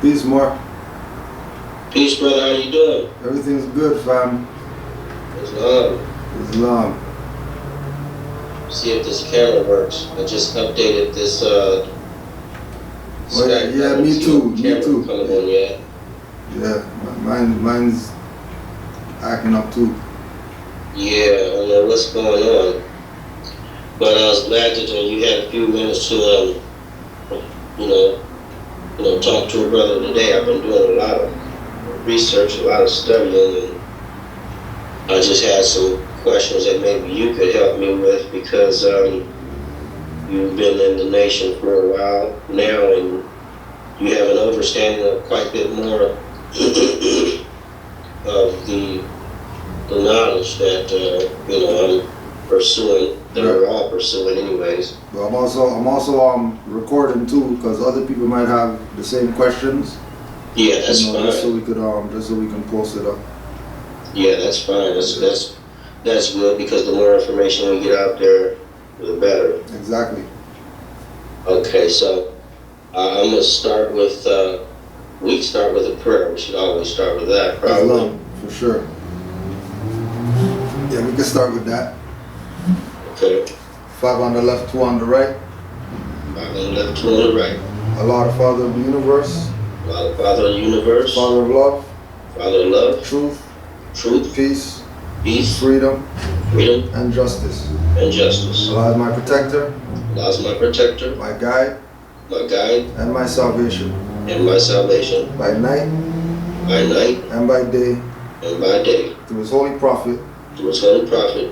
Peace, Mark. Peace, brother. How you doing? Everything's good, fam. Islam. Islam. See if this camera works. I just updated this. Yeah, me too. Me too. Coming on, yeah. Yeah, mine's acting up too. Yeah, I don't know what's going on. But I was glad that you had a few minutes to, talk to a brother today. I've been doing a lot of research, a lot of studying, and I just had some questions that maybe you could help me with because you've been in the nation for a while now, and you have an understanding of quite a bit more of the knowledge that I'm pursuing, that we're all pursuing anyways. But I'm also recording too because other people might have the same questions. Yeah, that's fine. Just so we can post it up. Yeah, that's fine. That's good because the more information we get out there, the better. Exactly. Okay, so I'm gonna start with we start with a prayer. We should always start with that, probably. Islam, for sure. Yeah, we can start with that. Okay. 5 on the left, 2 on the right. 5 on the left, 2 on the right. Allah, the Father of the universe. Allah, the Father of the universe. Father of love. Father of love. Truth. Peace. Freedom. And justice. Allah is my protector. Allah is my protector. My guide. And my salvation. By night. And by day. Through his holy prophet.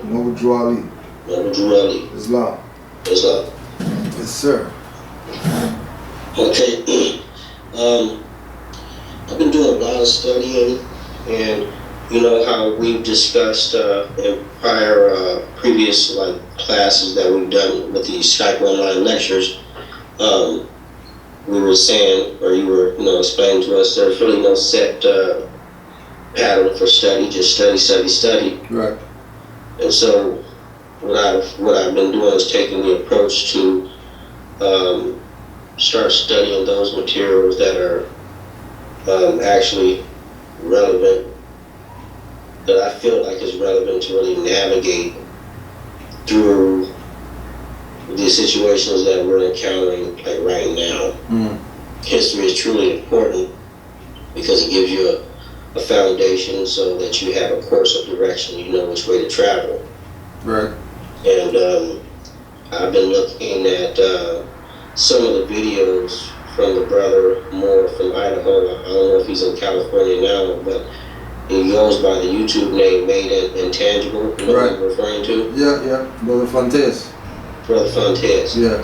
Noble Drew Ali. Islam. Yes, sir. Okay. I've been doing a lot of studying, and you know how we've discussed in previous classes that we've done with these Skype online lectures. We were saying, or you were explaining to us, there's really no set pattern for study. Just study. Right. And so what I've been doing is taking the approach to start studying those materials that are actually relevant, that I feel like is relevant to really navigate through the situations that we're encountering right now. History is truly important because it gives you a foundation so that you have a course of direction, you know which way to travel. Right. And I've been looking at some of the videos from the brother Moore from Idaho. I don't know if he's in California now, but he goes by the YouTube name Made Intangible. You know what I'm referring to? Yeah. Brother Fontes. Yeah.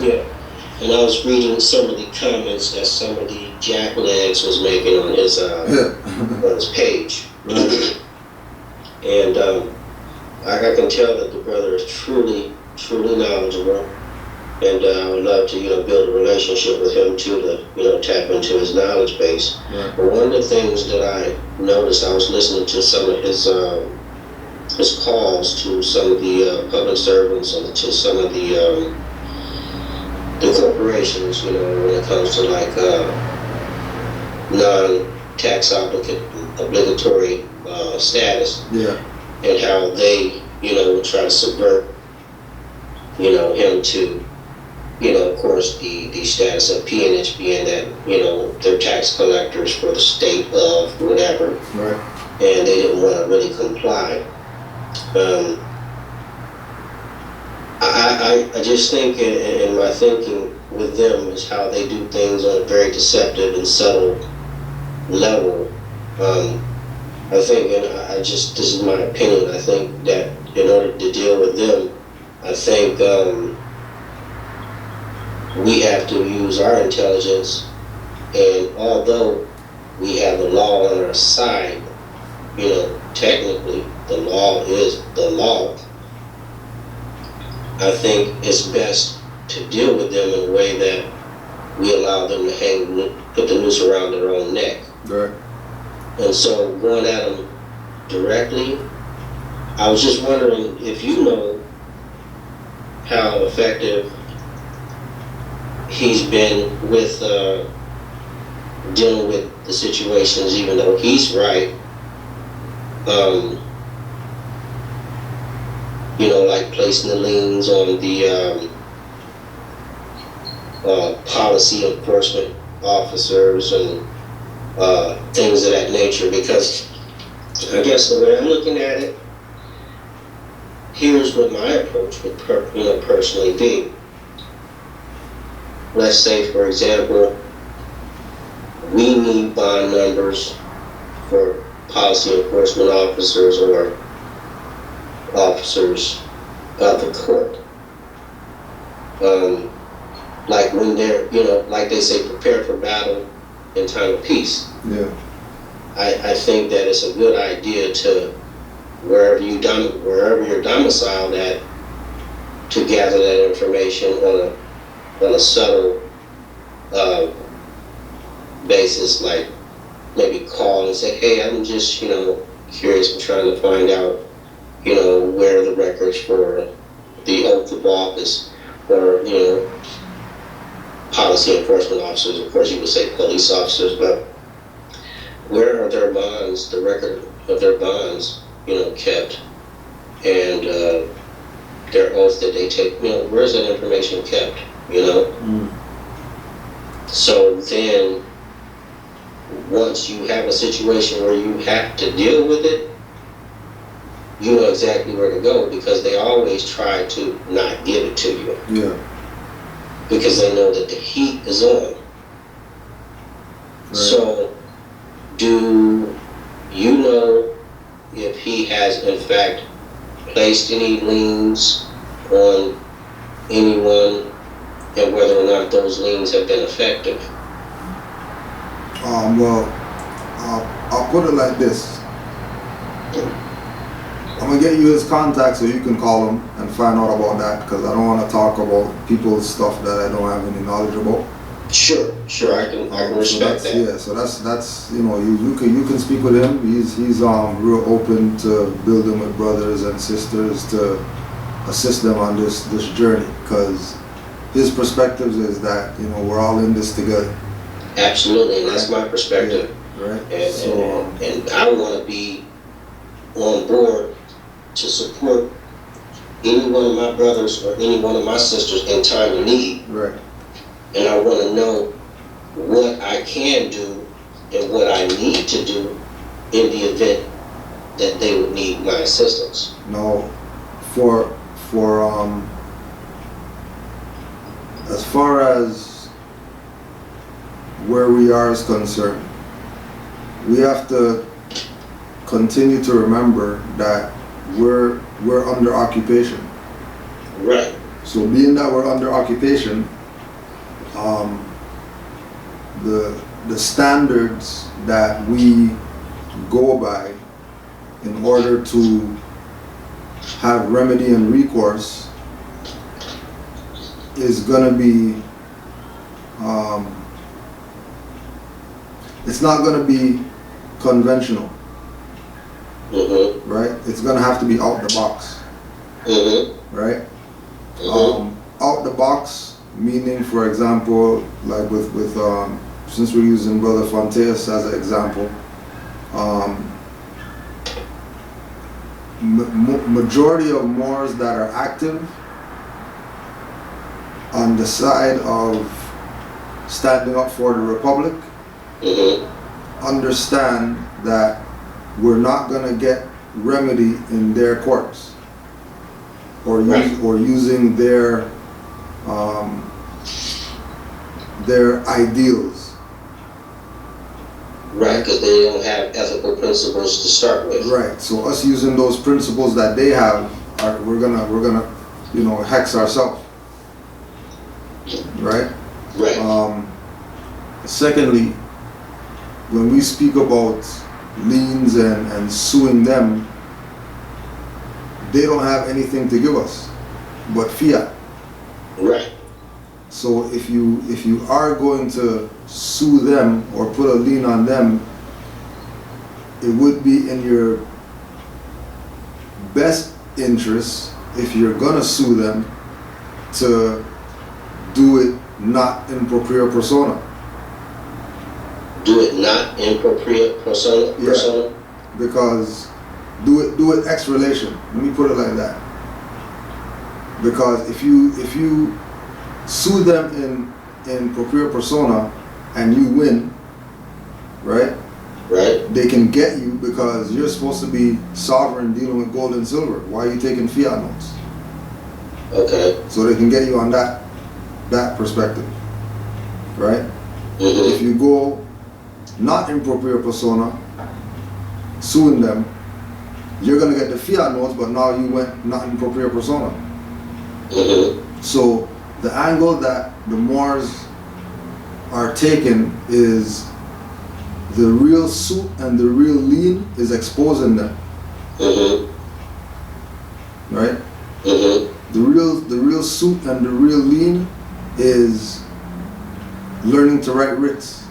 And I was reading some of the comments that some of the jacklegs was making on his page. Right. And I can tell that the brother is truly knowledgeable. And I would love to, build a relationship with him too, to, tap into his knowledge base. Right. But one of the things that I noticed, I was listening to some of his calls to some of the public servants and to some of the corporations, when it comes to non-tax obligatory status. Yeah. And how they, would try to subvert, him to, of course, the status of peonage being that, they're tax collectors for the state of whatever. Right. And they didn't want to really comply. I just think in my thinking with them is how they do things on a very deceptive and subtle level. I think, and this is my opinion, I think that in order to deal with them, I think we have to use our intelligence, and although we have the law on our side, technically the law is the law, I think it's best to deal with them in a way that we allow them to put the noose around their own neck. Right. And so going at them directly, I was just wondering if you know how effective he's been with dealing with the situations, even though he's right. Like placing the liens on the policy enforcement officers and things of that nature. Because I guess the way I'm looking at it, here's what my approach would personally be. Let's say, for example, we need bond numbers for policy enforcement officers or officers of the court. Like when they're, like they say, prepare for battle in time of peace. Yeah. I think that it's a good idea to, wherever you're domiciled at, to gather that information on a subtle basis, like maybe call and say, hey, I'm just, curious and trying to find out, where the records for the oath of office or, policy enforcement officers, of course you would say police officers, but where are their bonds, the record of their bonds, kept, and their oaths that they take, where's that information kept, So then, once you have a situation where you have to deal with it, you know exactly where to go, because they always try to not give it to you. Yeah. Because they know that the heat is on. Right. So, do you know if he has in fact placed any liens on anyone, and whether or not those liens have been effective? I'll put it like this. I'm gonna get you his contact so you can call him and find out about that, because I don't want to talk about people's stuff that I don't have any knowledge about. Sure, I can respect that. Yeah, so that's you can speak with him. He's real open to building with brothers and sisters to assist them on this journey, because his perspectives is that we're all in this together. Absolutely, and that's my perspective. Yeah, right. And I want to be on board to support any one of my brothers or any one of my sisters in time of need. Right. And I want to know what I can do and what I need to do in the event that they would need my assistance. No, for as far as where we are is concerned, we have to continue to remember that we're under occupation. Right. So being that we're under occupation, the standards that we go by in order to have remedy and recourse is going to be, it's not going to be conventional. Mm-hmm. Right? It's going to have to be out the box. Mm-hmm. Right? Mm-hmm. Out the box, meaning, for example, like with since we're using Brother Fonteas as an example, majority of Moors that are active on the side of standing up for the Republic, mm-hmm, understand that we're not going to get remedy in their courts or using their ideals. Right, because they don't have ethical principles to start with. Right. So us using those principles that they have, we're gonna hex ourselves. Right. Right. Secondly, when we speak about liens and suing them, they don't have anything to give us but fiat. Right. So if you are going to sue them or put a lien on them, it would be in your best interest, if you're gonna sue them, to do it not in propria persona. do it not in propria persona? Yeah. Because do it ex relation. Let me put it like that. Because if you sue them in propria persona and you win, right? Right. They can get you because you're supposed to be sovereign dealing with gold and silver. Why are you taking fiat notes? Okay. So they can get you on that perspective, right? Mm-hmm. If you go not in propria persona, suing them, you're gonna get the fiat notes, but now you went not in propria persona. Mm-hmm. So the angle that the Moors are taking is the real suit and the real lien is exposing them. Mm-hmm. Right? Mm-hmm. The real suit and the real lien is learning to write writs.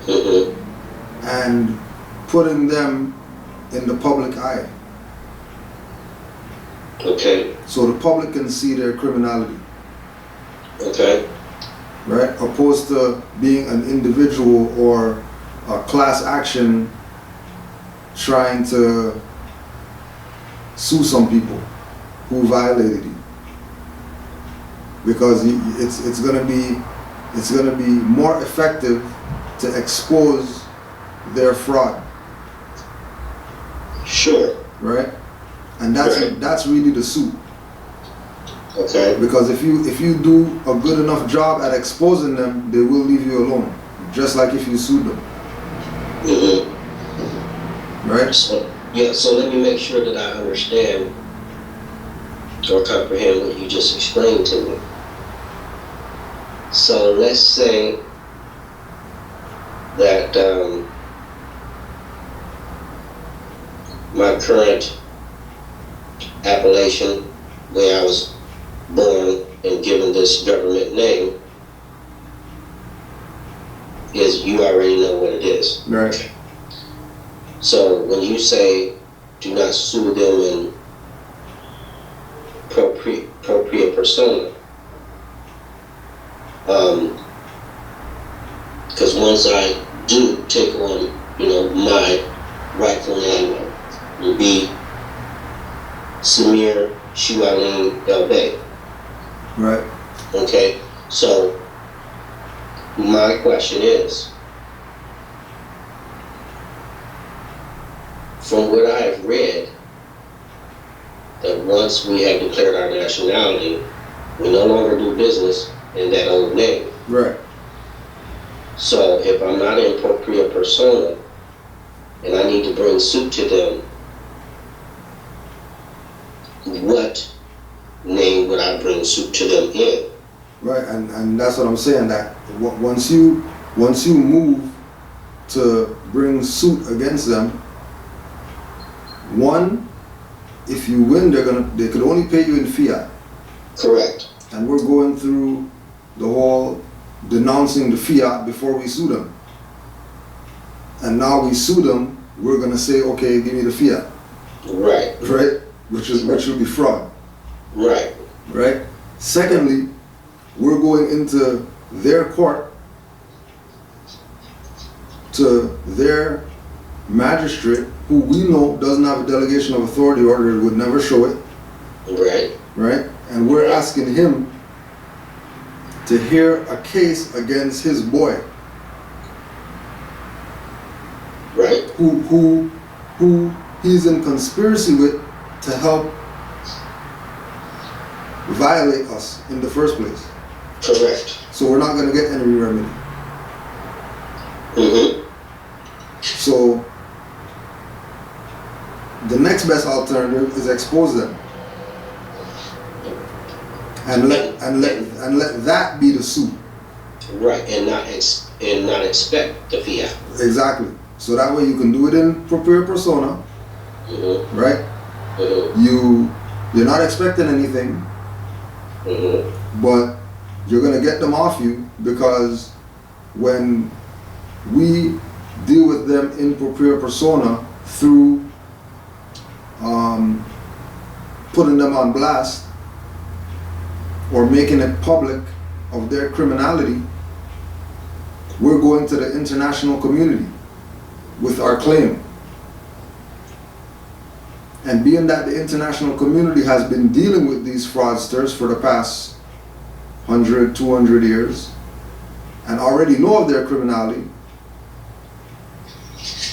Mm-hmm. And putting them in the public eye. Okay. So the public can see their criminality. Okay. Right? Opposed to being an individual or a class action trying to sue some people who violated you. Because it's gonna be more effective to expose their fraud. Sure. Right? And that's really the suit. Okay. Because if you do a good enough job at exposing them, they will leave you alone. Just like if you sued them. Mm-hmm. Right? So let me make sure that I understand or comprehend what you just explained to me. So let's say that my current appellation, where I was born and given this government name, is, you already know what it is. Right. So when you say do not sue them in propria persona, because once I do take on, my rightful name will be Samir Shualim Elbey. Right. Okay, so my question is, from what I have read, that once we have declared our nationality, we no longer do business in that old name. Right. So if I'm not in propria persona and I need to bring suit to them, what name would I bring suit to them in? Right, and that's what I'm saying, that once you move to bring suit against them, one, if you win, they could only pay you in fiat. Correct. And we're going through the whole denouncing the fiat before we sue them. And now we sue them, we're gonna say, okay, give me the fiat. Right. Right? Which will be fraud. Right. Right? Secondly, we're going into their court, to their magistrate, who we know doesn't have a delegation of authority order, would never show it. Right. Right? And we're asking him to hear a case against his boy. Right. Who he's in conspiracy with to help violate us in the first place. Correct. So we're not going to get any remedy. Mm-hmm. So the next best alternative is expose them, and let that be the suit. Right, and not expect the fiat. Exactly. So that way you can do it in propria persona. Mm-hmm. Right? Mm-hmm. You're not expecting anything, Mm-hmm. but you're gonna get them off you, because when we deal with them in propria persona through putting them on blast or making it public of their criminality, we're going to the international community with our claim. And being that the international community has been dealing with these fraudsters for the past 100, 200 years and already know of their criminality,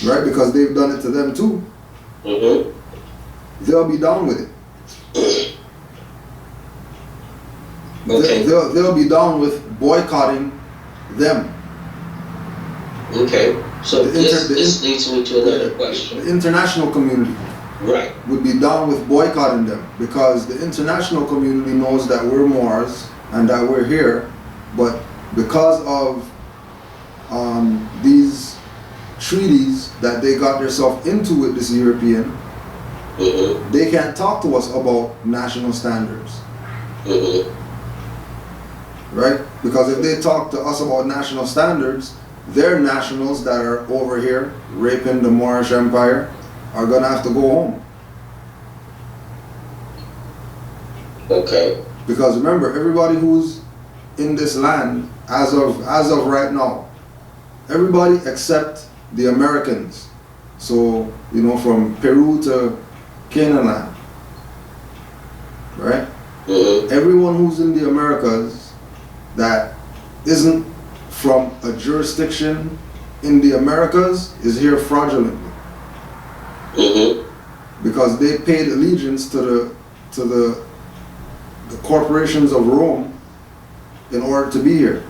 right? Because they've done it to them too. They'll be down with it. Okay. They'll be down with boycotting them. Okay. So this leads me to another question. The international community would be down with boycotting them because the international community knows that we're Moors and that we're here, but because of these treaties that they got themselves into with this European, they can't talk to us about national standards. Right? Because if they talk to us about national standards, their nationals that are over here raping the Moorish Empire are gonna have to go home. Okay. Because remember, everybody who's in this land as of right now, everybody except the Americans. So, you know, from Peru to Canaanland, right? Everyone who's in the Americas that isn't from a jurisdiction in the Americas is here fraudulently. Because they paid allegiance to the corporations of Rome in order to be here.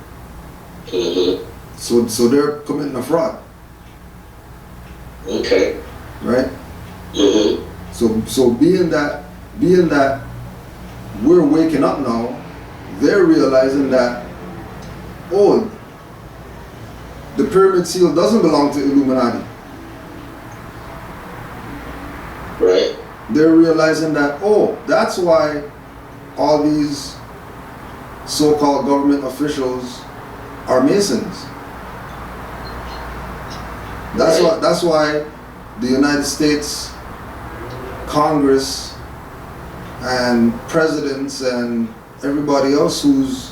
So they're committing a fraud. Okay. Right? So being that we're waking up now, they're realizing that, oh, the pyramid seal doesn't belong to Illuminati. Right. They're realizing that, oh, that's why all these so-called government officials are Masons. That's why the United States Congress and presidents and everybody else who's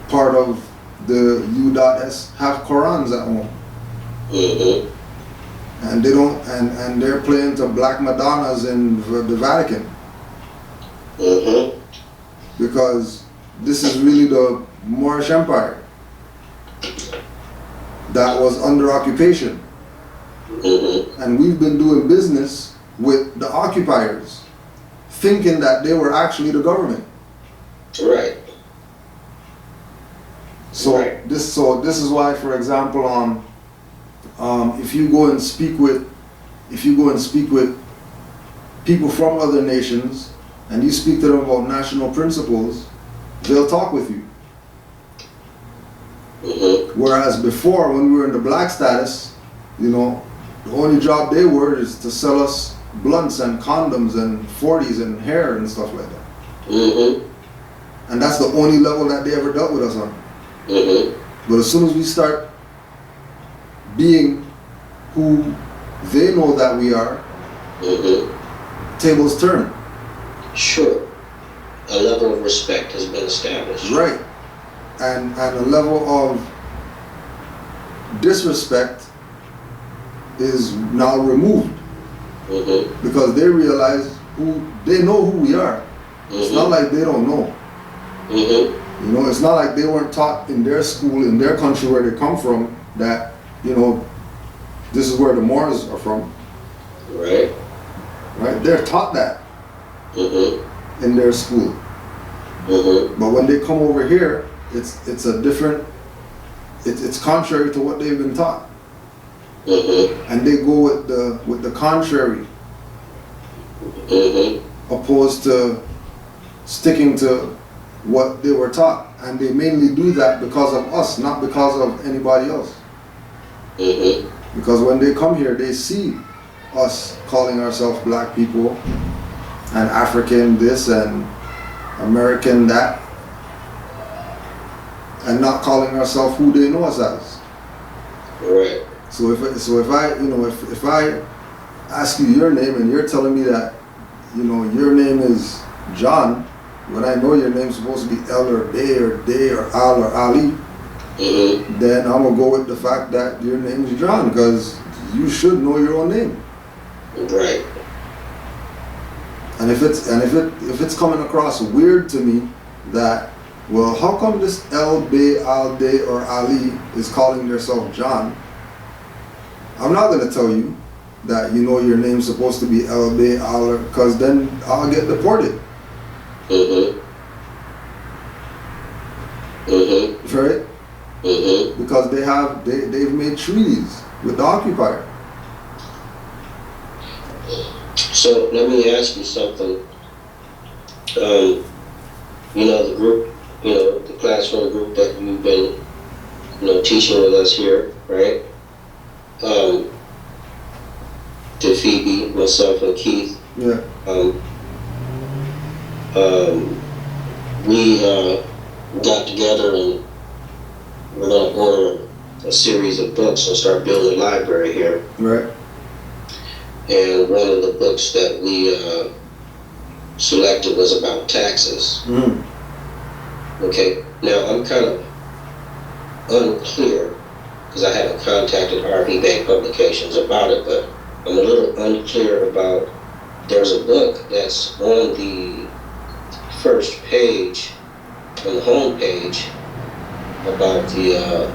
part of the U.S. have Qurans at home. And they don't, and they're playing to Black Madonnas in the Vatican. Because this is really the Moorish Empire that was under occupation. And we've been doing business with the occupiers, thinking that they were actually the government. Right. So this is why, for example, if you go and speak with people from other nations and you speak to them about national principles, they'll talk with you. Whereas before, when we were in the black status, you know, the only job they were is to sell us blunts and condoms and 40s and hair and stuff like that. And that's the only level that they ever dealt with us on. But as soon as we start being who they know that we are, tables turn. Sure. A level of respect has been established. Right. And a level of disrespect is now removed. Because they realize they know who we are. It's not like they don't know. You know, it's not like they weren't taught in their school, in their country where they come from, that, you know, this is where the Moors are from. Right. Right? They're taught that in their school. But when they come over here, it's a different, it's contrary to what they've been taught. And they go with the contrary, opposed to sticking to what they were taught. And they mainly do that because of us, not because of anybody else. Because when they come here, they see us calling ourselves black people and African this and American that, and not calling ourselves who they know us as. Right. So if I ask you your name and you're telling me that, you know, your name is John, when I know your name's supposed to be El or Day or Al or Ali, then I'm gonna go with the fact that your name is John, because you should know your own name. Right. And if it's coming across weird to me that, well, how come this El Bay, Alde, or Ali is calling themselves John? I'm not gonna tell you that you know your name's supposed to be El Bay, Al, because then I'll get deported. Right? Because they've made treaties with the occupier. So let me ask you something. You know, the group, you know, the classroom group that you've been, you know, teaching with us here, right? To Phoebe, myself, and Keith. Yeah. We got together and we're going to order a series of books and start building a library here. Right. And one of the books that we selected was about taxes. Okay, now I'm kind of unclear, because I haven't contacted RV Bank Publications about it, but I'm a little unclear about, there's a book that's on the first page, on the home page, about the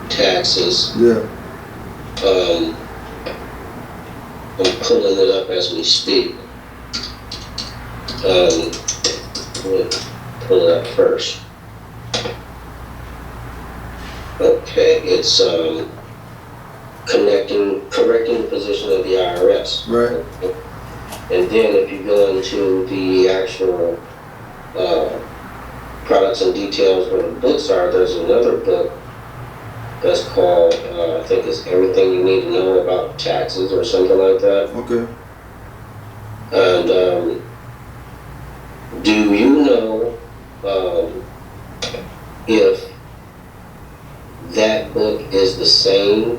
taxes. Yeah. I'm pulling it up as we speak. We'll pull it up first. Okay, it's correcting the position of the IRS. Right. And then if you go into the actual products and details where the books are, there's another book that's called, I think it's Everything You Need to Know About Taxes or something like that. Okay. And do you know if that book is the same?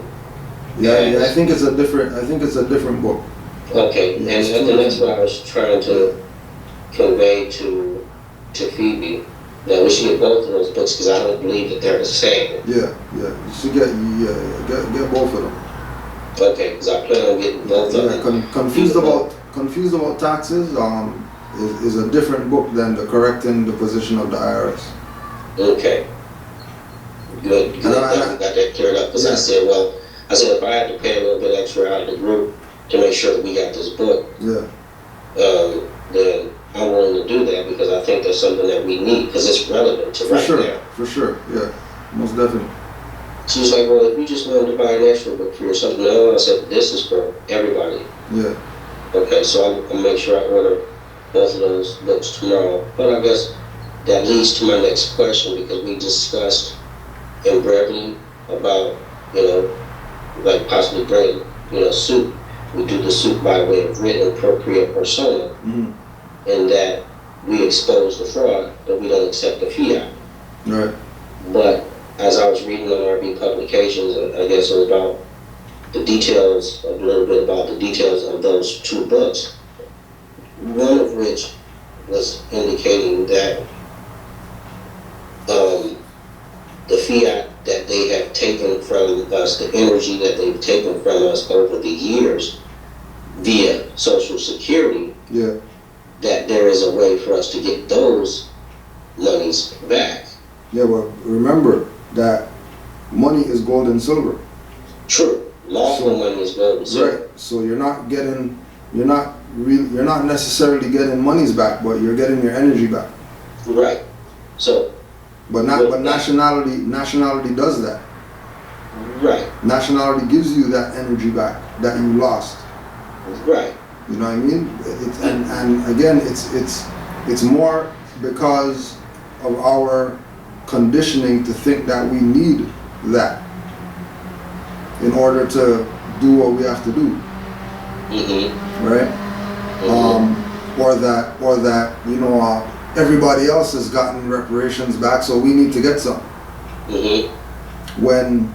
Yeah, I think it's a different book. Okay, Yeah, and that's what I was trying to convey to Phoebe, that we should get both of those books, because I don't believe that they're the same. Yeah, you should get both of them. Okay, because I plan on getting both of them. Confused about taxes is a different book than the Correcting the Position of the IRS. Okay. Good. I got that cleared up, because I said if I had to pay a little bit extra out of the group to make sure that we got this book, then I'm willing to do that, because I think that's something that we need, because it's relevant to right now. For sure, yeah, most definitely. She was like, well, if you just wanted to buy an extra book for you or something, no, I said, this is for everybody. Yeah. Okay, so I'll make sure I order both of those books tomorrow. But I guess that leads to my next question, because we discussed in brevity about, like possibly bringing, suit. We do the suit by way of written appropriate persona, and that we expose the fraud, but we don't accept the fiat. Right. But as I was reading on RB Publications, I guess it was about the details, a little bit about the details of those two books, one of which was indicating that the fiat that they have taken from us, the energy that they've taken from us over the years via Social Security, that there is a way for us to get those monies back. Yeah, well, remember that money is gold and silver. True. Lawful money is gold and silver. Right. So you're not necessarily getting monies back, but you're getting your energy back. Right. So. But nationality does that. Right. Nationality gives you that energy back that you lost. Right. You know what I mean? And again, it's more because of our conditioning to think that we need that in order to do what we have to do. Right? Or that everybody else has gotten reparations back, so we need to get some. When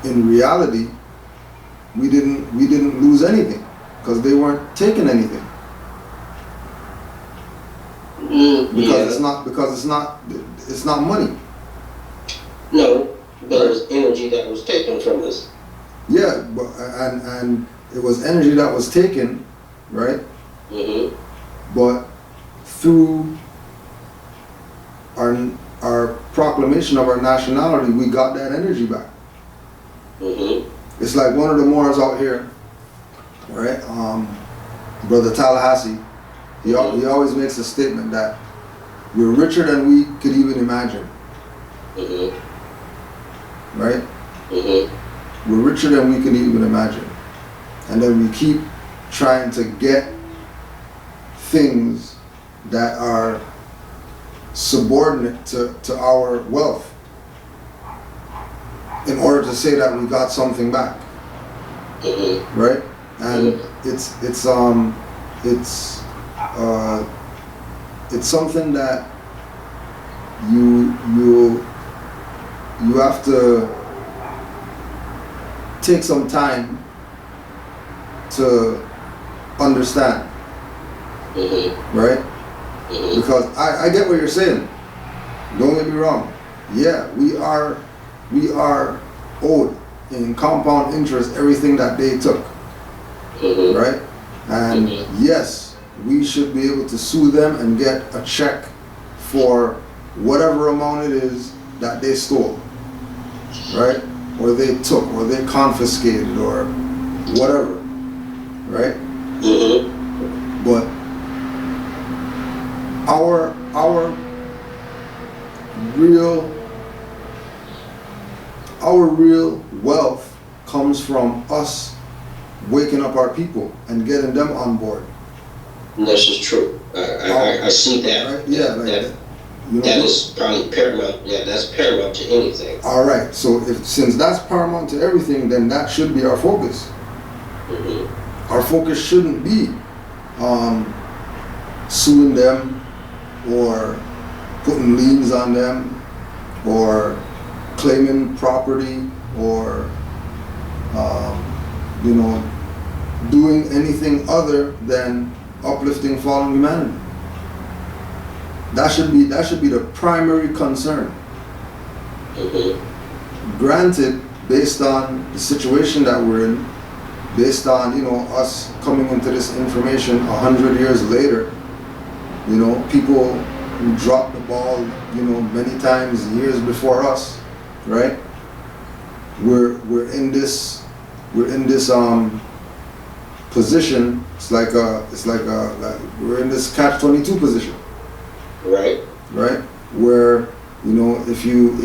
in reality, we didn't lose anything, because they weren't taking anything. Because it's not money. No, but it was energy that was taken from us. Yeah, but and it was energy that was taken, right? Mm-hmm. But through our proclamation of our nationality, we got that energy back. Mm-hmm. It's like one of the Moors out here, right? Brother Tallahassee, he always makes a statement that we're richer than we could even imagine. Mm-hmm. Right? Mm-hmm. We're richer than we can even imagine. And then we keep trying to get things that are subordinate to our wealth in order to say that we got something back. Mm-hmm. Right? And it's something that you have to take some time to understand. Mm-hmm. Right? Mm-hmm. Because I get what you're saying. Don't get me wrong. Yeah, we are owed in compound interest everything that they took. Mm-hmm. Right? And yes, we should be able to sue them and get a check for whatever amount it is that they stole. Right? Or they took, or they confiscated, or whatever. Right? Mm-hmm. But our real wealth comes from us waking up our people and getting them on board. And this is true. I see that. Right? Yeah, that is probably paramount. Yeah, that's paramount to anything. All right. So since that's paramount to everything, then that should be our focus. Mm-hmm. Our focus shouldn't be suing them or putting liens on them or claiming property or doing anything other than uplifting fallen humanity. That should be the primary concern. Mm-hmm. Granted, based on the situation that we're in, based on us coming into this information 100 years later, people who dropped the ball many times years before us, right? We're in this position. It's like we're in this catch-22 position. Right. Right? Where if you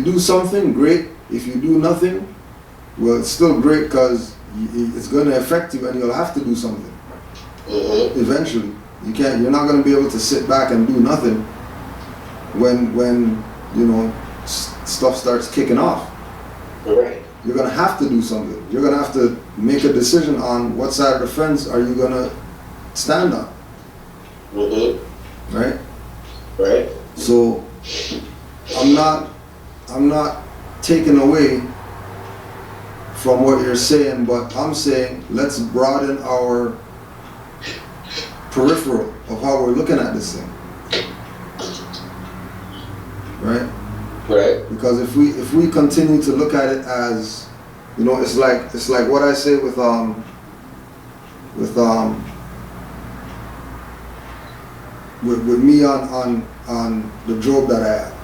do something, great. If you do nothing, well, it's still great because it's going to affect you and you'll have to do something. Mm-hmm. Eventually. You're not going to be able to sit back and do nothing when stuff starts kicking off. Right. You're going to have to do something. You're going to have to make a decision on what side of the fence are you going to stand on. Mm-hmm. Right? Right. So I'm not taking away from what you're saying, but I'm saying let's broaden our peripheral of how we're looking at this thing. Right? Right. Because if we continue to look at it as, it's like what I say with me on the job that I have,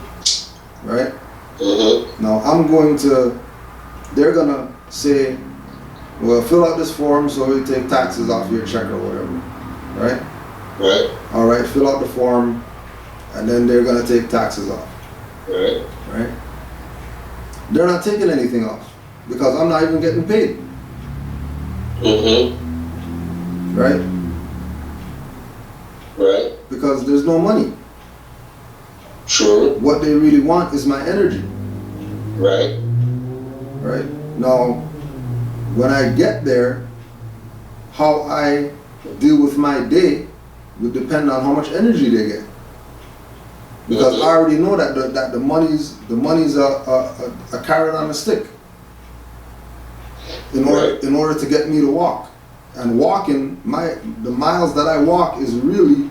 right? Mm-hmm. Now they're gonna say, well, fill out this form so we take taxes off your check or whatever, right? Right. All right, fill out the form, and then they're gonna take taxes off. Right. Right? They're not taking anything off because I'm not even getting paid. Mm-hmm. Right? Right. Because there's no money. True. What they really want is my energy. Right. Right? Now, when I get there, how I deal with my day would depend on how much energy they get. Because Mm-hmm. I already know that the money's a carrot on a stick. In order to get me to walk. And walking, the miles that I walk is really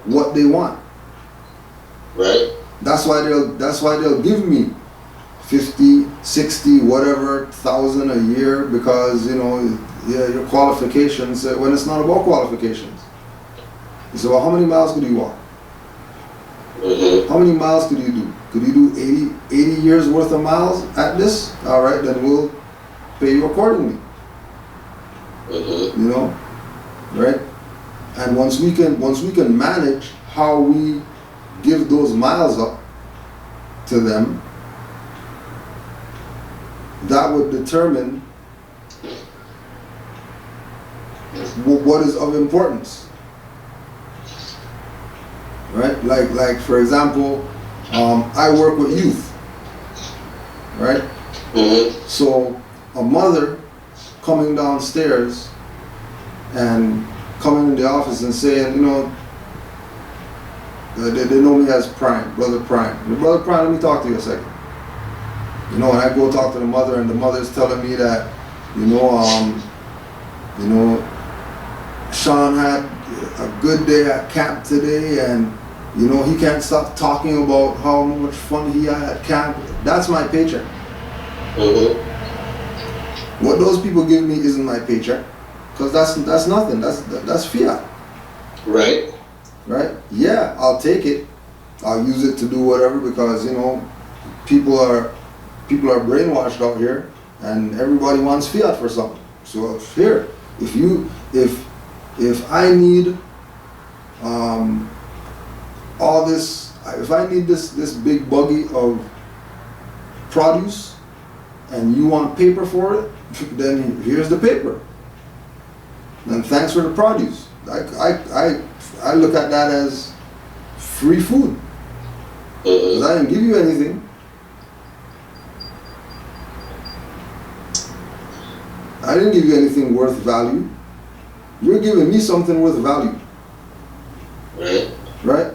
what they want. Right. That's why they'll give me 50, 60, whatever thousand a year, because your qualifications, when it's not about qualifications. You say, well, how many miles could you walk? Mm-hmm. How many miles could you do? Could you do 80 years worth of miles at this? All right, then we'll pay you accordingly. Mm-hmm. Right? And once we can manage how we give those miles up to them, that would determine what is of importance. Right? Like for example, I work with youth. Right? Mm-hmm. So a mother coming downstairs and coming in the office and saying, they know me as Prime, Brother Prime. Brother Prime, let me talk to you a second. And I go talk to the mother, and the mother's telling me that, Sean had a good day at camp today, and he can't stop talking about how much fun he had at camp. That's my paycheck. Mm-hmm. What those people give me isn't my paycheck, because that's nothing. That's fiat. Right. Right? Yeah, I'll take it. I'll use it to do whatever, because people are brainwashed out here, and everybody wants fiat for something. So here, if I need all this, if I need this big buggy of produce, and you want paper for it, then here's the paper. And thanks for the produce. I look at that as free food. Because I didn't give you anything. I didn't give you anything worth value. You're giving me something worth value. Right. Right?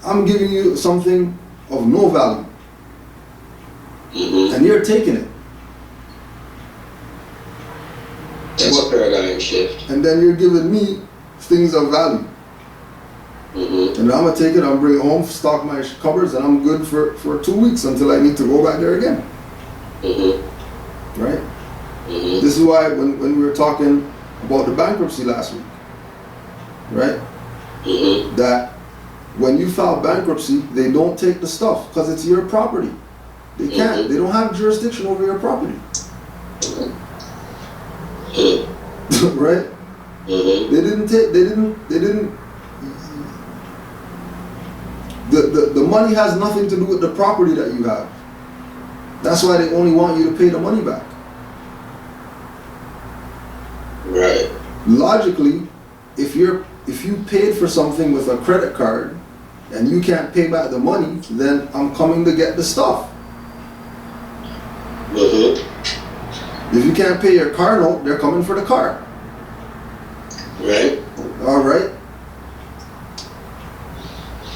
I'm giving you something of no value. Mm-hmm. And you're taking it. That's a paradigm shift. And then you're giving me things of value. Mm-hmm. And I'm going to take it, I'm bring it home, stock my cupboards, and I'm good for 2 weeks until I need to go back there again. Mm-hmm. Right? Mm-hmm. This is why when we were talking about the bankruptcy last week, right? Mm-hmm. That when you file bankruptcy, they don't take the stuff because it's your property. They can't. Mm-hmm. They don't have jurisdiction over your property. Mm-hmm. Right? Mm-hmm. They didn't the money has nothing to do with the property that you have. That's why they only want you to pay the money back. Right. Logically, if you paid for something with a credit card and you can't pay back the money, then I'm coming to get the stuff. Mm-hmm. If you can't pay your car note, they're coming for the car. Right. All right.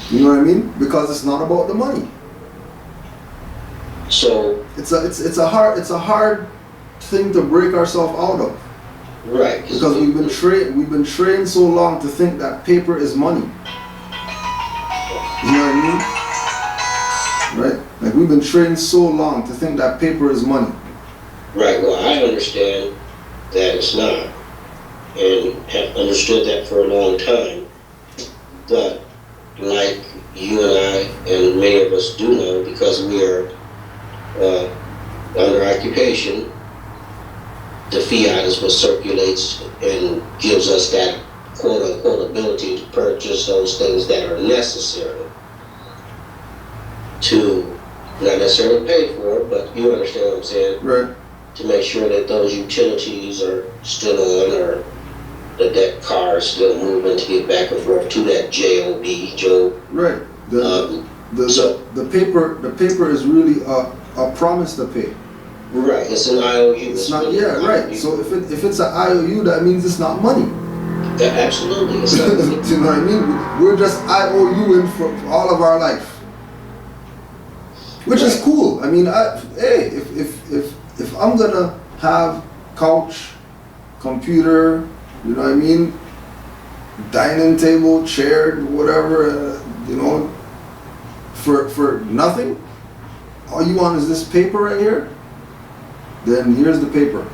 You know what I mean? Because it's not about the money. So It's a hard thing to break ourselves out of. right. Because we've been trained so long to think that paper is money. You know what I mean? Right? Like we've been trained so long to think that paper is money. Right. Well, I understand that it's not, and have understood that for a long time. But like you and I, and many of us do know, because we are under occupation, the fiat is what circulates and gives us that quote-unquote ability to purchase those things that are necessary to not necessarily pay for, but you understand what I'm saying? Right. To make sure that those utilities are still on, or that car is still moving to get back and forth to that job. Right. So the paper is really a promise to pay. right, it's an IOU. It's not. Yeah. Right. So if it's an IOU, that means it's not money. Yeah, absolutely. It's not. You know what I mean? We're just IOUing for all of our life, which is cool. I mean, if I'm gonna have couch, computer, you know what I mean, dining table, chair, whatever, you know, for nothing. All you want is this paper right here. Then here's the paper,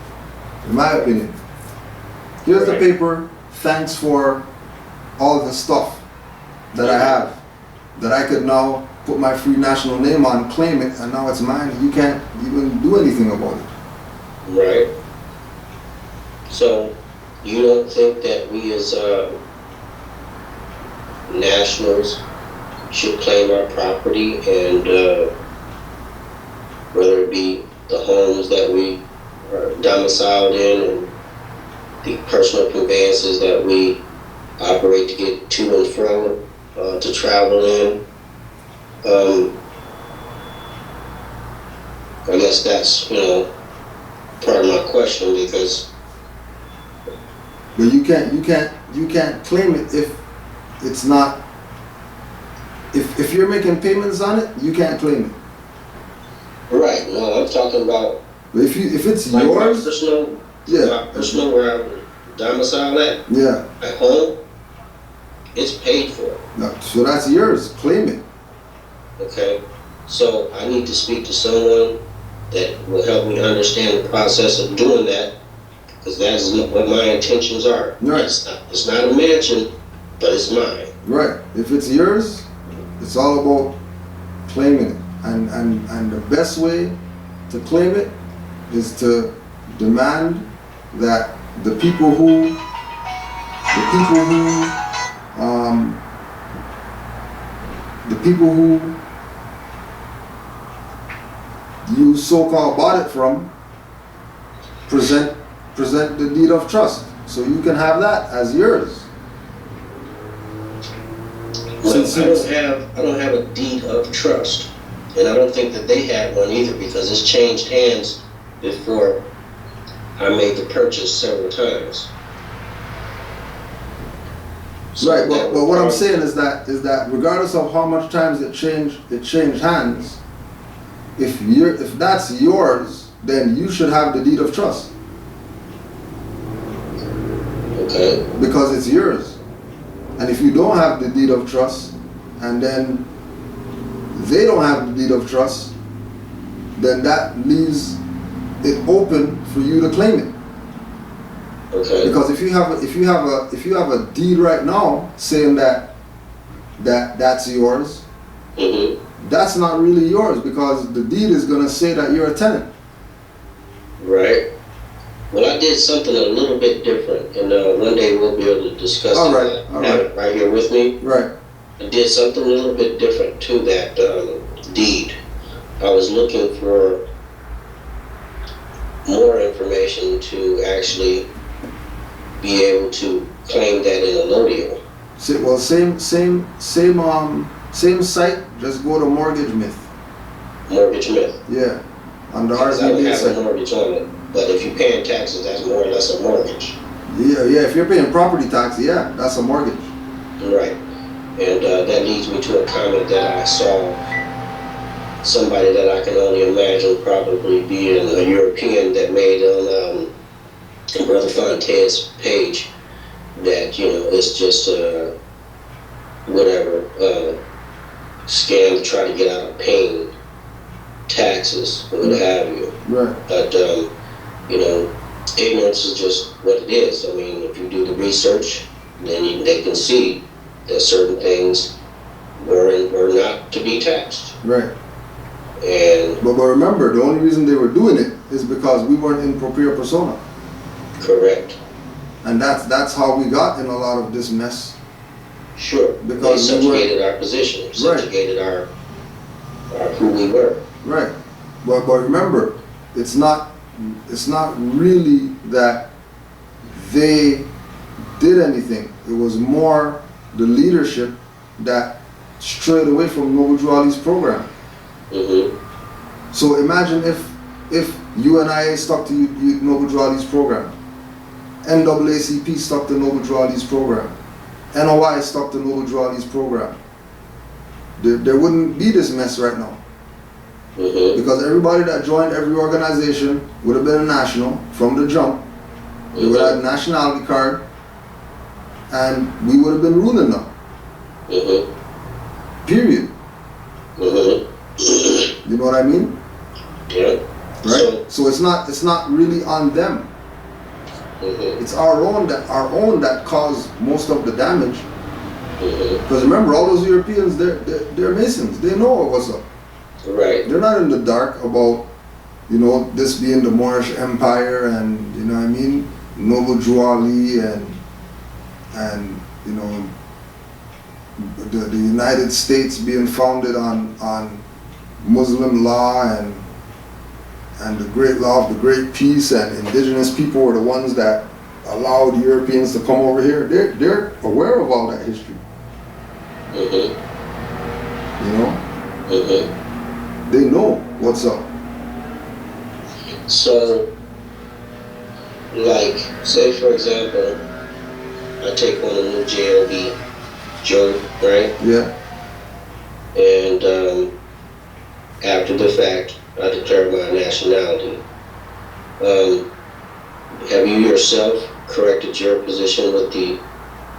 in my opinion. Here's the paper. Thanks for all the stuff that I have, that I could now put my free national name on, claim it, and now it's mine. You can't even do anything about it. Right. So, you don't think that we as nationals should claim our property, and whether it be the homes that we are domiciled in and the personal conveyances that we operate to get to and from, to travel in. I guess that's, part of my question, because. But you can't claim it if it's not. If you're making payments on it, you can't claim it. Right. No, I'm talking about. But if it's like yours, my personal where I'm domiciled at. Yeah. At home, it's paid for. No, so that's yours. Claim it. Okay. So I need to speak to someone that will help me understand the process of doing that, because that's what my intentions are. Right. It's not a mansion, but it's mine. Right. If it's yours, it's all about claiming it. And the best way to claim it is to demand that the people who you so-called bought it from present the deed of trust, so you can have that as yours. Well, I don't have a deed of trust, and I don't think that they have one either, because it's changed hands before I made the purchase several times. So right, but what I'm saying is that regardless of how much times it changed hands, if that's yours, then you should have the deed of trust. Okay. Because it's yours. And if you don't have the deed of trust, and then they don't have the deed of trust, then that leaves it open for you to claim it. Okay. Because if you have a deed right now saying that's yours, mm-hmm. that's not really yours, because the deed is going to say that you're a tenant. Right. Well, I did something a little bit different, and one day we'll be able to discuss All right. it. I have it right here with me. Right. I did something a little bit different to that deed. I was looking for more information to actually be able to claim that in a notio. Well, same site. Just go to Mortgage Myth. Mortgage Myth. Yeah. On the I don't RZB have site. a mortgage on it, but if you're paying taxes, that's more or less a mortgage. Yeah. If you're paying property tax, yeah, that's a mortgage. Right. And that leads me to a comment that I saw somebody that I can only imagine probably being a European that made on Brother Fontaine's page, that, it's just whatever, scam to try to get out of paying taxes, or what have you. Right. But, ignorance is just what it is. I mean, if you do the research, then they can see that certain things were not to be taxed. Right. And but remember, the only reason they were doing it is because we weren't in propria persona. correct. And that's how we got in a lot of this mess. Sure. Because they subjugated our position, subjugated our who we were. Right. But remember, it's not really that they did anything. It was more the leadership that strayed away from Noble Drew Ali's program. Mm-hmm. So imagine if UNIA stuck to Noble Drew Ali's program, NAACP stuck to Noble Drew Ali's program, NOI stuck to Noble Drew Ali's program. There wouldn't be this mess right now. Mm-hmm. Because everybody that joined every organization would have been a national from the jump. They would have had a nationality card, and we would have been ruling now. Period. You know what I mean? Yeah. Right. So it's not really on them. It's our own that caused most of the damage. Because remember, all those Europeans, they're Masons. They know what's up. Right. They're not in the dark about, you know, this being the Moorish Empire and, you know what I mean, Noble Drew Ali and you know, the United States being founded on Muslim law and the great law of the great peace, and indigenous people were the ones that allowed Europeans to come over here. They're aware of all that history. You know? They know what's up. So, like, say for example, I take on a new JOB, Joe, right? Yeah. And after the fact, I declare my nationality. Have you yourself corrected your position with the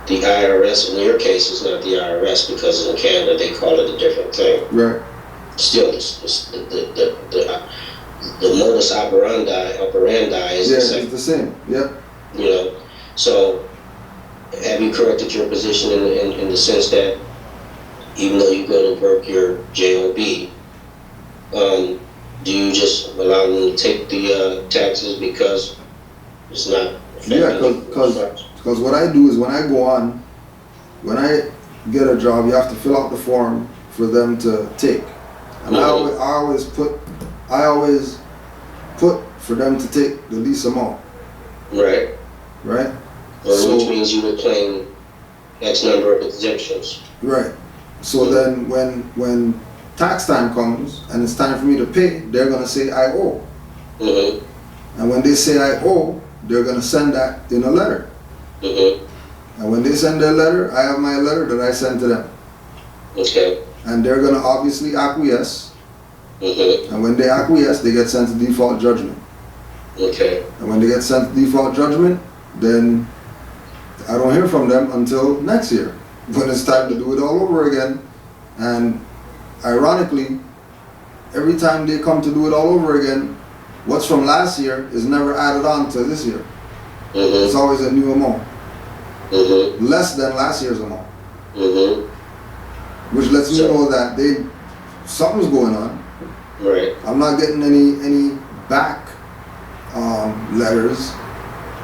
IRS? In your case, it's not the IRS because in Canada they call it a different thing. Right. Still, the modus operandi is the same. It's the same. Yeah. You know, so have you corrected your position in the sense that even though you go to work your JOB, do you just allow them to take the taxes because it's not? Yeah, because what I do is when I get a job, you have to fill out the form for them to take, and I always put for them to take the least amount. Right. Right. So, which means you would claim X number of exemptions. Right. So then when tax time comes and it's time for me to pay, they're gonna say I owe. And when they say I owe, they're gonna send that in a letter. And when they send their letter, I have my letter that I send to them. Okay. And they're gonna obviously acquiesce. And when they acquiesce, they get sent to default judgment. Okay. And when they get sent to default judgment, then I don't hear from them until next year, when it's time to do it all over again. And ironically, every time they come to do it all over again, what's from last year is never added on to this year. It's always a new amount. Less than last year's amount. Which lets me know that something's going on. Right. I'm not getting any back letters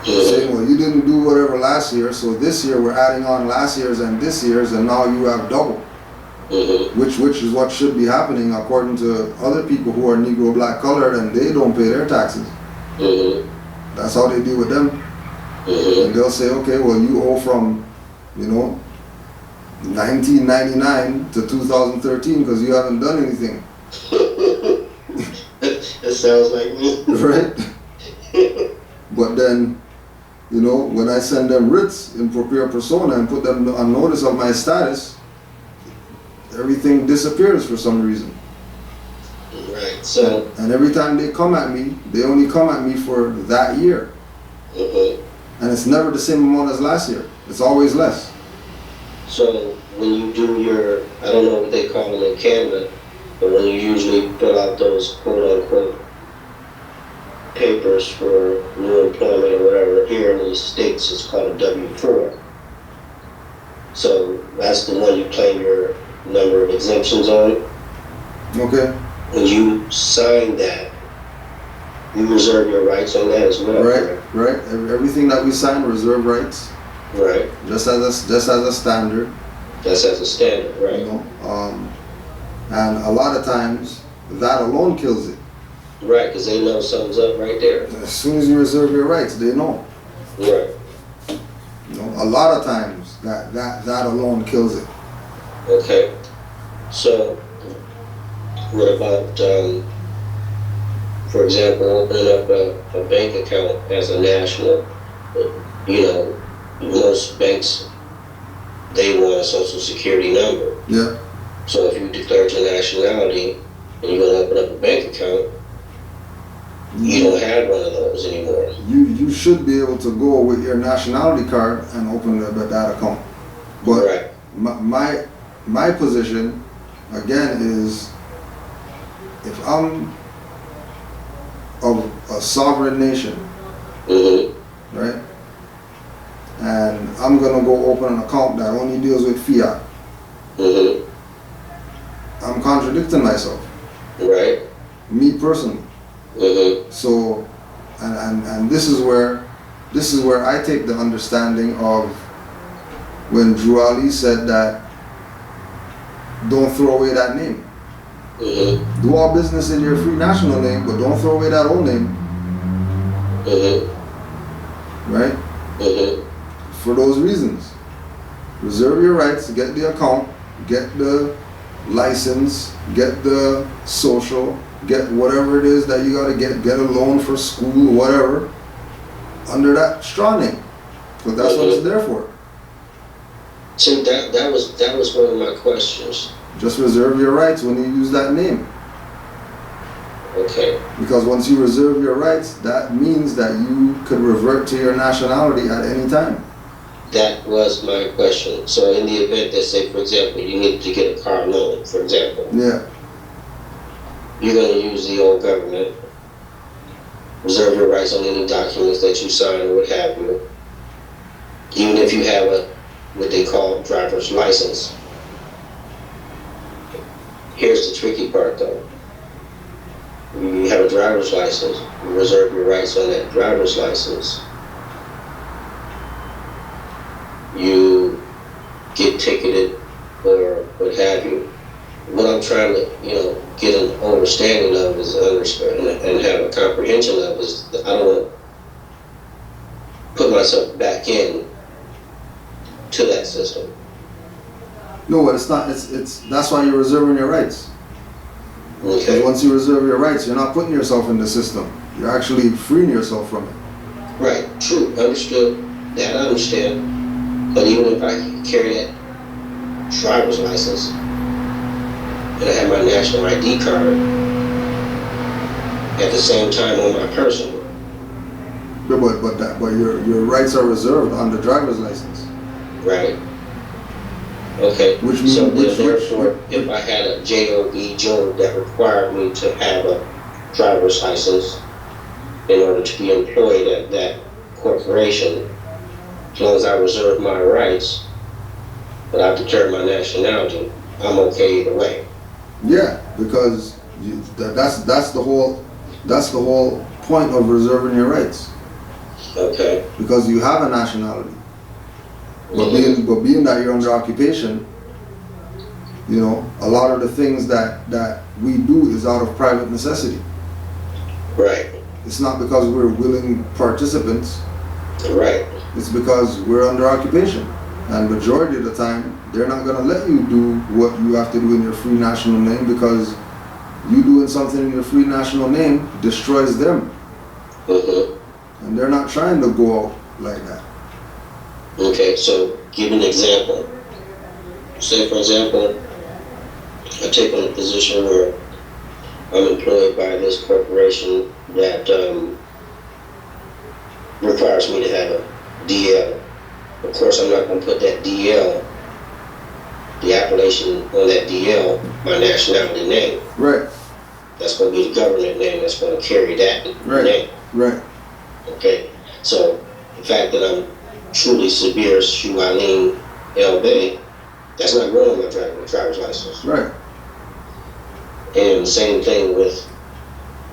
saying, well, you didn't do whatever last year, so this year we're adding on last year's and this year's, and now you have double. Which is what should be happening according to other people who are Negro black colored and they don't pay their taxes. That's how they deal with them. And they'll say, okay, well, you owe from, you know, 1999 to 2013 because you haven't done anything. That sounds like me. Right? But then, you know, when I send them writs in propria persona and put them on notice of my status, everything disappears for some reason. Right. So. And every time they come at me, they only come at me for that year. And it's never the same amount as last year. It's always less. So when you do your, I don't know what they call them in Canada, but when you usually fill out those quote-unquote papers for new employment or whatever, here in the States it's called a W-4. So that's the one you claim your number of exemptions on. Okay. When you sign that, you reserve your rights on that as well. Right. Everything that we sign, reserve rights. Right. Just as a standard. That's as a standard, right? You know, and a lot of times that alone kills it. Right, because they know something's up right there. As soon as you reserve your rights, they know. Right. You know, a lot of times that alone kills it. Okay. So, what about, for example, opening up a bank account as a national? You know, most banks, they want a social security number. Yeah. So if you declared your nationality and you're going to open up a bank account, You don't have one of those anymore. You should be able to go with your nationality card and open that account. But Right. my position again is, if I'm of a sovereign nation, Mm-hmm. right, and I'm gonna go open an account that only deals with fiat, Mm-hmm. I'm contradicting myself, Right. me personally. Mm-hmm. So, and this is where I take the understanding of when Drew Ali said that, don't throw away that name. Mm-hmm. Do all business in your free national name, but don't throw away that old name, Mm-hmm. right? Mm-hmm. For those reasons. Reserve your rights, get the account, get the license, get the social, get whatever it is that you gotta get a loan for school, whatever, under that straw name. Because that's what it's there for. See, that was one of my questions. Just reserve your rights when you use that name. Okay. Because once you reserve your rights, that means that you could revert to your nationality at any time. That was my question. So in the event that, say, for example, you need to get a car loan, for example, Yeah, you're going to use the old government, reserve your rights on any documents that you sign or what have you, even if you have what they call driver's license. Here's the tricky part, though. You have a driver's license, you reserve your rights on that driver's license. You get ticketed or what have you. What I'm trying to, get an understanding of is and have a comprehension of is that I don't want to put myself back in to that system. no, it's not. It's that's why you're reserving your rights. Because Okay. once you reserve your rights, you're not putting yourself in the system. You're actually freeing yourself from it. Right. True. Understood. That I understand. But even if I carry that driver's license and I have my national ID card at the same time on my person, But your rights are reserved on the driver's license. right? Okay. Which means- so which- therefore, if I had a job that required me to have a driver's license in order to be employed at that corporation, as long as I reserve my rights, but I've declared my nationality, I'm okay either way. Yeah, because that's the whole point of reserving your rights. Okay. Because you have a nationality. But being that you're under occupation, a lot of the things that we do is out of private necessity. Right. It's not because we're willing participants. Right. It's because we're under occupation. And majority of the time, they're not going to let you do what you have to do in your free national name, because you doing something in your free national name destroys them. Mm-hmm. And they're not trying to go out like that. Okay, so give an example. Say, for example, I take on a position where I'm employed by this corporation that requires me to have a DL. Of course, I'm not going to put that DL, the appellation on that DL, my nationality name. Right, That's going to be the government name that's going to carry that name. right. Okay, so the fact that I'm truly Sabir Shualim El Bey, that's not going on my driver's license. Right. And same thing with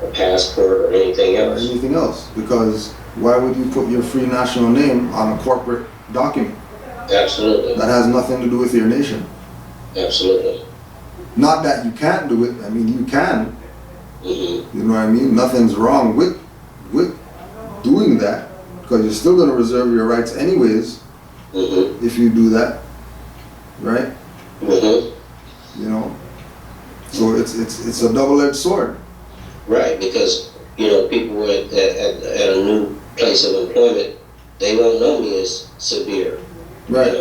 a passport or anything Or else. anything else. Because why would you put your free national name on a corporate document? Absolutely. That has nothing to do with your nation. Absolutely. Not that you can't do it. I mean, you can. Mm-hmm. You know what I mean? Nothing's wrong with doing that, because you're still going to reserve your rights anyways Mm-hmm. if you do that, right? Mm-hmm. So it's a double-edged sword. Right, because people at a new place of employment, they won't know me as Sabir. Right.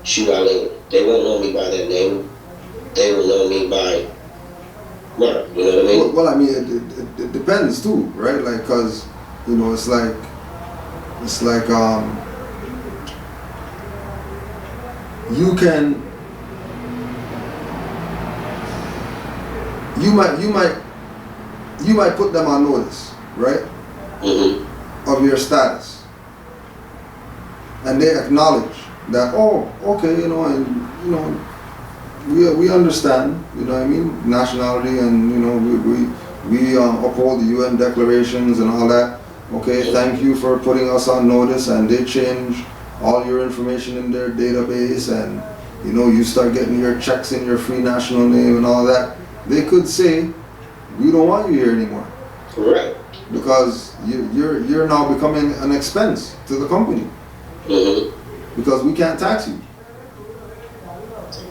Shualim. They won't know me by that name. They will know me by mark. You know what I mean? Well, I mean, it depends too, right? Like, cause you know, it's like you can, you might put them on notice, right? Mm-hmm. Of your status, and they acknowledge that, oh, okay, you know, and you know, we understand, you know what I mean, nationality, and you know, we uphold the UN declarations and all that. Okay, thank you for putting us on notice, and they change all your information in their database, and you know, you start getting your checks in your free national name and all that. They could say, we don't want you here anymore. Right. Because you're now becoming an expense to the company. Mm-hmm. Because we can't tax you.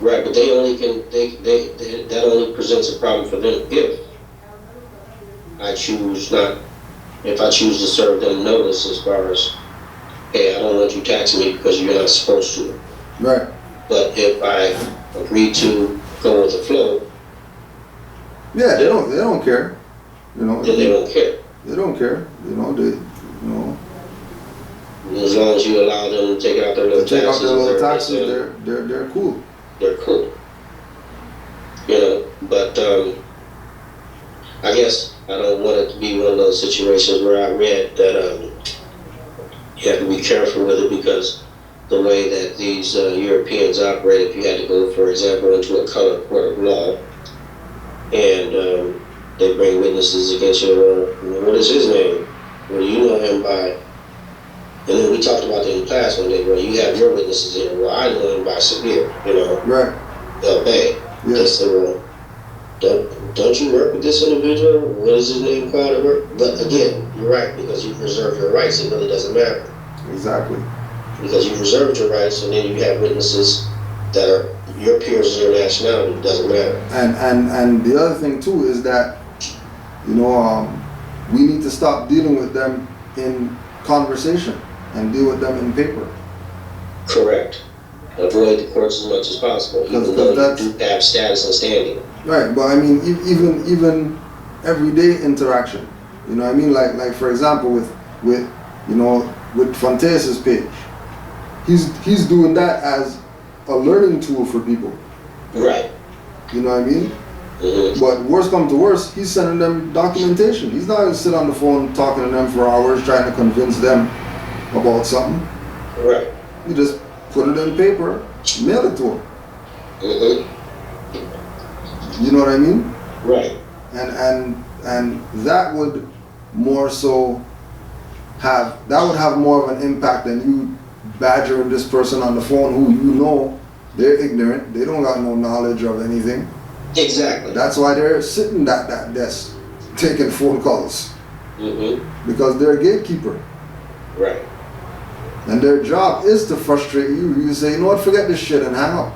Right, but they only can, that only presents a problem for them if I choose to serve them notice as far as, hey, I don't want you taxing me because you're not supposed to. Right. But if I agree to go with the flow, Yeah, they don't care. You know. then they don't care. They don't care. You know, As long as you allow them to take out their little they take out taxes. their little taxes, they're cool. They're cool. You know, but I guess I don't want it to be one of those situations where I read that you have to be careful with it because the way that these Europeans operate, if you had to go, for example, into a color court of law, and they bring witnesses against you, what is his name? Well, you know him by, and then we talked about that in class one day, well, you have your witnesses here, well, I know him by Sabir, you know, Right. Bay. Yeah. They said, well, don't you work with this individual? What is his name called at work? But again, you're right, because you preserve your rights, it really doesn't matter. Exactly. Because you reserved your rights, and then you have witnesses that are your peers of your nationality, it doesn't matter. And the other thing too is that, you know, we need to stop dealing with them in conversation and deal with them in paper. Correct. Avoid the courts as much as possible, even though you do have status and standing. Right, but I mean, even everyday interaction. You know what I mean? Like for example, with you know, with Fontes' page, he's doing that as a learning tool for people. Right. You know what I mean? Mm-hmm. But worst come to worst, he's sending them documentation. He's not gonna sit on the phone talking to them for hours trying to convince them about something. Right. You just put it in paper, mail it to them. Mm-hmm. You know what I mean? Right. And that would more so have more of an impact than you badgering this person on the phone who you know they're ignorant, they don't got no knowledge of anything. Exactly. That's why they're sitting at that desk taking phone calls. Mm-hmm. Because they're a gatekeeper. Right. And their job is to frustrate you. You say, you know what, forget this shit and hang up.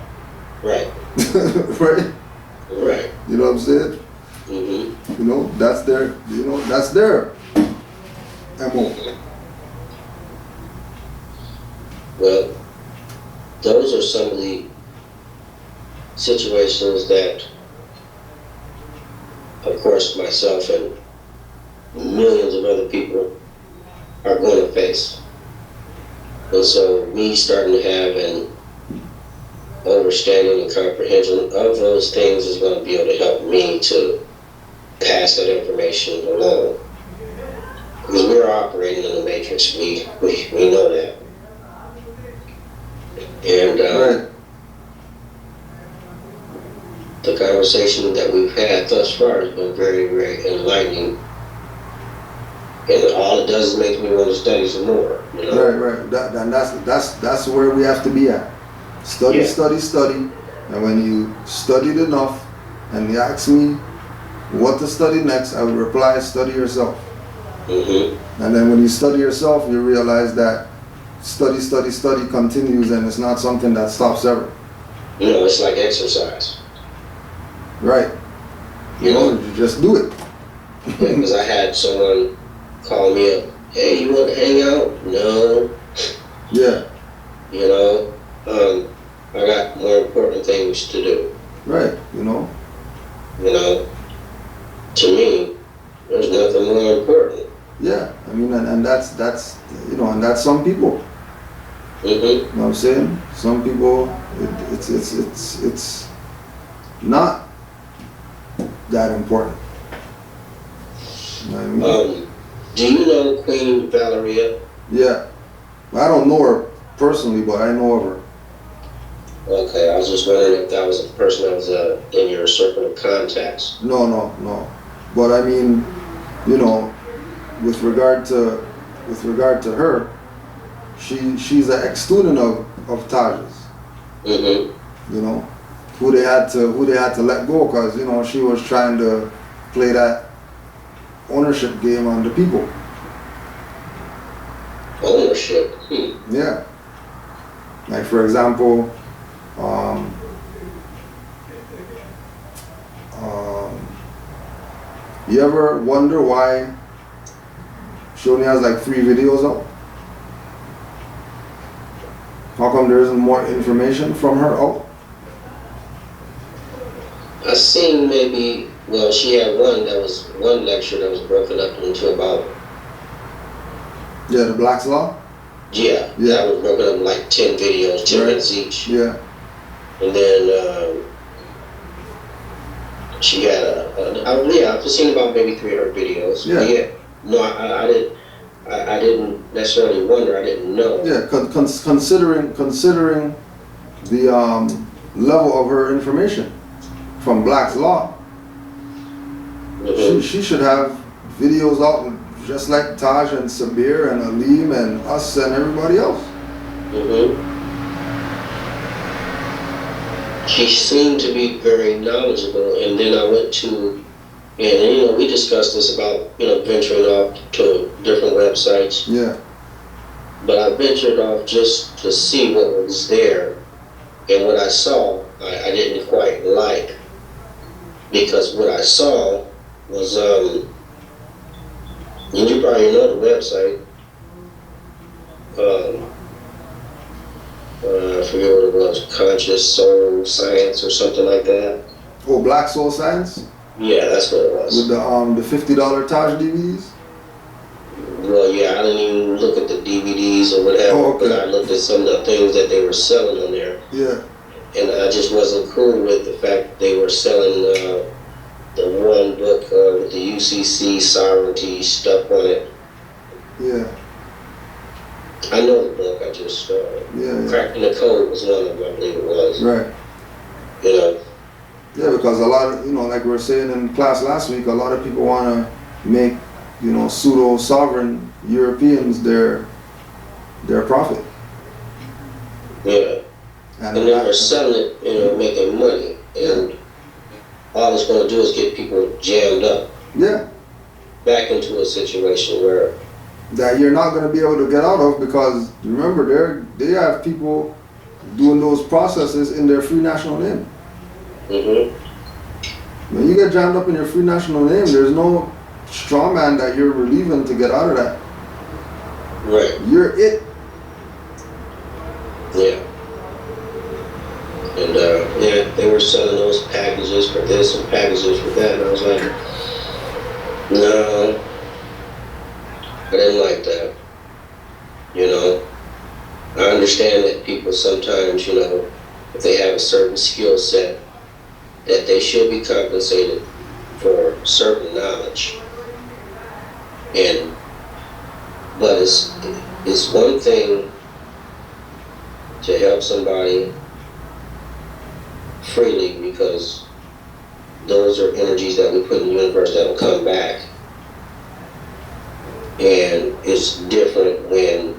Right. Right? Right. You know what I'm saying? Mm-hmm. You know, that's their MO. Well, those are some of the situations that, of course, myself and millions of other people are going to face. And so me starting to have an understanding and comprehension of those things is going to be able to help me to pass that information along. Because we're operating in the matrix, we know that. And Right. the conversation that we've had thus far has been very, very enlightening. And all it does is make me want to study some more. You know? Right. That's where we have to be at. Study, Yeah. study. And when you studied enough and you ask me what to study next, I would reply, study yourself. Mm-hmm. And then when you study yourself, you realize that study continues, and it's not something that stops ever. You know, it's like exercise. Right. You just do it. Because I had someone call me up, hey, you want to hang out? No. Yeah. You know, I got more important things to do. Right. You know. You know, more important. Yeah, I mean, and that's and that's some people. Mm-hmm. You know what I'm saying? Some people, it's not that important. You know what I mean? Do you know Queen Valeria? Yeah, I don't know her personally, but I know of her. Okay, I was just wondering if that was a person that was in your circle of contacts. No. But I mean, with regard to her, she's an ex-student of Taj's. Mm-hmm. Who they had to let go because she was trying to play that ownership game on the people. Ownership. Yeah. Like for example, you ever wonder why she only has like 3 videos out? How come there isn't more information from her out? I seen she had one lecture that was broken up into about. Yeah, the Black's Law? Yeah. That was broken up in like 10 videos, 10 minutes each. Yeah. And then she had I've seen about maybe 3 of her videos. Yeah. No, I didn't necessarily wonder. I didn't know. Yeah, considering the level of her information from Black's Law, Mm-hmm. she should have videos out just like Taj and Sabir and Aleem and us and everybody else. Mm-hmm. She seemed to be very knowledgeable, and then I went to, and we discussed this about venturing off to different websites. Yeah. But I ventured off just to see what was there, and what I saw, I didn't quite like, because what I saw was, and you probably know the website. I forget what it was, Conscious Soul Science or something like that. Oh, Black Soul Science? Yeah, that's what it was. With the $50 Taj DVDs? Well, yeah, I didn't even look at the DVDs or whatever, Oh, okay. but I looked at some of the things that they were selling on there. Yeah. And I just wasn't cool with the fact they were selling the one book with the UCC sovereignty stuff on it. Yeah. I know the book, I just Cracking the Code was one of them, I believe it was. Right. Yeah, because a lot of, like we were saying in class last week, a lot of people want to make, pseudo-sovereign Europeans their prophet. Yeah. And they were selling it, making money. And all it's going to do is get people jammed up. Yeah. Back into a situation where that you're not going to be able to get out of, because remember they have people doing those processes in their free national name. Mm-hmm. When you get jammed up in your free national name, there's no straw man that you're relieving to get out of that. Right. You're it. Yeah. And they were selling those packages for this and packages for that, and I was like, no, I didn't like that. I understand that people sometimes, if they have a certain skill set, that they should be compensated for certain knowledge. But it's one thing to help somebody freely, because those are energies that we put in the universe that will come back. And it's different when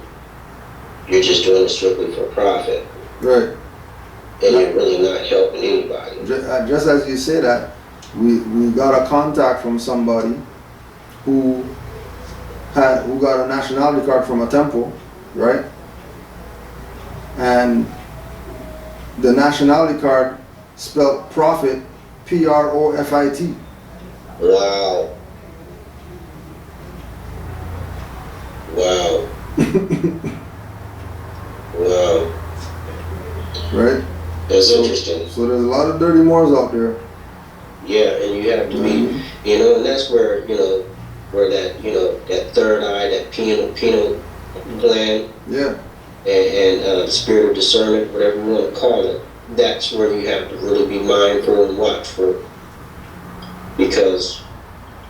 you're just doing it strictly for profit. Right. And you're really not helping anybody. Just as you say that, we got a contact from somebody who got a nationality card from a temple, right? And the nationality card spelled profit, Profit. Wow. Wow. Wow. Right? That's interesting. So there's a lot of dirty Moors out there. Yeah, and you have to be, and that's where, where that, that third eye, that pineal gland, Yeah. and the spirit of discernment, whatever you want to call it, that's where you have to really be mindful and watchful, because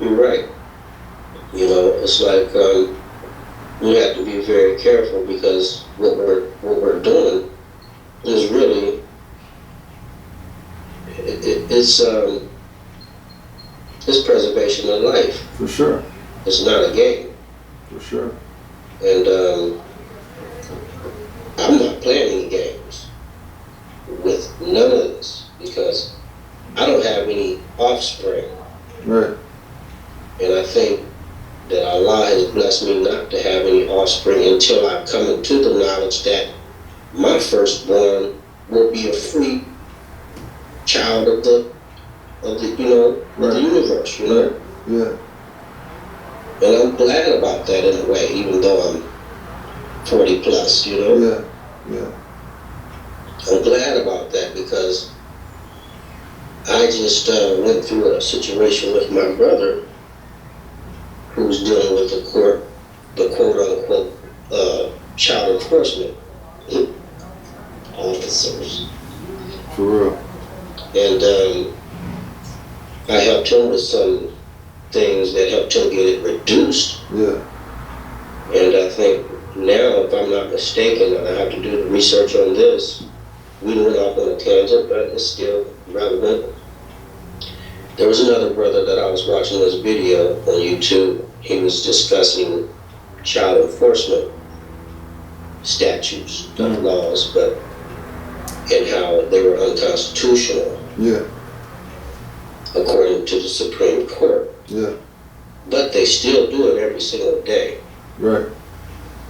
you're right. It's like we have to be very careful, because what we're doing is really it's preservation of life. For sure. It's not a game. For sure. And I'm not playing any games with none of this, because I don't have any offspring. Right. And I think that Allah has blessed me not to have any offspring until I've come into the knowledge that my firstborn will be a free child of the of the universe, Right. Yeah. And I'm glad about that in a way, even though I'm 40 plus, Yeah. Yeah. I'm glad about that, because I just went through a situation with my brother, who's dealing with the quote-unquote child enforcement officers. For real. And I helped him with some things that helped him get it reduced. Yeah. And I think now, if I'm not mistaken, and I have to do the research on this, we went off on a tangent, but it's still relevant. There was another brother that I was watching this video on YouTube. He was discussing child enforcement statutes, not laws, but and how they were unconstitutional. Yeah. According to the Supreme Court. Yeah. But they still do it every single day. Right.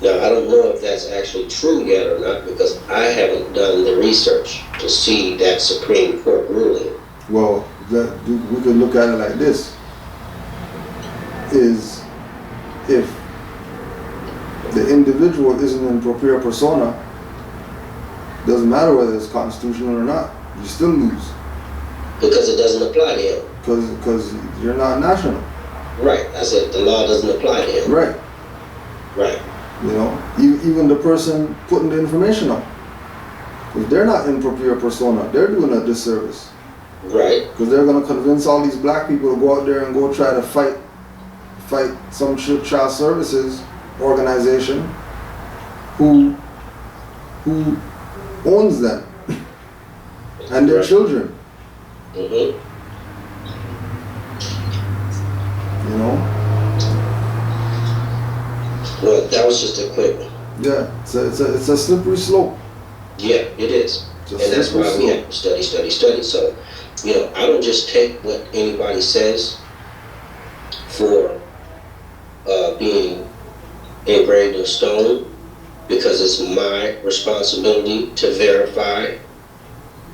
Now, I don't know if that's actually true yet or not, because I haven't done the research to see that Supreme Court ruling. Well, we could look at it like this. Is if the individual isn't in propria persona, doesn't matter whether it's constitutional or not, you still lose. Because it doesn't apply to him. Because you're not national. Right. I said the law doesn't apply to him. Right. Right. Even the person putting the information up, if they're not in propria persona, they're doing a disservice. Right. Because they're going to convince all these black people to go out there and go try to fight some child services organization who owns them and their children. Mm-hmm. Well, that was just a quick. Yeah, it's a slippery slope. Yeah, it is. And that's why we have to study. So, I don't just take what anybody says for being engraved in stone, because it's my responsibility to verify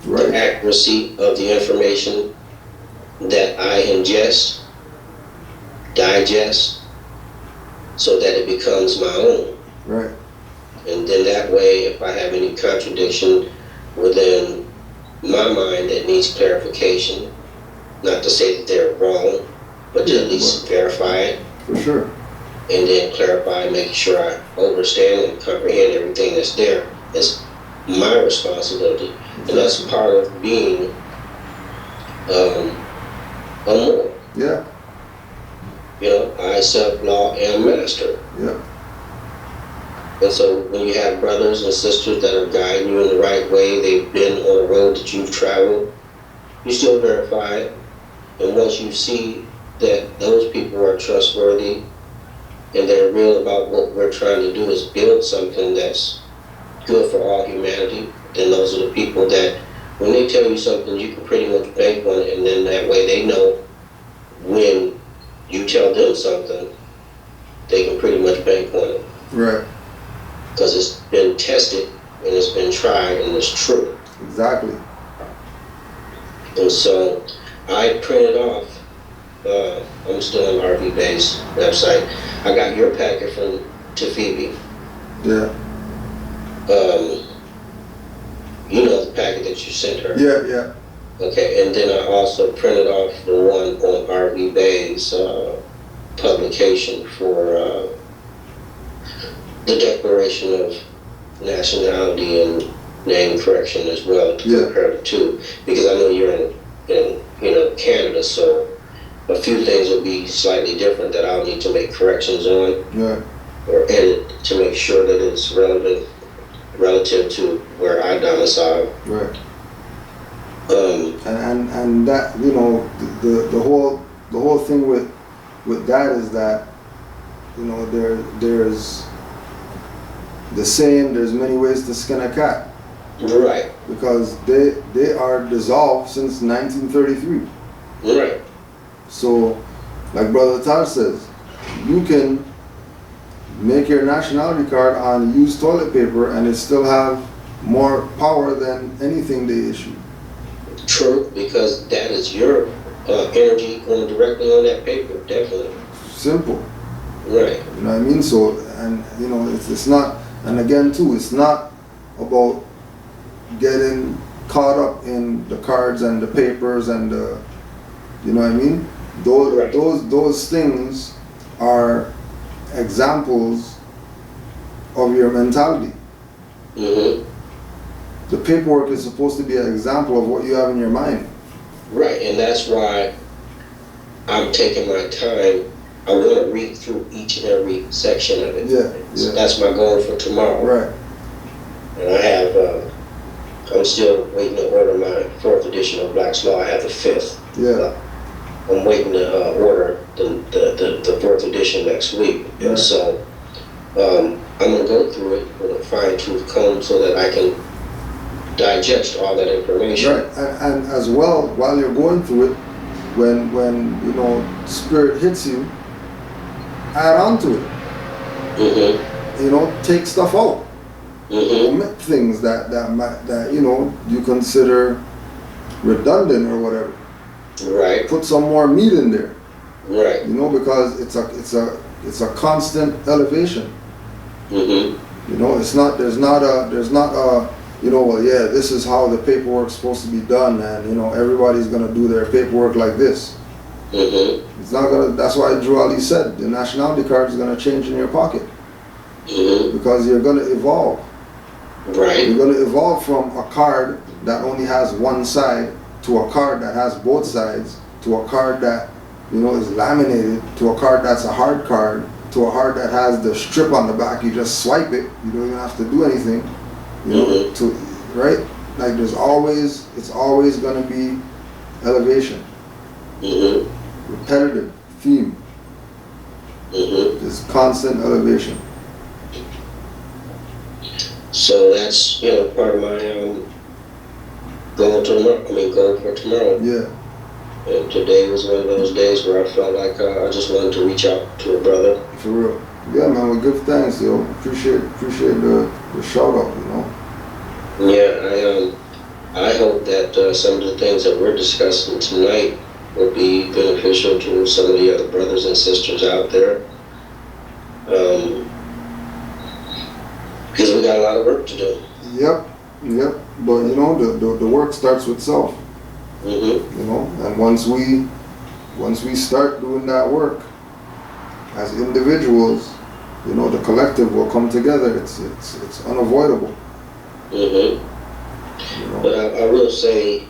the accuracy of the information that I ingest, digest, so that it becomes my own. Right. And then that way, if I have any contradiction within my mind that needs clarification, not to say that they're wrong, but to at least verify it. For sure. And then clarify, making sure I understand and comprehend everything that's there. It's my responsibility. Exactly. And that's part of being a Moor. Yeah. I self-law and master. Yeah. And so when you have brothers and sisters that are guiding you in the right way, they've been on a road that you've traveled, you still verify it. And once you see that those people are trustworthy and they're real about what we're trying to do is build something that's good for all humanity, then those are the people that when they tell you something, you can pretty much bank on it, and then that way they know when you tell them something, they can pretty much bank on it. Right. Because it's been tested and it's been tried and it's true. Exactly. And so I printed off, I'm still on RV Bay's website. I got your packet from Phoebe. Yeah. The packet that you sent her. Yeah. Okay, and then I also printed off the one on RV Bay's publication for the Declaration of Nationality and name correction as well, to compare the two, because I know you're in Canada, so a few things will be slightly different that I'll need to make corrections on or edit to make sure that it's relevant relative to where I domicile. Right. And that, you know, the whole thing with that is that, you know, there's the saying, there's many ways to skin a cat. Right. Because they are dissolved since 1933. Right. So, like Brother Todd says, you can make your nationality card on used toilet paper and it still have more power than anything they issue. True, because that is your energy going directly on that paper, definitely. Simple. Right. You know what I mean? So, and you know, it's not, and again too, it's not about getting caught up in the cards and the papers and the, you know what I mean? Those things are examples of your mentality. Mm-hmm. The paperwork is supposed to be an example of what you have in your mind. Right, and that's why I'm taking my time. I want to read through each and every section of it. So that's my goal for tomorrow. Right. And I have, I'm still waiting to order my 4th edition of Black's Law. I have the 5th. Yeah. I'm waiting to order the 4th edition next week. Right. And so I'm going to go through it with a fine-tooth comb so that I can digest all that information. Right, and as well, while you're going through it, when you know, spirit hits you, add on to it. Mm-hmm. You know, take stuff out. Mm-hmm. Omit things that you know you consider redundant or whatever. Right. Put some more meat in there. Right. You know, because it's a constant elevation. Mm-hmm. You know, there's not a you know, well, yeah, this is how the paperwork's supposed to be done, and you know, everybody's gonna do their paperwork like this. Mm-hmm. It's not gonna. That's why Drew Ali said the nationality card is gonna change in your pocket. Mm-hmm. Because you're gonna evolve. Right. You're gonna evolve from a card that only has one side to a card that has both sides, to a card that, you know, is laminated, to a card that's a hard card, to a card that has the strip on the back. You just swipe it. You don't even have to do anything. You know, Mm-hmm. right? Like it's always gonna be elevation. Mm-hmm. Repetitive theme. Mm-hmm. This constant elevation. So that's, you know, part of my goal for tomorrow. Yeah. And today was one of those days where I felt like I just wanted to reach out to a brother. For real. Yeah, man, well, give thanks, yo. Appreciate the shout out, you know. Yeah, I hope that some of the things that we're discussing tonight will be beneficial to some of the other brothers and sisters out there. Because we got a lot of work to do. Yep. But you know, the work starts with self. Mm-hmm. You know, and once we start doing that work as individuals, you know, the collective will come together. It's unavoidable. Mm-hmm. You know? But I will say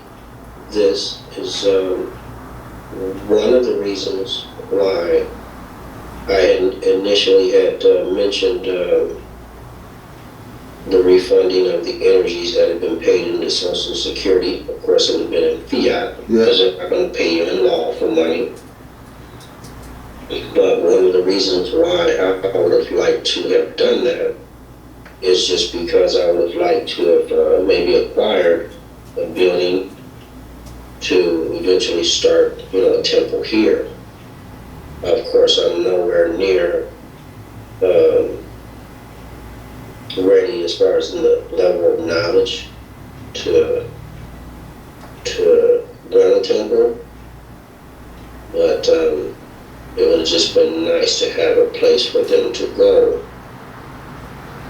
this is one of the reasons why I had initially mentioned the refunding of the energies that had been paid into Social Security. Of course, it would have been in fiat, because they're not going to pay you in law for money. But one of the reasons why I would have liked to have done that is just because I would have liked to have maybe acquired a building to eventually start, you know, a temple here. Of course, I'm nowhere near ready as far as the level of knowledge to run a temple, but it would have just been nice to have a place for them to go,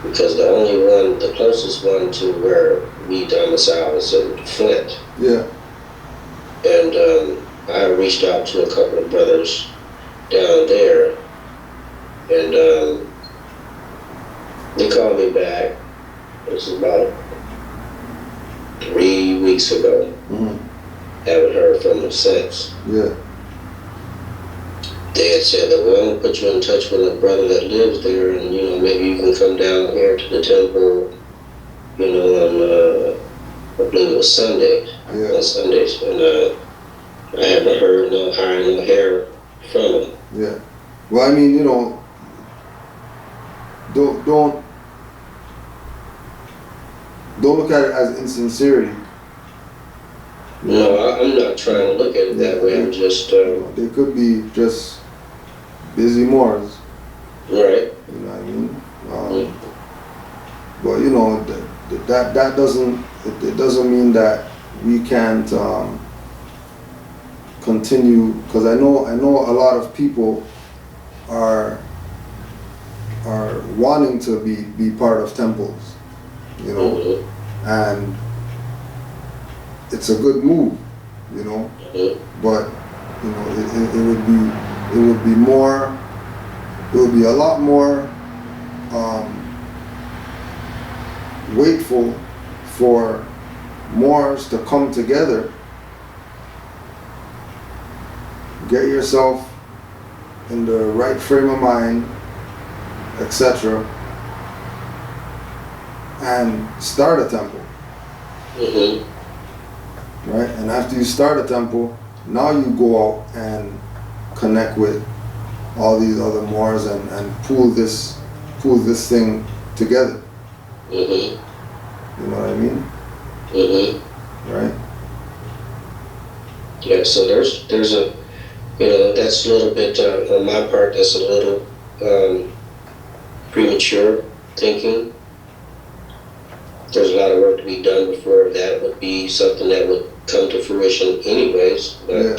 because the closest one to where we domicile is in Flint. Yeah. And I reached out to a couple of brothers down there, and they called me back. It was about 3 weeks ago. Mm-hmm. Haven't heard from them since. Yeah. They had said that, well, I'm gonna put you in touch with a brother that lives there, and maybe you can come down here to the temple, on I believe it was Sundays. Yeah. On Sundays, and I haven't heard no hire no hair from them. Yeah. Well, I mean, don't look at it as insincerity. No, I'm not trying to look at it that way. I'm just they could be just busy Moors. right. You know what I mean? But that doesn't it doesn't mean that we can't continue, because I know a lot of people are wanting to be part of temples, Mm-hmm. and it's a good move, Mm-hmm. but it would be a lot more waitful for Moors to come together, get yourself in the right frame of mind, etc., and start a temple. Mm-hmm. Right? And after you start a temple, now you go out and connect with all these other Moors and pull this thing together. Mm-hmm. You know what I mean? Mm-hmm. Right? Yeah. So there's a that's a little bit on my part. That's a little premature thinking. There's a lot of work to be done before that would be something that would come to fruition anyways, but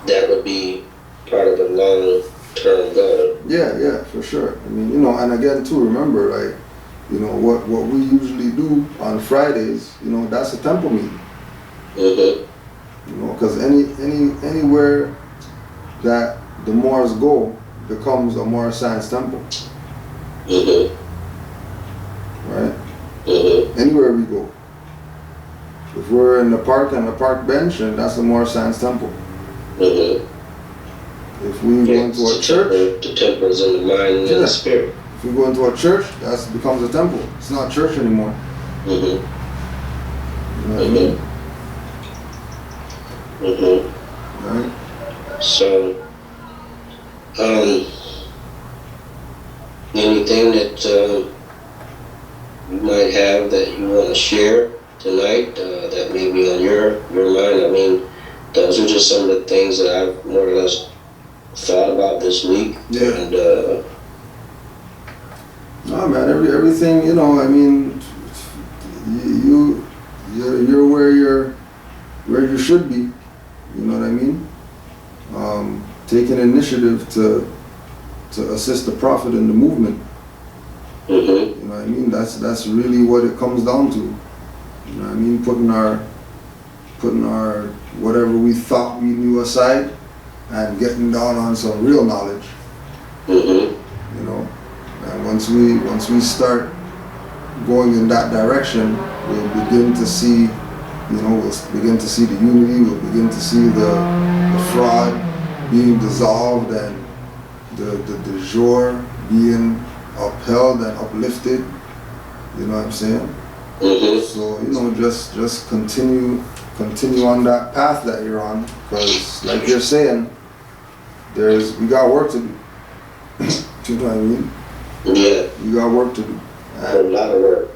that would be part of the long-term goal. Yeah, for sure. I mean, and again too, remember, like, what we usually do on Fridays, that's a temple meeting. Mm-hmm. Because anywhere that the Moors go becomes a Moor science temple. Mm-hmm. Right? Mm-hmm. Anywhere we go. If we're in the park and the park bench, and that's a Moor science temple. Mm-hmm. If we go into a church, the temple is in the mind and in the spirit. If we go into a church, that becomes a temple. It's not church anymore. Mm-hmm. You know what I mean? Mm-hmm. Right? So, anything that you might have that you want to share tonight that may be on your mind? I mean, those are just some of the things that I've more or less thought about this week. Yeah. And no, man, everything, I mean, you're where you should be. You know what I mean? Taking initiative to assist the prophet in the movement. mm-hmm. You know what I mean? That's really what it comes down to. You know what I mean? Putting our whatever we thought we knew aside and getting down on some real knowledge. Mm-hmm. And once we start going in that direction, we'll begin to see, we'll begin to see the unity, we'll begin to see the fraud being dissolved and the jour being upheld and uplifted. You know what I'm saying? Mm-hmm. So, just continue on that path that you're on, because like you're saying, we got work to do. You know what I mean? Yeah. You got work to do. A lot of work.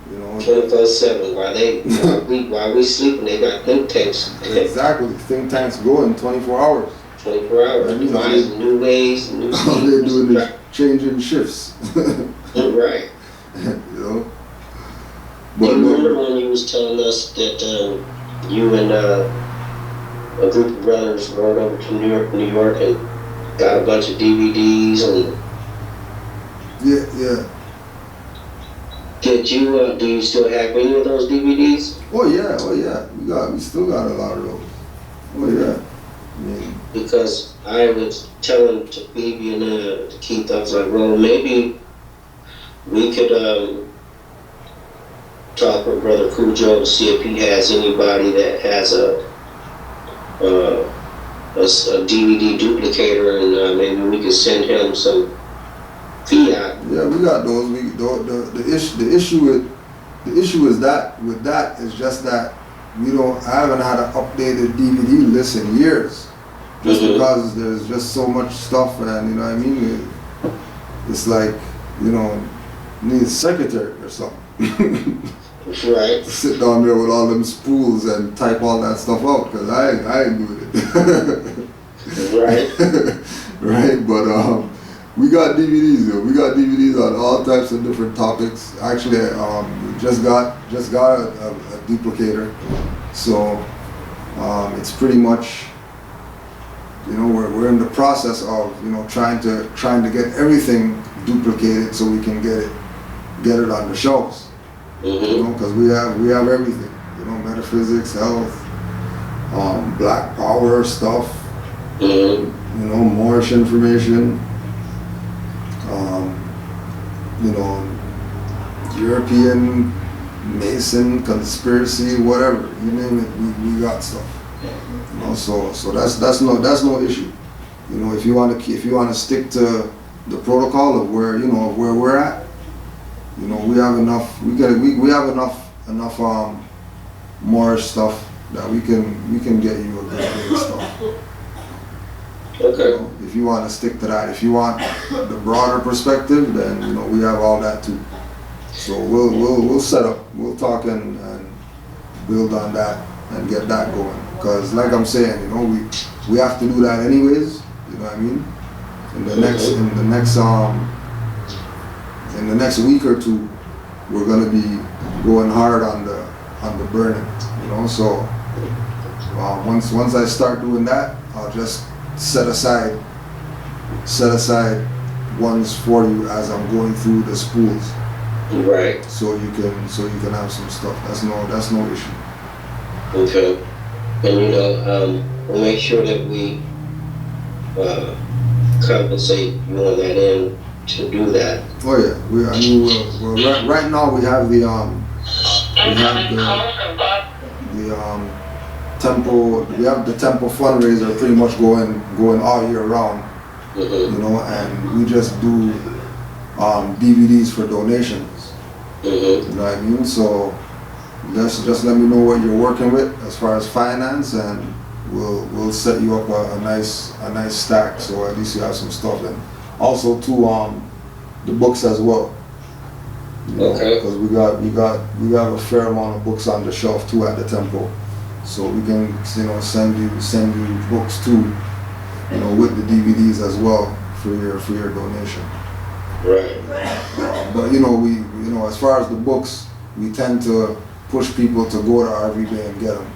24/7 while we sleeping, they got think tanks. Exactly. Think tanks going 24 hours. 24 hours. Devising new ways, new all they're doing is changing shifts. Right. But do you remember when you was telling us that you and a group of brothers rode over to New York and got a bunch of DVDs and yeah. Did you do you still have any of those DVDs? Oh yeah. We still got a lot of those. Oh yeah. mean, because I was telling to Phoebe and to Keith, I was like, well, maybe we could talk with Brother Cujo to see if he has anybody that has a DVD duplicator, and maybe we could send him some fiat. yeah, we got those. The issue is that with that is just that I haven't had an updated DVD list in years, just because there's just so much stuff, and you know what I mean. It's like, you know, need a secretary or something. Right. Sit down there with all them spools and type all that stuff out, because I ain't doing it. Right. Right, but we got DVDs though. We got DVDs on all types of different topics. Actually, just got a duplicator, so it's pretty much, you know, we're in the process of, you know, trying to get everything duplicated so we can get it on the shelves. You know, because we have everything. You know, metaphysics, health, Black Power stuff. You know, Moorish information. You know, European, Mason, conspiracy, whatever. You name it, we got stuff. You know, so that's no issue. You know, if you want to stick to the protocol of where we're at. You know, we have enough. We have enough Moorish stuff that we can get you a good bit of stuff. Okay. You know, if you want to stick to that, if you want the broader perspective, then you know we have all that too. So we'll set up. We'll talk and build on that and get that going. Because like I'm saying, you know, we have to do that anyways. You know what I mean? In the next week or two, we're gonna be going hard on the burning, you know. So once I start doing that, I'll just set aside ones for you as I'm going through the spools. Right. So you can have some stuff. That's no issue. Okay. And you know, we'll make sure that we compensate you on that end to do that. Oh yeah, right now we have the temple. We have the temple fundraiser pretty much going all year round. You know, and we just do DVDs for donations. You know what I mean? So just let me know what you're working with as far as finance, and we'll set you up a nice stack, so at least you have some stuff. And also too, the books as well. Okay. Because we have a fair amount of books on the shelf too at the temple, so we can, you know, send you books too, you know, with the DVDs as well for your donation. Right. But you know, as far as the books, we tend to push people to go to RV Bay and get them.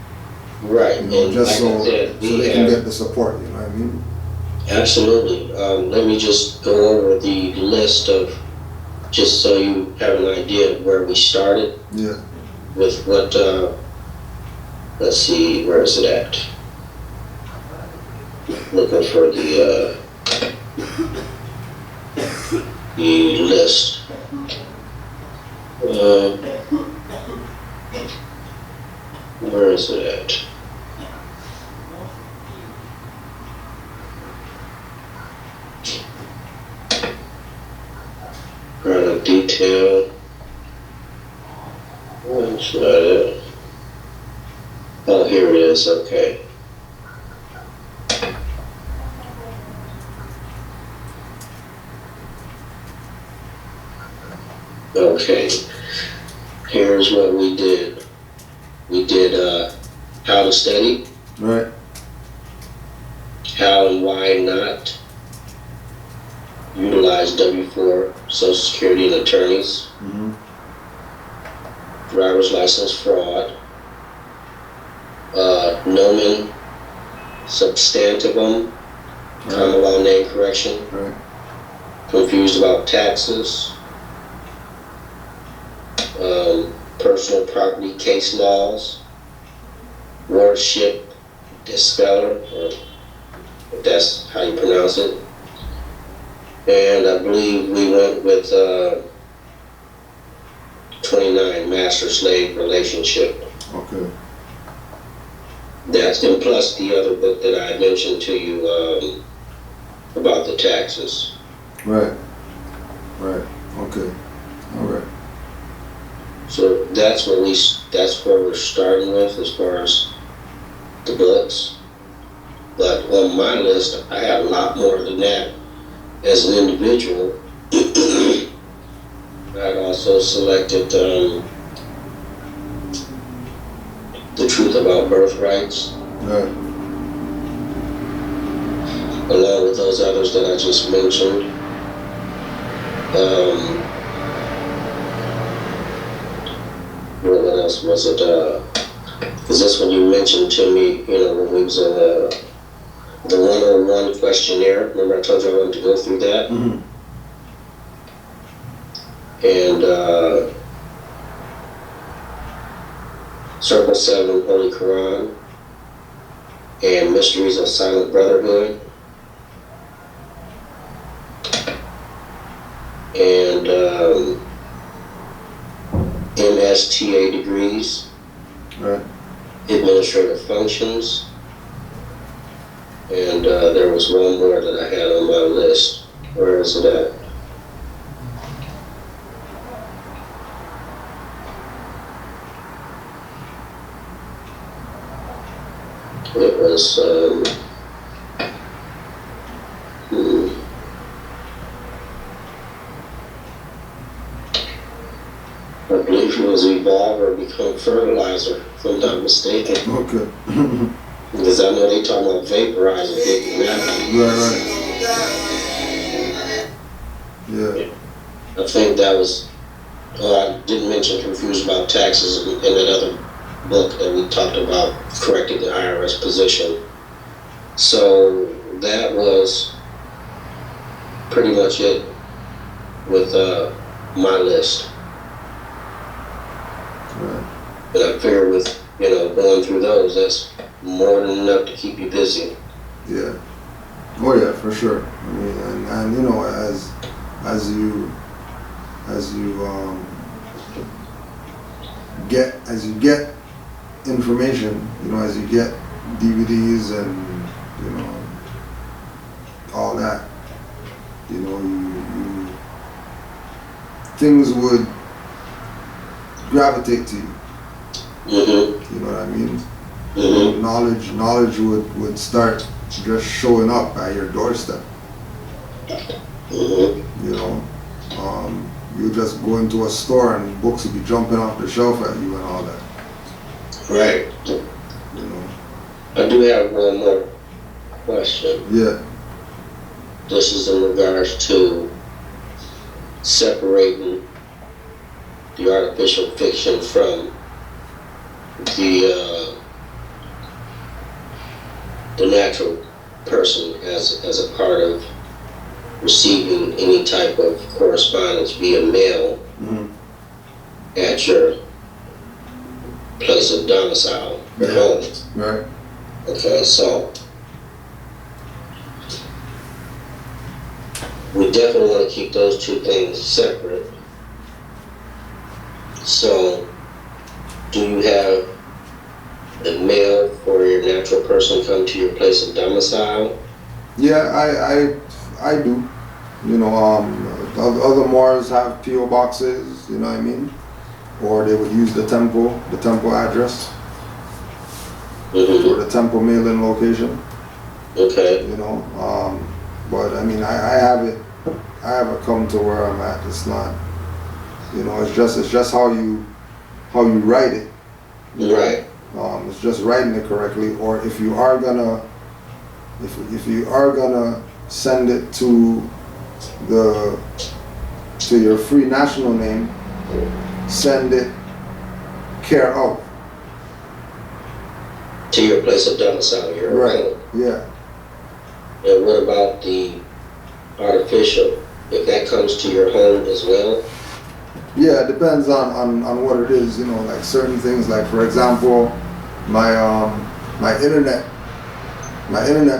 Right. You know, and just like so said, they can get the support. You know what I mean? Absolutely. Let me just go over the list of, just so you have an idea of where we started. Yeah. With what, let's see, where is it at? Looking for the list. Where is it at? Product detail. That's not it. Oh, here it is. Okay. Okay. Here's what we did. We did how to study. Right. How and why not utilize W-4 Social Security and attorneys. Driver's license fraud. Nomen substantivum, common law name correction. Right. Confused about taxes. Personal property case laws. Wardship dispeller or if that's how you pronounce it. And I believe we went with 29, master-slave relationship. Okay. That's, and plus the other book that I mentioned to you about the taxes. Right. Right. Okay. All right. So that's where we're starting with as far as the books. But on my list, I have a lot more than that as an individual. I'd also selected the truth about birthrights, Right. along with those others that I just mentioned. What else was it? Because that's when you mentioned to me, when we was in the 101 questionnaire. Remember I told you I wanted to go through that? Mm-hmm. And Circle 7, Holy Quran, and Mysteries of Silent Brotherhood, and MSTA degrees, Right. administrative functions, and there was one more that I had on my list. Where is it at? It was, I believe it was evolve or become fertilizer, if I'm not mistaken. Okay. Because I know they talking about vaporizing people now. Right. Yeah. I think that was, I didn't mention confused about taxes in that other book that we talked about correcting the IRS position. So that was pretty much it with my list. Right. And I figure with, going through those, that's more than enough to keep you busy. Yeah. Oh yeah, for sure. I mean, and as you get information, as you get DVDs and all that, you things would gravitate to you. Mm-hmm. You know what I mean? Mm-hmm. Knowledge would start just showing up at your doorstep. Mm-hmm. You just go into a store and books would be jumping off the shelf at you and all that. Right. I do have one more question. Yeah. This is in regards to separating the artificial fiction from the natural person as a part of receiving any type of correspondence via mail at your place of domicile, your home. Right. Okay, so we definitely want to keep those two things separate. So, do you have the mail for your natural person come to your place of domicile? Yeah, I do. Other Moors have PO boxes. You know what I mean? Or they would use the temple address, or the temple mailing location. Okay. But I mean, I haven't come to where I'm at. It's not, it's just how you write it. Right. It's just writing it correctly, or if you are gonna send it to your free national name, send it care of. To your place of domicile, your Right. home. Yeah. And what about the artificial? If that comes to your home as well? Yeah, it depends on what it is, like certain things, like for example, my internet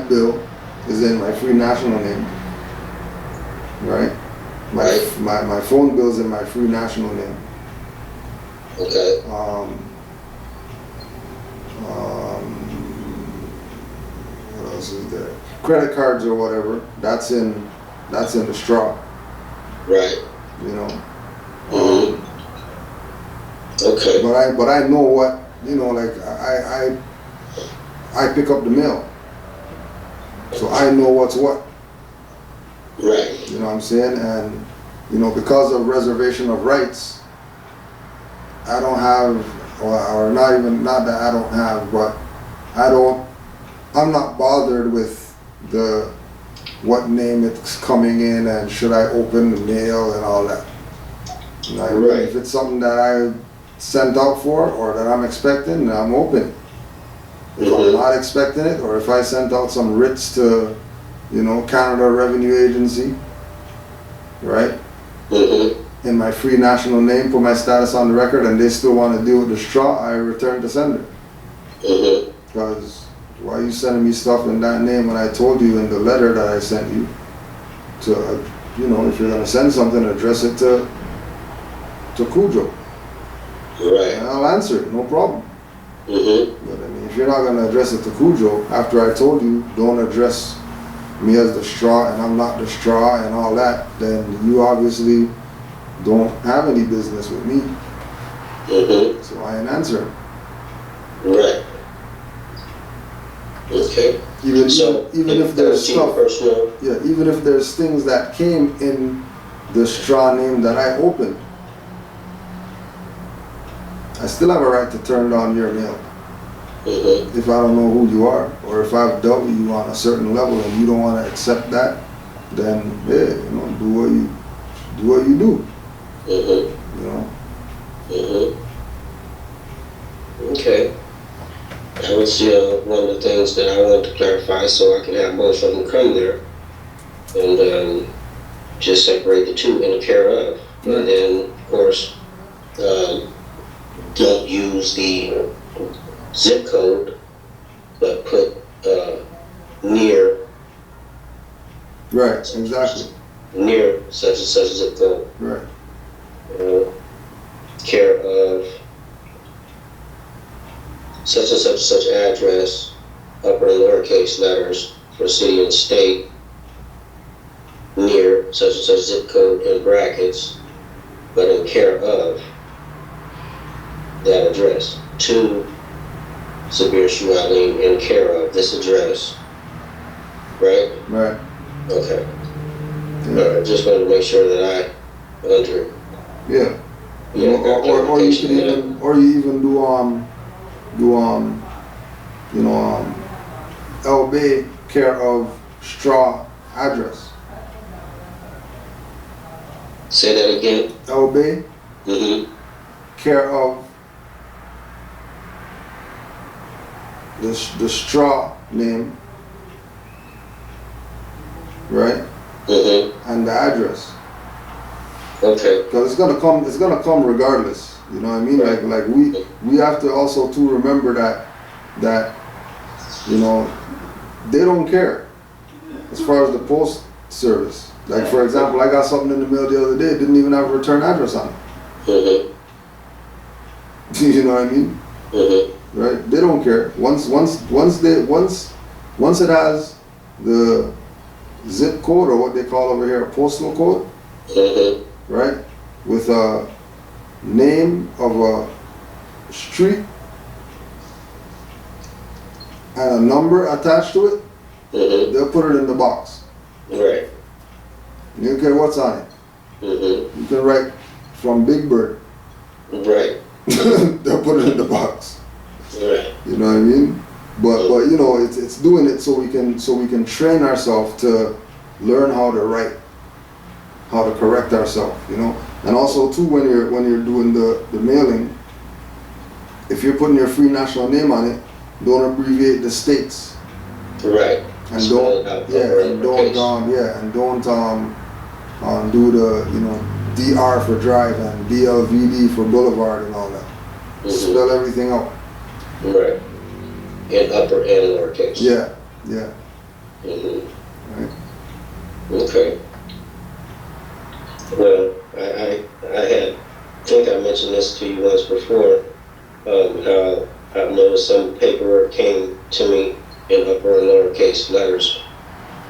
bill is in my free national name, right? Right. My phone bill's in my free national name. Okay. What else is there? Credit cards or whatever. That's in the straw. Right. You know. Mm-hmm. Okay. But I know what, you know, like I pick up the mail, so I know what's what. Right. You know what I'm saying? And you know, because of reservation of rights, I don't have, or not that I don't have, but I'm not bothered with what name it's coming in and should I open the mail and all that. You know, Right. if it's something that I sent out for or that I'm expecting, I'm open. If I'm not expecting it, or if I sent out some writs to, you know, Canada Revenue Agency, right? In my free national name, put my status on the record, and they still want to deal with the straw, I return to sender. Because why are you sending me stuff in that name when I told you in the letter that I sent you to, you know, if you're going to send something, address it to Cujo. Right. And I'll answer it, no problem. But I mean, if you're not going to address it to Cujo, after I told you, don't address me as the straw and I'm not the straw and all that, then you obviously don't have any business with me. So I ain't answering. Right. Okay. Even if there's stuff, personal. yeah, even if there's things that came in the straw name that I opened, I still have a right to turn down your mail. If I don't know who you are, or if I've dealt with you on a certain level and you don't want to accept that, then yeah, you know, do what you do. You know. Okay. That was one of the things that I wanted to clarify, so I can have both of them come there and just separate the two in a care of, and then of course don't use the zip code, but put near. Right. Exactly. Near such and such zip code. Right. Care of such and such address, upper and lowercase letters for city and state, near such and such zip code in brackets, but in care of that address. To Sabir Shualim in care of this address. Right? Right. Okay. Yeah. Alright, just wanted to make sure that I under. Yeah. Yeah, or you can even do El Bay care of straw address. Say that again. El Bay care of the straw name, right? And the address. Okay. Because it's gonna come regardless. You know what I mean? Right. Like we have to also too remember that you know, they don't care as far as the post service. Like for example, I got something in the mail the other day, it didn't even have a return address on it. You know what I mean? Right? They don't care. Once it has the zip code, or what they call over here a postal code, right? With a name of a street and a number attached to it, they'll put it in the box. Right. You don't care what's on it. You can write from Big Bird. Right. They'll put it in the box. Right. You know what I mean? But you know, it's doing it so we can train ourselves to learn how to write, how to correct ourselves, you know. And also too, when you're doing the mailing, if you're putting your free national name on it, don't abbreviate the states. Right. And don't do the, you know, DR for drive and BLVD for boulevard and all that. Spell everything out. Right. In upper and lowercase. Yeah. Right? Okay. Well, I think I mentioned this to you once before, how I've noticed some paperwork came to me in upper and lowercase letters,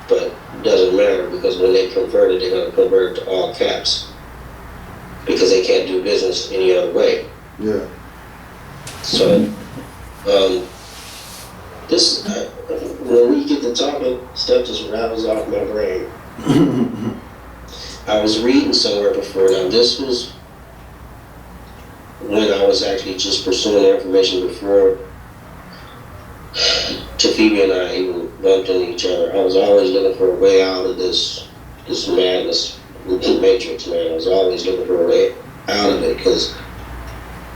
but it doesn't matter because when they convert it, they're going to convert it to all caps because they can't do business any other way. Yeah. So, when we get to talking, stuff just rattles off my brain. I was reading somewhere before. Now, this was when I was actually just pursuing the information before Phoebe and I even bumped into each other. I was always looking for a way out of this madness, matrix, man. I was always looking for a way out of it because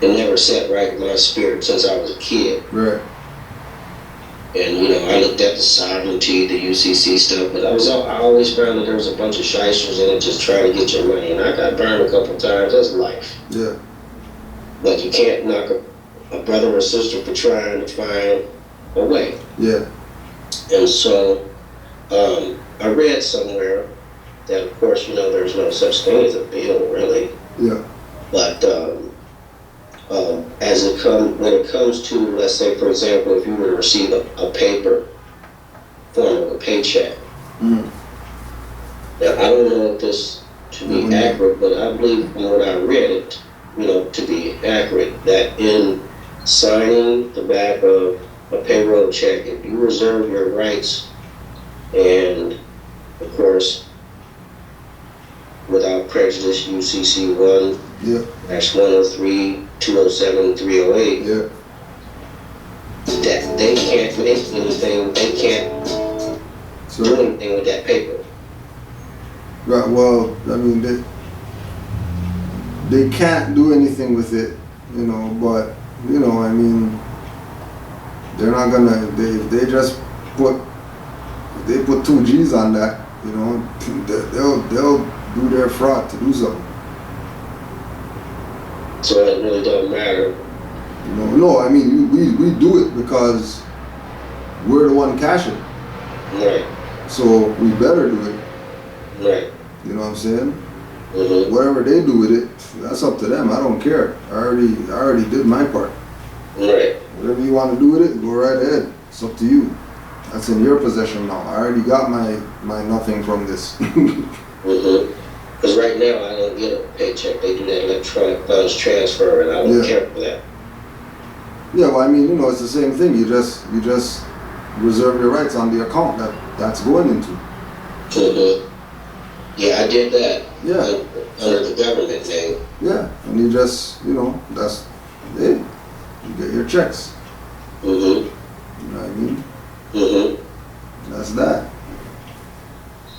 it never sat right in my spirit since I was a kid. Right. And, I looked at the sovereignty, the UCC stuff, but I always found that there was a bunch of shysters in it just trying to get your money. And I got burned a couple times. That's life. Yeah. But you can't knock a brother or sister for trying to find a way. Yeah. And so I read somewhere that, of course, there's no such thing as a bill, really. Yeah. But when it comes to, let's say, for example, if you were to receive a paper form of a paycheck. Mm. Now, I don't know if this to be accurate, but I believe from what I read it, to be accurate, that in signing the back of a payroll check, if you reserve your rights and, of course, without prejudice, UCC 1, Yeah. -103, 207, 308, Yeah. that they can't make anything, they can't do anything with that paper. Right. Well, I mean, they can't do anything with it, but I mean, they're not gonna. They just put 2 G's on that, they'll do their fraud to do something. So it really doesn't matter. No, I mean, we do it because we're the one cashing. Right. So we better do it. Right. You know what I'm saying? Mm-hmm. Whatever they do with it, that's up to them. I don't care. I already did my part. Right. Whatever you want to do with it, go right ahead. It's up to you. That's in your possession now. I already got my nothing from this. Mm-hmm. Because right now I don't get a paycheck. They do that electronic funds transfer, and I don't care for that. Yeah, well, I mean, it's the same thing. You just reserve your rights on the account that's going into. Mm-hmm. Yeah, I did that. Yeah. Under the government name. Yeah, and you just, that's it. You get your checks. Mm-hmm. You know what I mean? Mm-hmm. That's that.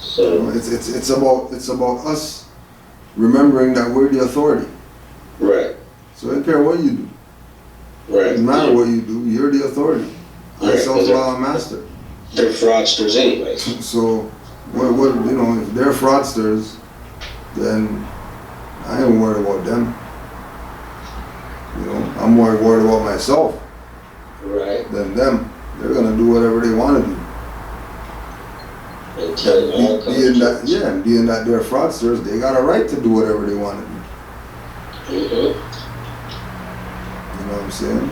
So it's about us remembering that we're the authority. Right. So I don't care what you do. Right. It doesn't matter what you do. You're the authority. I self-law master. They're fraudsters anyways. So what if they're fraudsters, then I ain't worried about them. I'm more worried about myself Right. than them. They're gonna do whatever they want to do. Until it all comes Being that they're fraudsters, they got a right to do whatever they want to do. Mm-hmm. You know what I'm saying?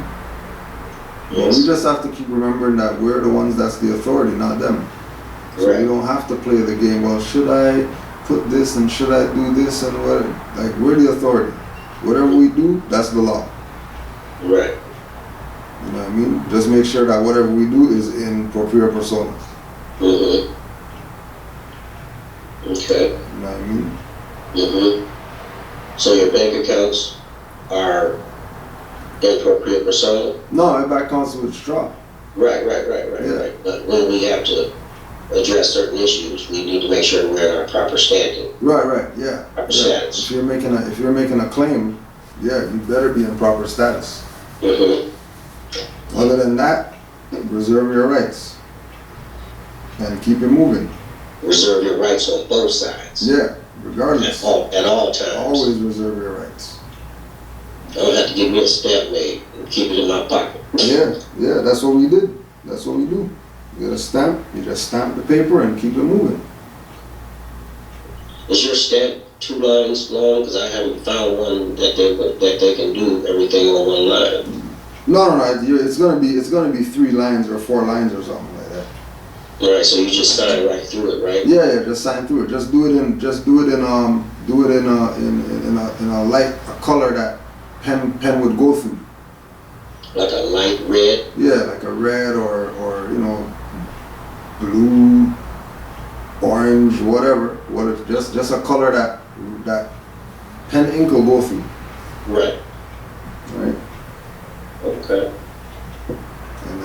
Yes. Well, we just have to keep remembering that we're the ones that's the authority, not them. So Right. we don't have to play the game. Well, should I put this and should I do this and what? Like, we're the authority. Whatever we do, that's the law. Right. You know what I mean? Just make sure that whatever we do is in propria persona. Mm-hmm. Okay. You know what I mean? Mm-hmm. So your bank accounts are in propria persona? No, my back accounts would drop. Right. Yeah. But when we have to address certain issues, we need to make sure we're in our proper standing. Right, yeah. Proper Yeah. status. If you're making a claim, yeah, you better be in proper status. Mm-hmm. Other than that, reserve your rights and keep it moving. Reserve your rights on both sides. Yeah, regardless. At all times. Always reserve your rights. Don't have to give me a stamp made and keep it in my pocket. Yeah, that's what we did. That's what we do. You get a stamp, you just stamp the paper and keep it moving. Is your stamp 2 lines long? Because I haven't found one that they can do everything on 1 line. No. It's gonna be 3 lines or 4 lines or something like that. Right. So you just sign right through it, right? Yeah. Just sign through it. Just do it in a light color that pen would go through. Like a light red. Yeah, like a red or blue, orange, whatever. Just a color that pen ink will go through. Right. Right. Okay. And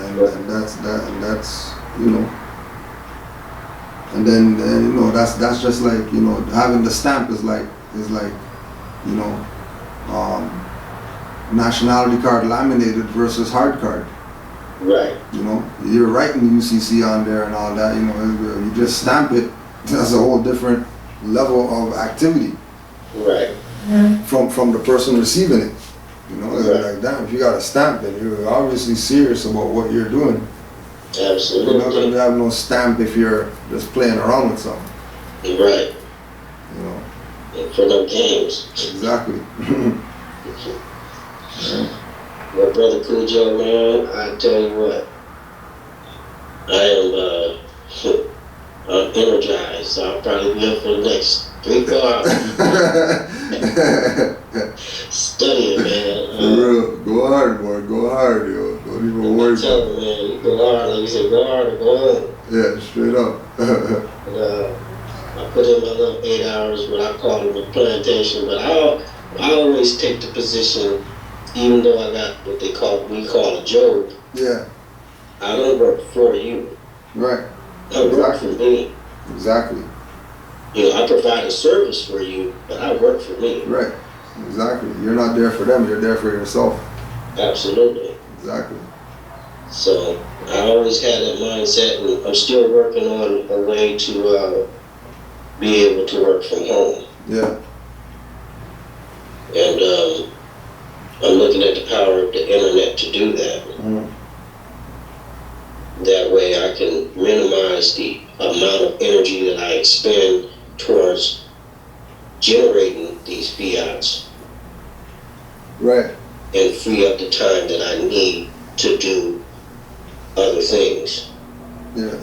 that's and then that's just like having the stamp is like nationality card laminated versus hard card. Right. You're writing UCC on there and all that. You just stamp it. That's a whole different level of activity. Right. From the person receiving it. Right. Like damn, if you got a stamp, then you're obviously serious about what you're doing. Absolutely. You're not gonna have no stamp if you're just playing around with something. Right. For no games. Exactly. Well, Brother Cujo, man, I tell you what, I am I'm energized. I'll probably be up for the next 3-4 hours. Studying, man. For real. Go hard, boy. Go hard, yo. Don't even worry about it. Man, you go hard, like you say, go hard or go home. Yeah, straight up. I put in my little 8 hours, what I call it a plantation, but I always take the position, even though I got what we call a job. Yeah. I don't work for you. Right. I work for me. Exactly. I provide a service for you, but I work for me. Right. Exactly. You're not there for them, you're there for yourself. Absolutely. Exactly. So I always had that mindset, and I'm still working on a way to be able to work from home. Yeah. And I'm looking at the power of the internet to do that. Mm-hmm. That way I can minimize the amount of energy that I expend towards generating these fiats. Right. And free up the time that I need to do other things. Yeah.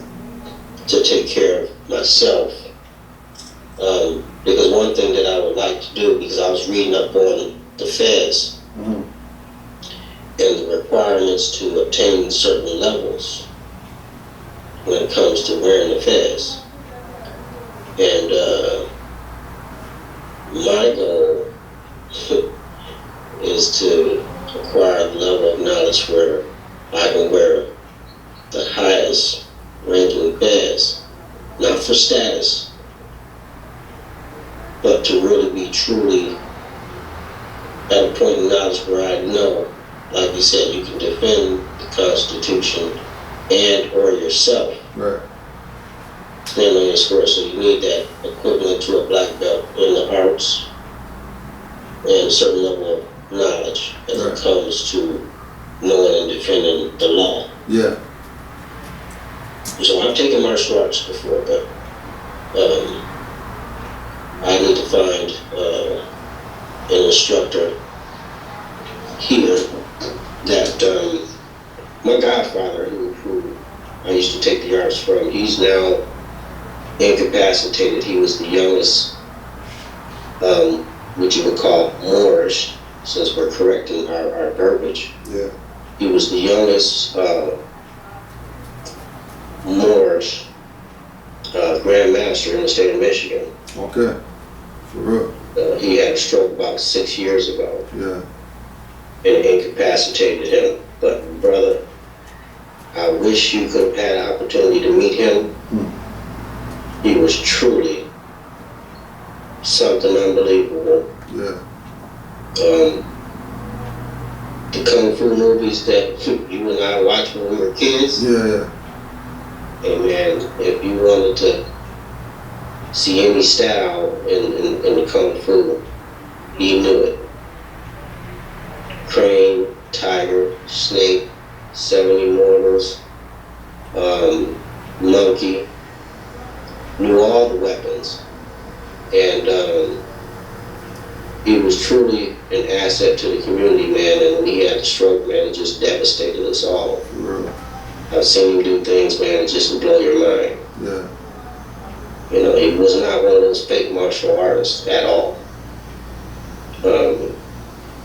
To take care of myself. Because one thing that I would like to do, because I was reading up on the feds Mm-hmm. and the requirements to obtain certain levels when it comes to wearing the fez. And my goal is to acquire a level of knowledge where I can wear the highest ranking fez, not for status, but to really be truly at a point in knowledge where I know, like you said, you can defend the Constitution and or yourself. Right. Stand on your square, so you need that equivalent to a black belt in the arts and a certain level of knowledge as Right. it comes to knowing and defending the law. Yeah. So I've taken martial arts before, but I need to find an instructor here that my godfather, who I used to take the arts from, he's now incapacitated. He was the youngest, what you would call Moorish, since we're correcting our verbiage. Yeah. He was the youngest Moorish Grand Master in the state of Michigan. Okay. For real. He had a stroke about 6 years ago. Yeah. And it incapacitated him. But brother, I wish you could have had an opportunity to meet him. He was truly something unbelievable. Yeah. The Kung Fu movies that you and I watched when we were kids. Yeah. And man, if you wanted to see any style in the Kung Fu, he knew it. Crane, tiger, snake, 70 mortals, Enki knew all the weapons, and he was truly an asset to the community, man. And when he had the stroke, man, it just devastated us all. Real. I've seen him do things, man, that just blow your mind. Yeah. You know, he was not one of those fake martial artists at all.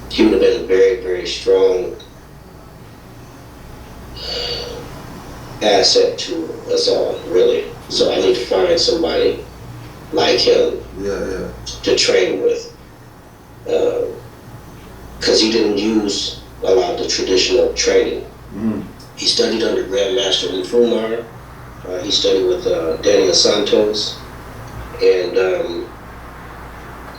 He would have been a very, very strong asset to us all, really. So I need to find somebody like him Yeah. to train with. Because he didn't use a lot of the traditional training. He studied under Grandmaster Nfumar. He studied with Daniel Santos, and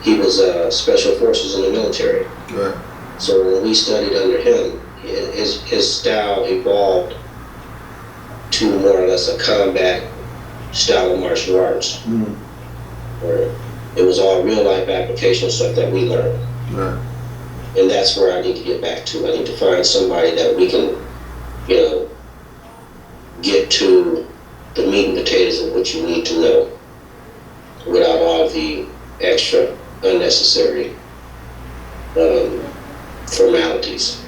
he was special forces in the military. Right. So when we studied under him, his style evolved to more or less a combat style of martial arts, where it was all real life application stuff that we learned. Right. And that's where I need to get back to. I need to find somebody that we can, you know, get to the meat and potatoes of what you need to know without all the extra unnecessary formalities.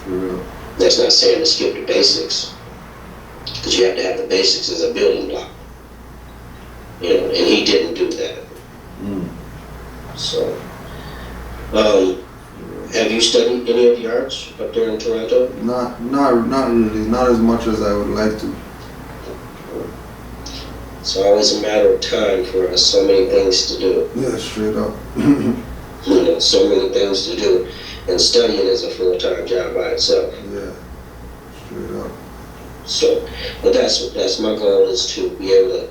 For real. That's not saying to skip the basics, because you have to have the basics as a building block. You know, and he didn't do that. So, have you studied any of the arts up there in Toronto? Not really. Not as much as I would like to. It's always a matter of time for us. So many things to do. Yeah, straight up. You know, so many things to do, and studying is a full-time job by itself. Yeah, straight up. So, but that's my goal, is to be able to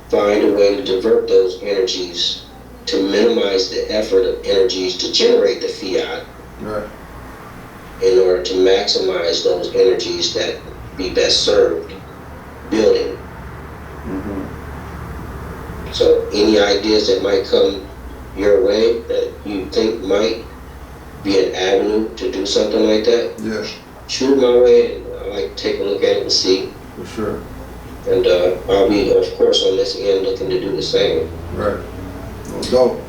find a way to divert those energies, to minimize the effort of energies to generate the fiat, Right. in order to maximize those energies that be best served building. So any ideas that might come your way that you think might be an avenue to do something like that, Yeah, shoot my way, and I'd like to take a look at it and see. for sure. And I'll be, of course, on this end looking to do the same. Right. No doubt.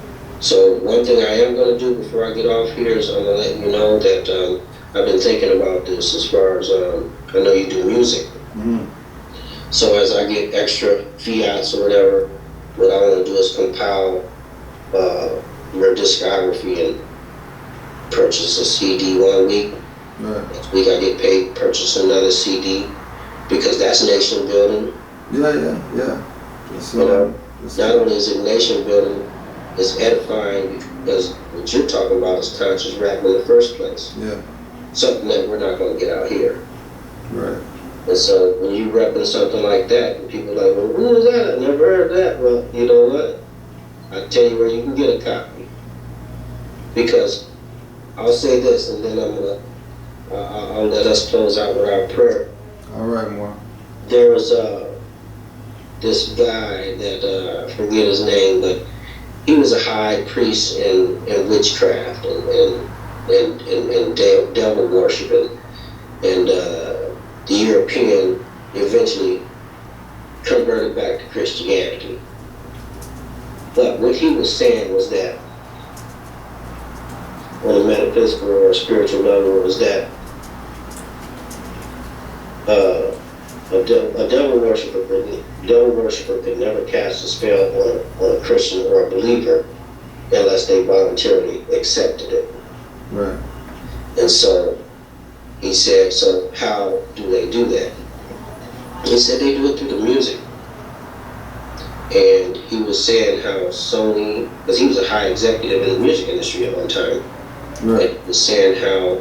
So one thing I am going to do before I get off here is I'm going to let you know that I've been thinking about this as far as, I know you do music. So as I get extra fiats or whatever, what I want to do is compile your discography and purchase a CD 1 week. Right. Next week I get paid, purchase another CD, because that's nation building. Yeah. Just, You know, just, not only is it nation building, it's edifying, because what you're talking about is conscious rap in the first place. Yeah. Something that we're not going to get out here. Right. And so when you repping something like that, and people are like, well, who is that? I never heard that. Well, you know what? I'll tell you where you can get a copy. Because I'll say this, and then I'll let us close out with our prayer. All right, more. There was this guy that I forget his name, but he was a high priest in witchcraft and devil worshiping, and the European eventually converted back to Christianity. But what he was saying was that, on a metaphysical or a spiritual level, was that a devil worshiper could never cast a spell on a Christian or a believer unless they voluntarily accepted it. Right. And so he said, so how do they do that? He said they do it through the music. And he was saying how Sony, because he was a high executive in the music industry at one time, Right. and he was saying how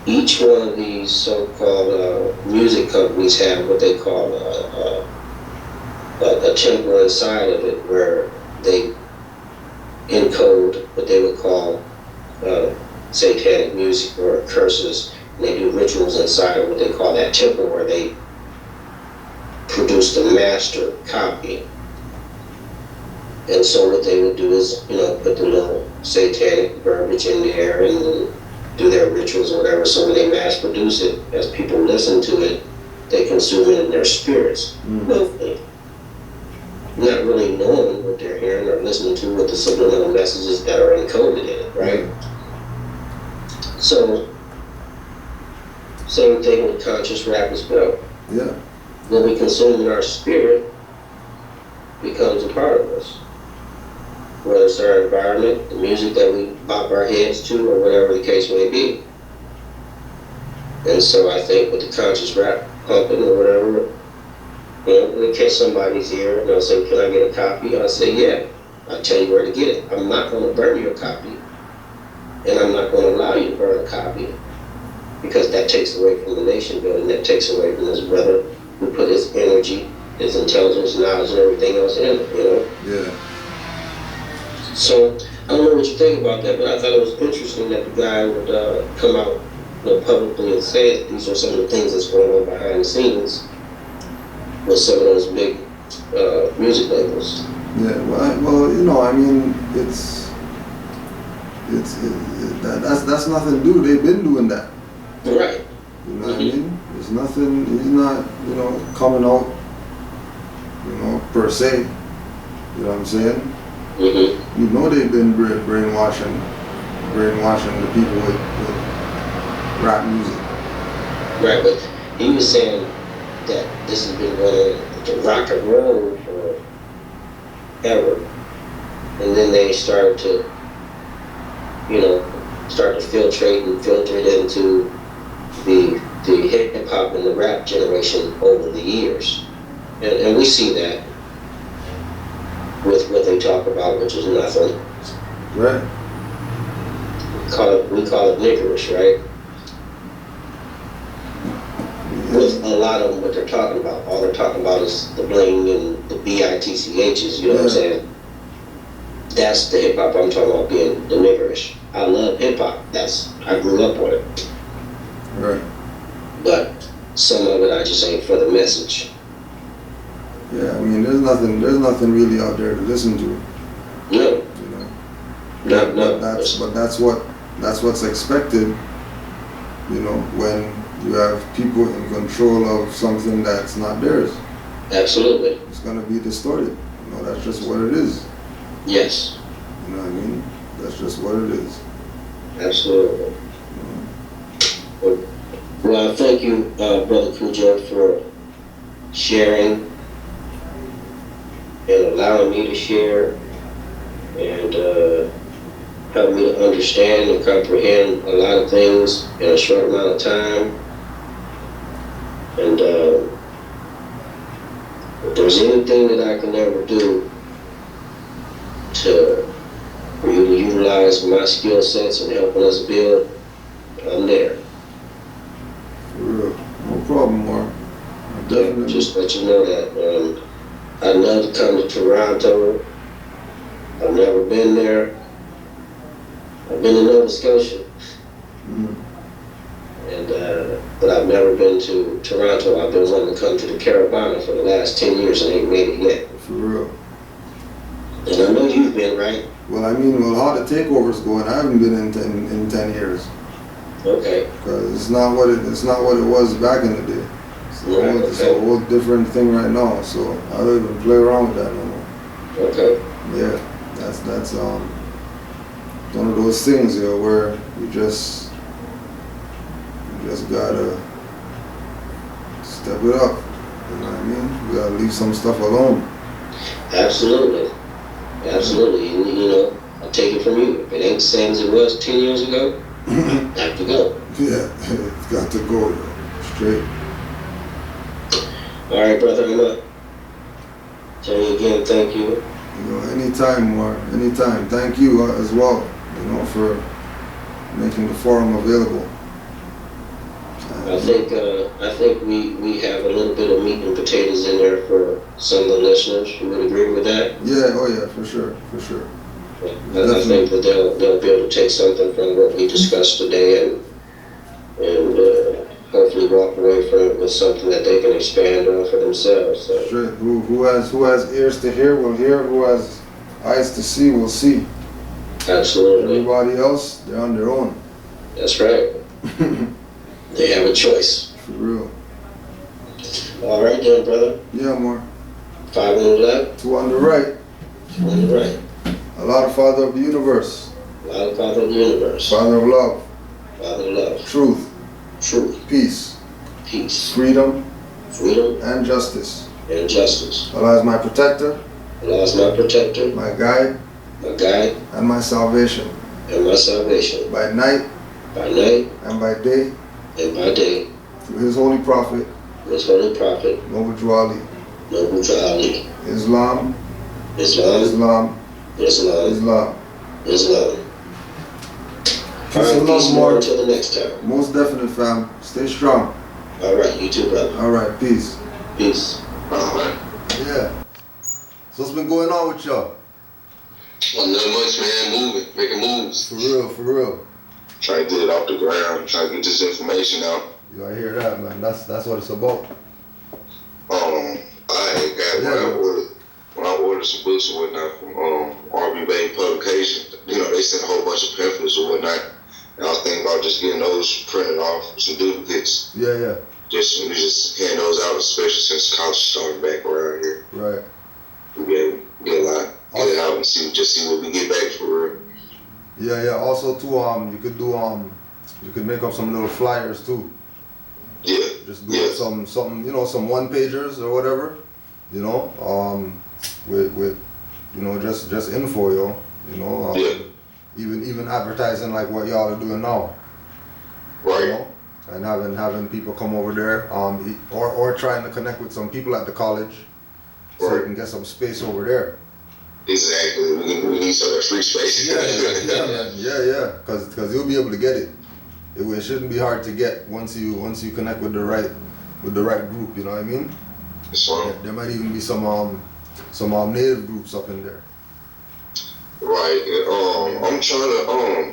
each one of these so-called music companies have what they call a temple inside of it, where they encode what they would call satanic music or curses, and they do rituals inside of what they call that temple, where they produce the master copy. And so what they would do is, you know, put the little satanic verbiage in there and do their rituals or whatever, so when they mass produce it, as people listen to it, they consume it in their spirits. Willfully. Not really knowing what they're hearing or listening to with the subliminal messages that are encoded in it, right? So, same thing with conscious rap as well. Yeah. What we consume in our spirit becomes a part of us. Whether it's our environment, the music that we bop our heads to, or whatever the case may be. And so I think with the conscious rap pumping or whatever, we catch somebody's ear and they'll say, can I get a copy? I'll say, yeah. I'll tell you where to get it. I'm not going to burn you a copy. And I'm not going to allow you to burn a copy. Because that takes away from the nation building. That takes away from this brother who put his energy, his intelligence, knowledge, and everything else in it, Yeah. So, I don't know what you think about that, but I thought it was interesting that the guy would come out publicly and say that these are some of the things that's going on behind the scenes with some of those big music labels. Yeah, well, I mean, that's nothing to do. They've been doing that. Right. You know what I mean? There's nothing. He's not, coming out, per se. You know what I'm saying? Mm-hmm. You know they've been brainwashing the people with rap music. Right, but he was saying that this has been going on to rock and roll forever. And then they started to, filtrate and filter it into the hip hop and the rap generation over the years. And we see that with what they talk about, which is nothing. Right. We call it niggerish, right? With a lot of them, what they're talking about, all they're talking about is the bling and the bitchs, you know what I'm saying? That's the hip hop I'm talking about, being the niggerish. I love hip hop. I grew up on it. Right. But some of it I just ain't for the message. Yeah, I mean, there's nothing really out there to listen to. No. No. But that's what's expected. When you have people in control of something that's not theirs. Absolutely. It's gonna be distorted. That's just what it is. Yes. You know what I mean? That's just what it is. Absolutely. Well, thank you, Brother Cujo, for sharing and allowing me to share and help me to understand and comprehend a lot of things in a short amount of time. And if there's anything that I can ever do for you to utilize my skill sets and helping us build, I'm there. For real. No problem, Mark. Definitely. Just let you know that I'd love to come to Toronto. I've never been there. I've been in Nova Scotia. But I've never been to Toronto. I've been wanting to come to the Caribana for the last 10 years and ain't made it yet. For real. And I know you've been, right? Well, how the takeover's going, I haven't been in 10 years. Okay. Because it's not what it was back in the day. It's a whole different thing right now. So I don't even play around with that no more. Okay. Yeah, that's one of those things where you just gotta step it up. You know what I mean? You gotta leave some stuff alone. Absolutely. And, I'll take it from you. If it ain't the same as it was 10 years ago, have to go. Yeah, it's got to go straight. All right, brother, I'm up. Tell you again, thank you. Anytime, Mark. Anytime. Thank you as well. For making the forum available. I think we have a little bit of meat and potatoes in there for some of the listeners who would agree with that. Yeah, oh yeah, for sure. I think that they'll be able to take something from what we discussed today and hopefully walk away from it with something that they can expand on for themselves. So. Sure. Who has ears to hear will hear. Who has eyes to see will see. Absolutely. Everybody else, they're on their own. That's right. They have a choice. For real. All right then, brother. Yeah, more. 5 on the left, 2 on the right. 2 on the right. Allah, the Father of the universe. Allah, the Father of the universe. Father of love. Father of love. Truth. Truth. Peace. Peace. Freedom. Freedom. And justice. And justice. Allah is my protector. Allah is my protector. My guide. My guide. And my salvation. And my salvation. By night. By night. And by day. And by day. Through his holy prophet. His holy prophet. Noble Ali. Noble Ali. Islam. Islam. Islam. Islam. Islam. Islam. Peace and love, more. Until the next time. Most definite, fam. Stay strong. All right, you too, brother. All right, peace. Peace. All right. Yeah. So what's been going on with y'all? Well, not much, man. Moving, making moves. For real, for real. Trying to get it off the ground. Trying to get this information out. You gotta hear that, man. That's what it's about. I got when I ordered some books or whatnot from RB Bay Publication. You know, they sent a whole bunch of pamphlets or whatnot. And I was thinking about just getting those printed off, some duplicates. Yeah, yeah. Just hand those out, especially since college started back around here. Right. We'll be able to get a lot, get it out and see what we get back for real. Yeah, yeah. Also, too, you could do you could make up some little flyers too. Yeah. Just do something, you know, some one pagers or whatever. You know, with you know, just info, yo. You know, yeah. Even advertising like what y'all are doing now. Right. You know? And having people come over there, or trying to connect with some people at the college, so right. you can get some space over there. Exactly. We need some of that free space. Yeah. Because you'll be able to get it. It shouldn't be hard to get once you connect with the right group. You know what I mean? There might even be some native groups up in there. Right. I'm trying to.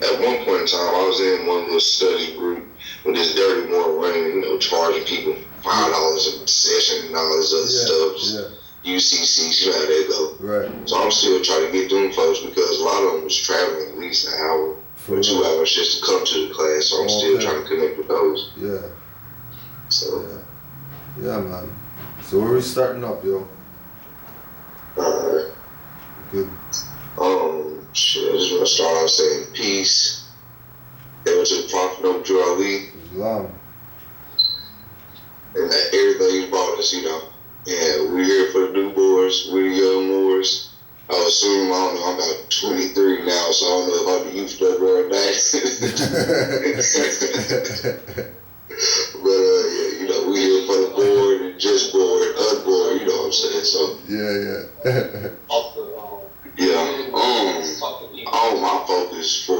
At one point in time, I was in one little study group with this dirty Moor running, you know, charging people $5 a session and all this other stuff. UCC, you know how they go. Right. So I'm still trying to get them folks because a lot of them was traveling at least an hour or 2 hours just to come to the class. So I'm still trying to connect with those. Yeah. So. Yeah, man. So where we starting up, yo? Alright. Good. Shit, I just want to start off saying peace. Ever to the Prophet Noble Ali. Islam. And that everything he brought us, you know. Yeah, we're here for the new Moors, we're the young Moors. I don't know, I'm about 23 now, so I don't know if I'm the youth level or not. But, yeah, you know, we're here for the bored and just bored, unbored, you know what I'm saying? So, yeah. All my focus for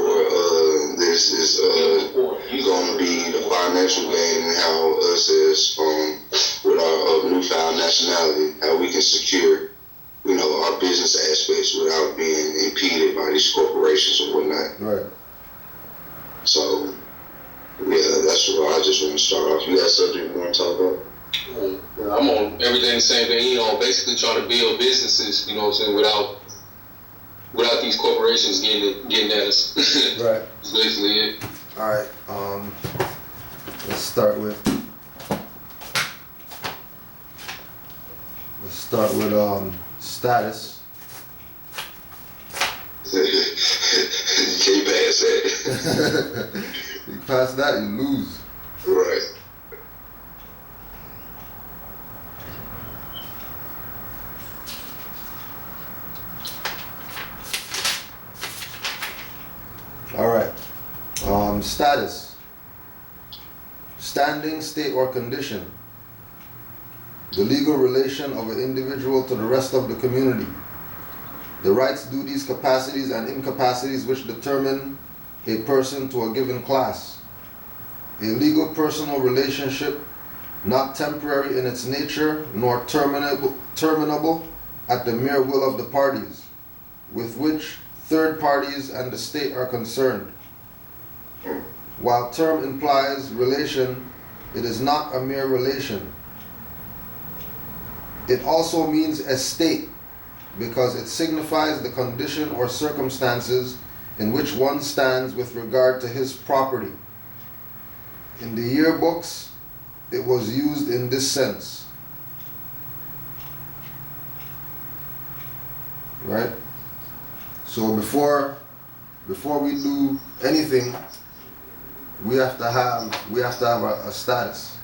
this is going to be the financial gain and how us as with our newfound nationality, how we can secure, you know, our business aspects without being impeded by these corporations or whatnot. Right. So, yeah, that's what I just want to start off. You got something you want to talk about? Yeah, I'm on everything the same thing, you know, basically trying to build businesses, you know what I'm saying, without these corporations getting at us. Right. That's basically it. All right. Let's start with status. You can't pass that. You pass that, you lose. Right. All right. Status. Standing, state, or condition. The legal relation of an individual to the rest of the community. The rights, duties, capacities, and incapacities which determine a person to a given class. A legal personal relationship, not temporary in its nature, nor terminable at the mere will of the parties, with which third parties and the state are concerned. While term implies relation, it is not a mere relation. It also means estate, because it signifies the condition or circumstances in which one stands with regard to his property. In the yearbooks, it was used in this sense. right? So before we do anything, we have to have a status,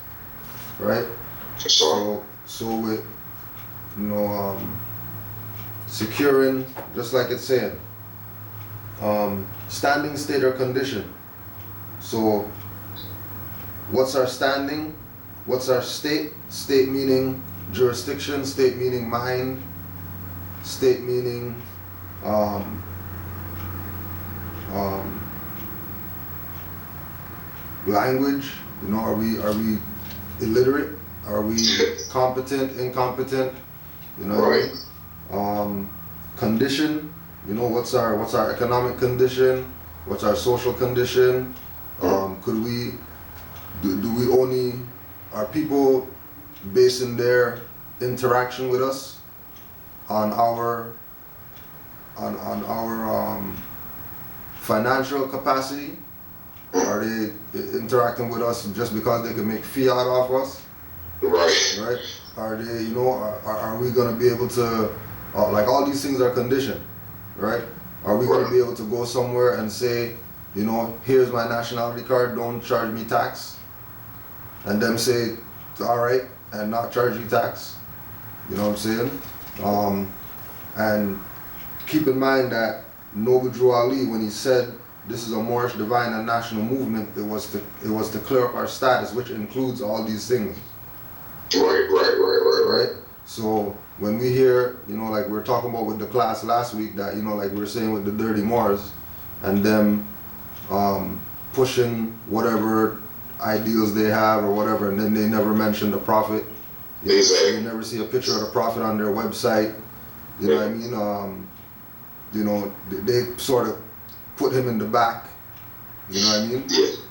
right? So with securing, just like it's saying, standing, state, or condition. So what's our standing? What's our state? State meaning jurisdiction, state meaning mind, state meaning language. Are we illiterate? Are we competent, incompetent? Right. Condition. What's our economic condition? What's our social condition? Could we do we only, are people basing their interaction with us on our financial capacity? Are they interacting with us just because they can make fiat off us? Right? Are they, are we going to be able to, like all these things are conditioned, right? Are we going to be able to go somewhere and say, here's my nationality card, don't charge me tax? And them say, all right, and not charge you tax? You know what I'm saying? And keep in mind that Noble Drew Ali, when he said this is a Moorish divine and national movement, it was to clear up our status, which includes all these things. Right? So when we hear, like we were talking about with the class last week, that, like we were saying with the Dirty Moors, and them pushing whatever ideals they have or whatever, and then they never mention the Prophet. You never see a picture of the Prophet on their website. You know what I mean? They sort of put him in the back. You know what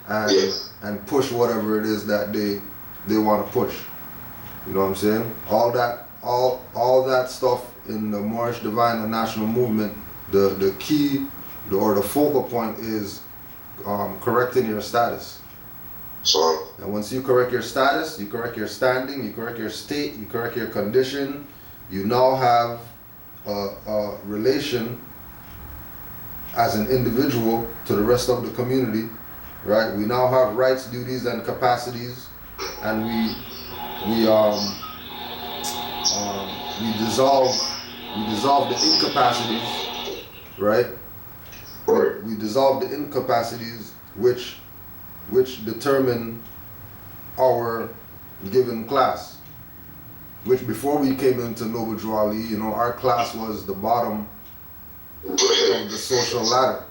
I mean? And push whatever it is that they want to push. You know what I'm saying? All that stuff in the Moorish Divine and National Movement, the key or the focal point is correcting your status. And once you correct your status, you correct your standing, you correct your state, you correct your condition, you now have a relation as an individual to the rest of the community, right? We now have rights, duties, and capacities, and we dissolve the incapacities, right? We dissolve the incapacities which determine our given class. Which before we came into Noble Drew Ali, our class was the bottom of the social ladder,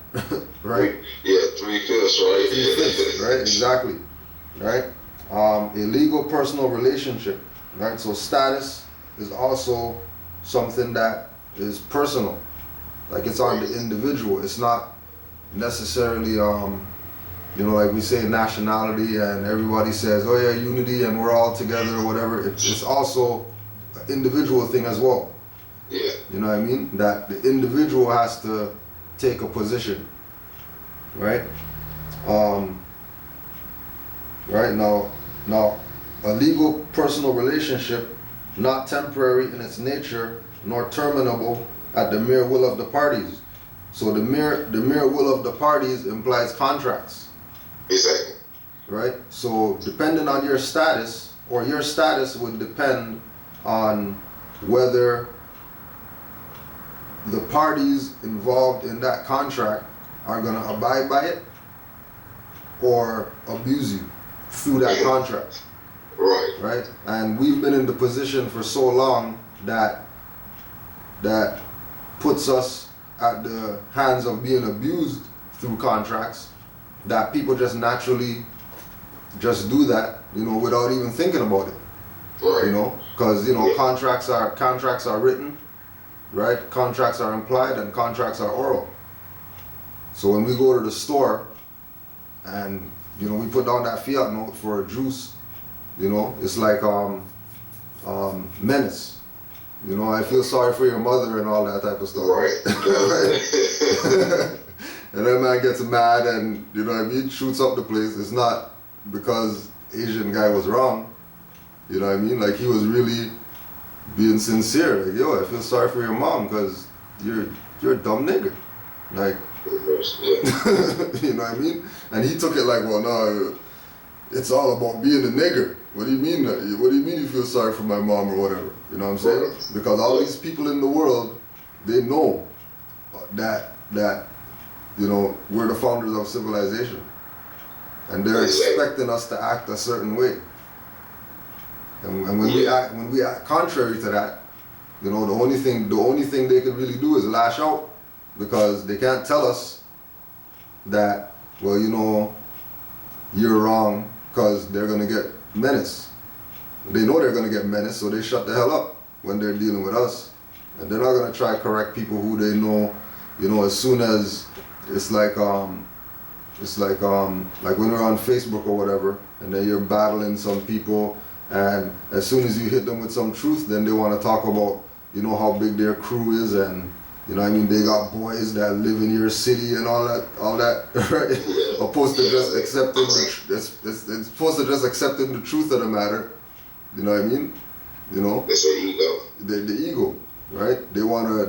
right? Yeah, 3/5, right? 3/5, right? Exactly, right? A legal personal relationship, right? So status is also something that is personal, like it's on the individual. It's not necessarily, like we say nationality, and everybody says, oh yeah, unity, and we're all together or whatever. It's also an individual thing as well. Yeah. You know what I mean? That the individual has to take a position, right? Right now, a legal personal relationship, not temporary in its nature, nor terminable at the mere will of the parties. So the mere will of the parties implies contracts. Exactly. Right? So depending on your status, or your status would depend on whether the parties involved in that contract are going to abide by it or abuse you through that contract. Right? And we've been in the position for so long that puts us at the hands of being abused through contracts, that people just naturally just do that, without even thinking about it. Because contracts are written, right? Contracts are implied and contracts are oral. So when we go to the store and we put down that fiat note for a juice, it's like menace. I feel sorry for your mother and all that type of stuff. Right. And that man gets mad and, shoots up the place. It's not because Asian guy was wrong. Like he was really being sincere. Like, yo, I feel sorry for your mom because, you're a dumb nigga. Like, Yeah. you know what I mean? And he took it like, well, no, it's all about being a nigger. What do you mean? What do you mean you feel sorry for my mom or whatever? You know what I'm saying? Because all these people in the world, they know that you know, we're the founders of civilization, and they're expecting us to act a certain way. And when we act contrary to that, you know, the only thing they can really do is lash out, because they can't tell us that, well, you know, you're wrong, because they're gonna get menaced. They know they're gonna get menaced, so they shut the hell up when they're dealing with us, and they're not gonna try to correct people who they know. You know, as soon as it's like when we're on Facebook or whatever, and then you're battling some people, and as soon as you hit them with some truth, then they want to talk about, you know, how big their crew is, and you know what I mean, they got boys that live in your city and all that, right? Opposed to just accepting it's supposed to just accepting the truth of the matter. You know what I mean? You know? It's an ego. The ego, right? They wanna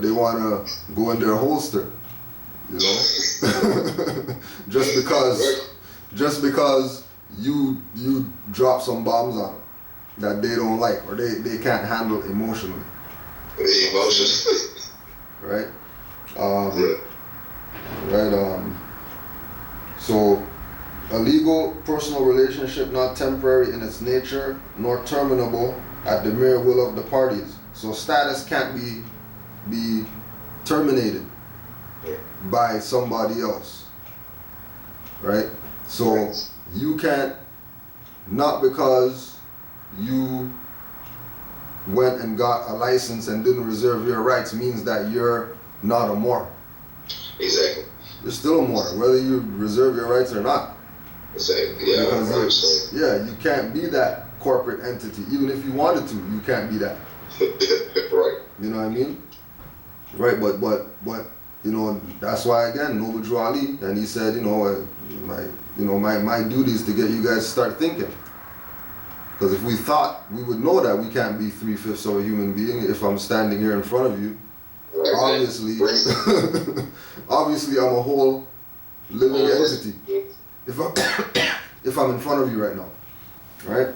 go in their holster. You know? just because you drop some bombs on them that they don't like, or they can't handle emotionally. The emotions. Right? So a legal personal relationship not temporary in its nature nor terminable at the mere will of the parties. So status can't be terminated by somebody else. Right? So you can't, not because you went and got a license and didn't reserve your rights, means that you're not a Moor. Exactly. You're still a Moor, whether you reserve your rights or not. Exactly. Yeah. Because you can't be that corporate entity. Even if you wanted to, you can't be that. Right. You know what I mean? Right, but you know, that's why again, Noble Drew Ali, and he said, you know, my duty is to get you guys to start thinking. Because if we thought, we would know that we can't be 3/5 of a human being. If I'm standing here in front of you, obviously, obviously I'm a whole living entity. If I'm in front of you right now, right?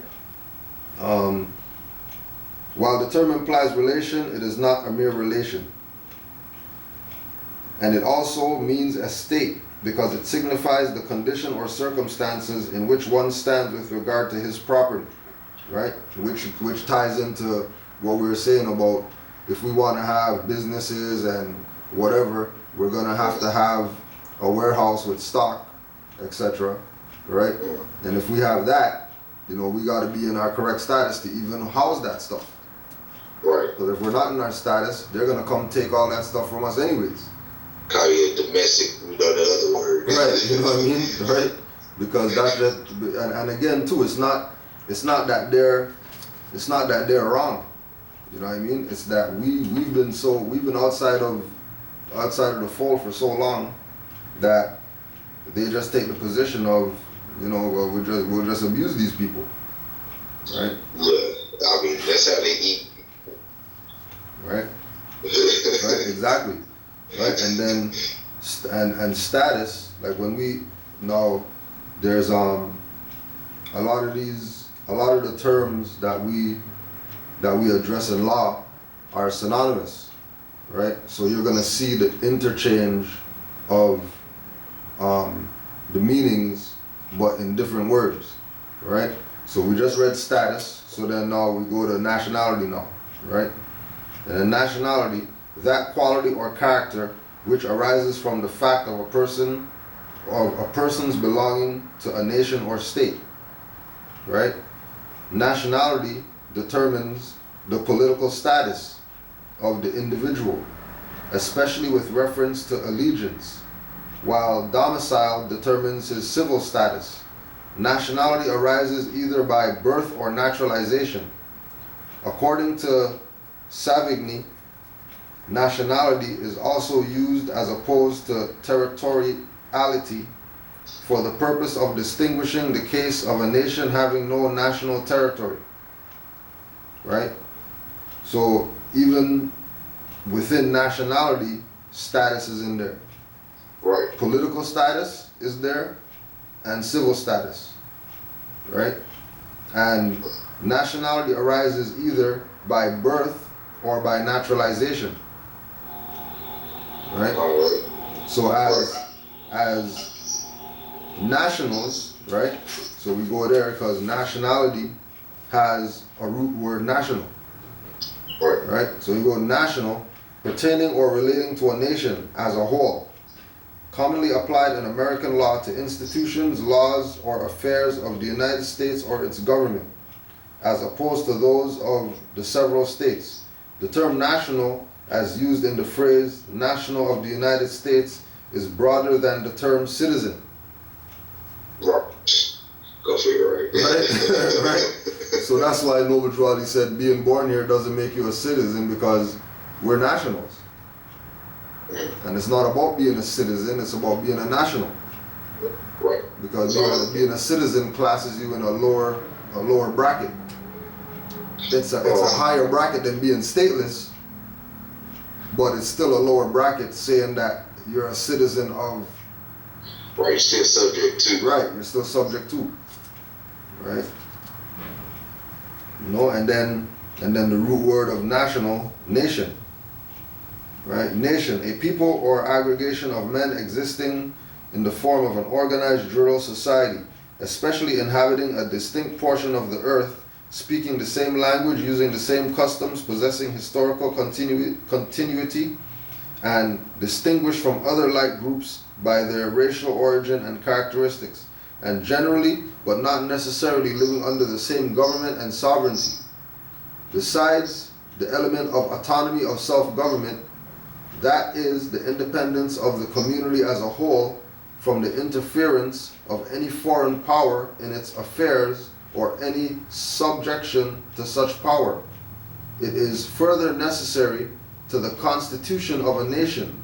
While the term implies relation, it is not a mere relation. And it also means a state, because it signifies the condition or circumstances in which one stands with regard to his property. Right, which ties into what we were saying about, if we want to have businesses and whatever, we're gonna have to have a warehouse with stock, etc. Right, and if we have that, you know, we got to be in our correct status to even house that stuff. Right. Because if we're not in our status, they're gonna come take all that stuff from us anyways. Call you a domestic, you know, the other word. Right, you know what I mean? Right, because that's just, and again too, it's not that they're wrong. You know what I mean? It's that we've been outside of the fold for so long that they just take the position of, you know, well, we'll just abuse these people. Right? Yeah. I mean, that's how they eat. Right? Right, exactly. Right? And then and status, like when we now there's a lot of the terms that we address in law are synonymous, right? So you're gonna see the interchange of the meanings, but in different words, right? So we just read status, so then now we go to nationality now, right? And in nationality, that quality or character which arises from the fact of a person or a person's belonging to a nation or state, right? Nationality determines the political status of the individual, especially with reference to allegiance, while domicile determines his civil status. Nationality arises either by birth or naturalization. According to Savigny, nationality is also used as opposed to territoriality for the purpose of distinguishing the case of a nation having no national territory. Right? So even within nationality, status is in there. Right. Political status is there, and civil status, right? And nationality arises either by birth or by naturalization, right? All right. So as nationals, right? So we go there because nationality has a root word national, Right. right? So we go national, pertaining or relating to a nation as a whole, commonly applied in American law to institutions, laws, or affairs of the United States or its government, as opposed to those of the several states. The term national, as used in the phrase national of the United States, is broader than the term citizen. Right. Go figure, right? Right? Right? So that's why Noble Drawley said being born here doesn't make you a citizen, because we're nationals. And it's not about being a citizen, it's about being a national. Right. Because being a citizen classes you in a lower bracket. It's a higher bracket than being stateless, but it's still a lower bracket, saying that you're a citizen of. Right, you're still subject to. Right, you're still subject to. Right. You know, and then the root word of national, nation. Right, nation, a people or aggregation of men existing in the form of an organized rural society, especially inhabiting a distinct portion of the earth, speaking the same language, using the same customs, possessing historical continuity, and distinguished from other like groups by their racial origin and characteristics, and generally, but not necessarily, living under the same government and sovereignty. Besides the element of autonomy of self-government, that is the independence of the community as a whole from the interference of any foreign power in its affairs or any subjection to such power. It is further necessary to the constitution of a nation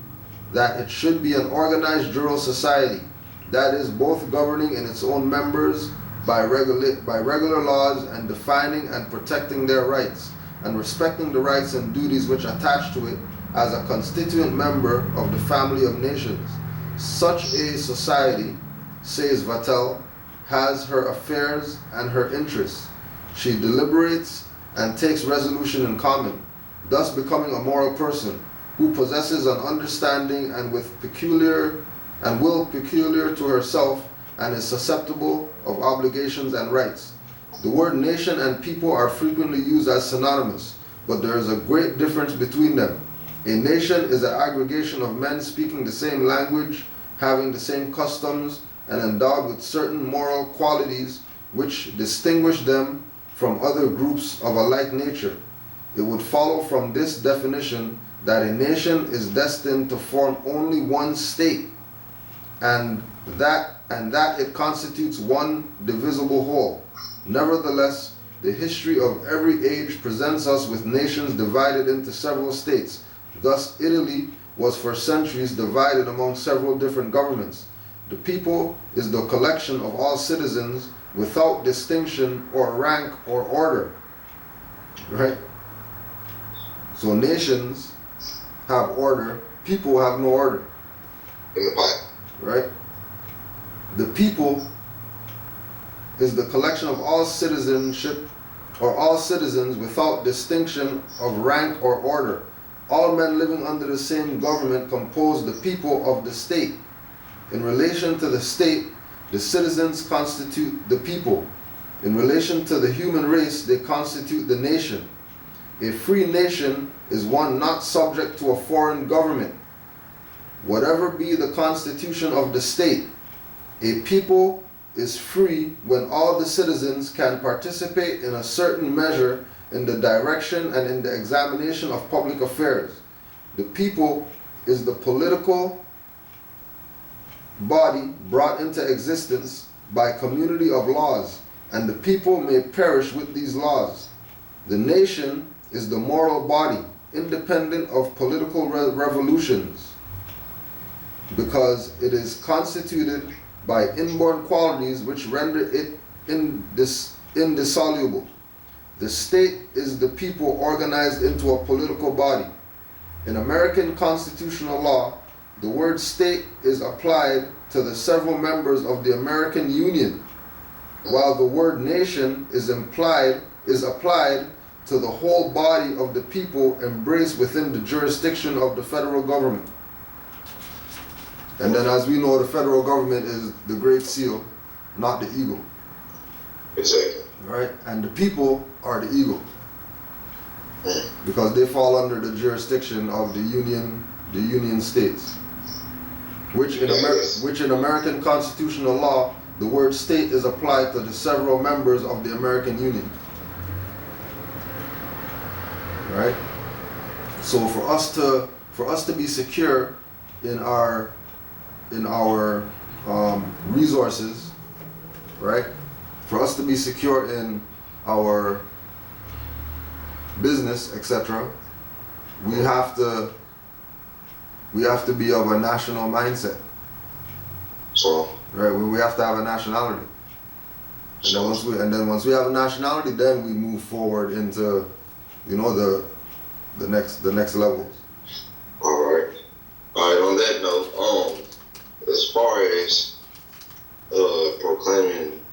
that it should be an organized rural society, that is both governing in its own members by regular laws and defining and protecting their rights, and respecting the rights and duties which attach to it as a constituent member of the family of nations. Such a society, says Vattel, has her affairs and her interests. She deliberates and takes resolution in common, thus becoming a moral person who possesses an understanding and will peculiar to herself, and is susceptible of obligations and rights. The word nation and people are frequently used as synonymous, but there is a great difference between them. A nation is an aggregation of men speaking the same language, having the same customs, and endowed with certain moral qualities which distinguish them from other groups of a like nature. It would follow from this definition that a nation is destined to form only one state, and that it constitutes one divisible whole. Nevertheless, the history of every age presents us with nations divided into several states. Thus, Italy was for centuries divided among several different governments. The people is the collection of all citizens without distinction or rank or order. Right? So nations have order, people have no order. In the Bible. Right? The people is the collection of all citizenship or all citizens without distinction of rank or order. All men living under the same government compose the people of the state. In relation to the state, the citizens constitute the people. In relation to the human race, they constitute the nation. A free nation is one not subject to a foreign government. Whatever be the constitution of the state, a people is free when all the citizens can participate in a certain measure in the direction and in the examination of public affairs. The people is the political body brought into existence by community of laws, and the people may perish with these laws. The nation is the moral body, independent of political revolutions, because it is constituted by inborn qualities which render it indissoluble. The state is the people organized into a political body. In American constitutional law, the word state is applied to the several members of the American Union, while the word nation is applied to the whole body of the people embraced within the jurisdiction of the federal government. And then, as we know, the federal government is the Great Seal, not the eagle. Exactly. Right? And the people are the eagle, because they fall under the jurisdiction of the Union states, which in American constitutional law, the word state is applied to the several members of the American Union. Right? So for us to be secure in our resources, right? For us to be secure in our business, etc., we have to be of a national mindset. So, right? We have to have a nationality. And then once we have a nationality, then we move forward into, the next levels. all right. On that note, as far as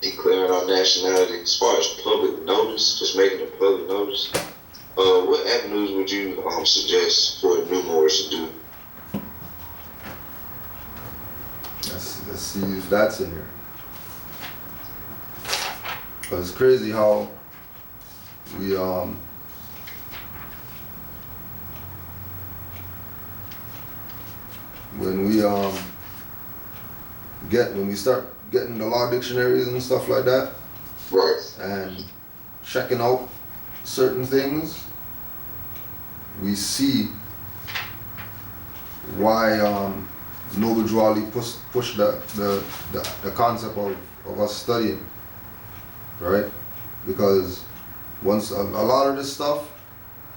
declaring our nationality, as far as public notice, just making a public notice, what avenues would you suggest for new Moors to do? Let's see if that's in here. Because it's crazy how we when we start getting the law dictionaries and stuff like that, Right. and checking out certain things, we see why Noble Drew Ali pushed the concept of us studying, right? Because once a lot of this stuff,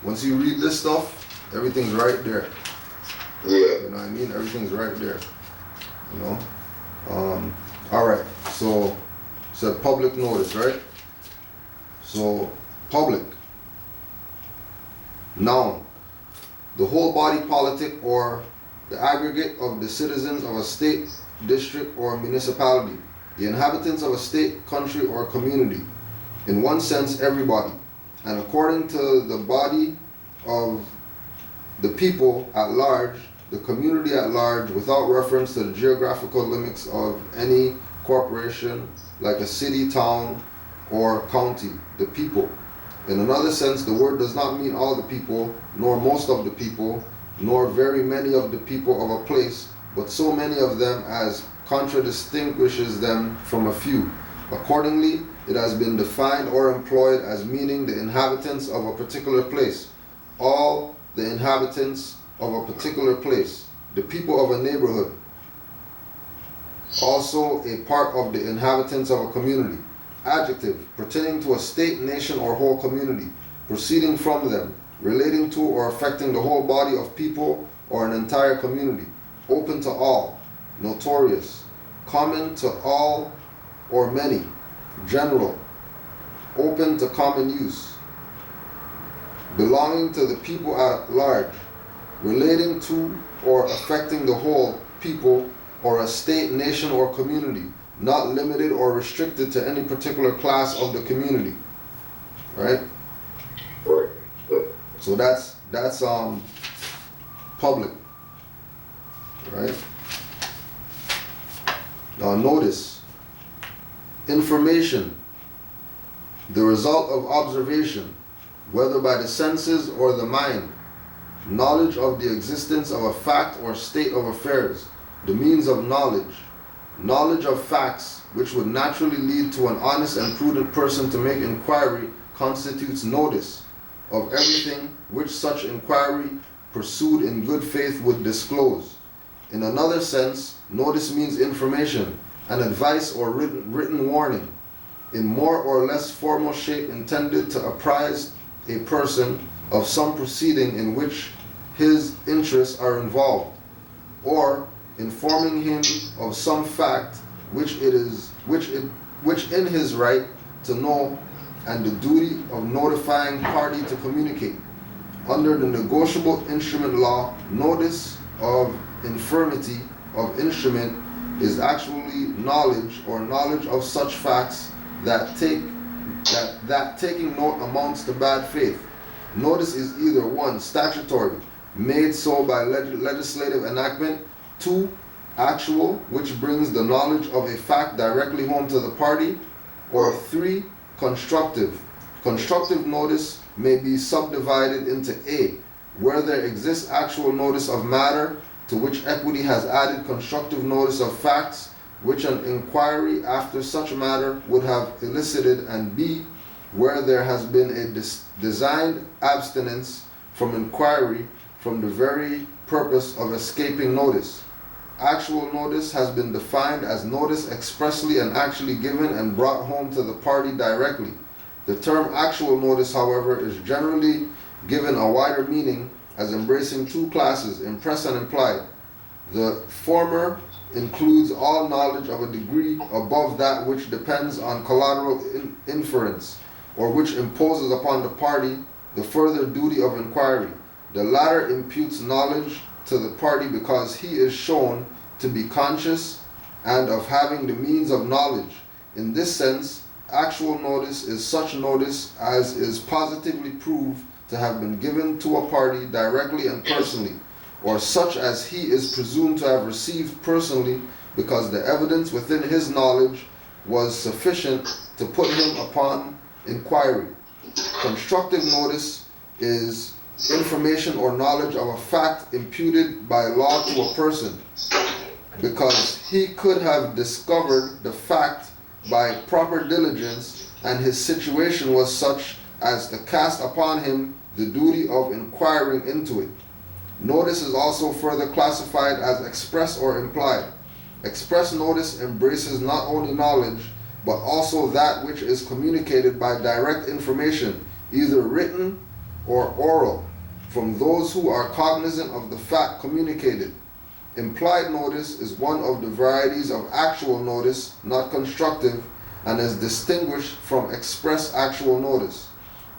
once you read this stuff, everything's right there. Yeah. You know what I mean? Everything's right there. You know? All right. So public notice, right? So public. Noun. The whole body politic or the aggregate of the citizens of a state, district, or municipality. The inhabitants of a state, country, or community. In one sense, everybody. And according to the body of the people at large, the community at large, without reference to the geographical limits of any corporation, like a city, town, or county, the people. In another sense, the word does not mean all the people, nor most of the people, nor very many of the people of a place, but so many of them as contradistinguishes them from a few. Accordingly, it has been defined or employed as meaning the inhabitants of a particular place, all the inhabitants of a particular place, the people of a neighborhood, also a part of the inhabitants of a community. Adjective, pertaining to a state, nation, or whole community, proceeding from them, relating to or affecting the whole body of people or an entire community, open to all, notorious, common to all or many, general, open to common use, belonging to the people at large, relating to or affecting the whole people or a state, nation, or community, not limited or restricted to any particular class of the community. Right? Right. So that's public. Right? Now notice, information, the result of observation, whether by the senses or the mind, knowledge of the existence of a fact or state of affairs, the means of knowledge, knowledge of facts which would naturally lead to an honest and prudent person to make inquiry, constitutes notice of everything which such inquiry pursued in good faith would disclose. In another sense, notice means information, an advice or written warning, in more or less formal shape intended to apprise a person of some proceeding in which his interests are involved, or informing him of some fact which in his right to know and the duty of notifying party to communicate. Under the negotiable instrument law, notice of infirmity of instrument is actually knowledge or knowledge of such facts that taking note amounts to bad faith. Notice is either 1. Statutory, made so by legislative enactment; 2. Actual, which brings the knowledge of a fact directly home to the party; or 3. Constructive. Constructive notice may be subdivided into A, where there exists actual notice of matter to which equity has added constructive notice of facts which an inquiry after such matter would have elicited, and B, where there has been a designed abstinence from inquiry from the very purpose of escaping notice. Actual notice has been defined as notice expressly and actually given and brought home to the party directly. The term actual notice, however, is generally given a wider meaning as embracing 2 classes, impress and implied. The former includes all knowledge of a degree above that which depends on collateral inference, or which imposes upon the party the further duty of inquiry. The latter imputes knowledge to the party because he is shown to be conscious and of having the means of knowledge. In this sense, actual notice is such notice as is positively proved to have been given to a party directly and personally, or such as he is presumed to have received personally because the evidence within his knowledge was sufficient to put him upon inquiry. Constructive notice is information or knowledge of a fact imputed by law to a person because he could have discovered the fact by proper diligence, and his situation was such as to cast upon him the duty of inquiring into it. Notice is also further classified as express or implied. Express notice embraces not only knowledge, but also that which is communicated by direct information, either written or oral, from those who are cognizant of the fact communicated. Implied notice is one of the varieties of actual notice, not constructive, and is distinguished from express actual notice.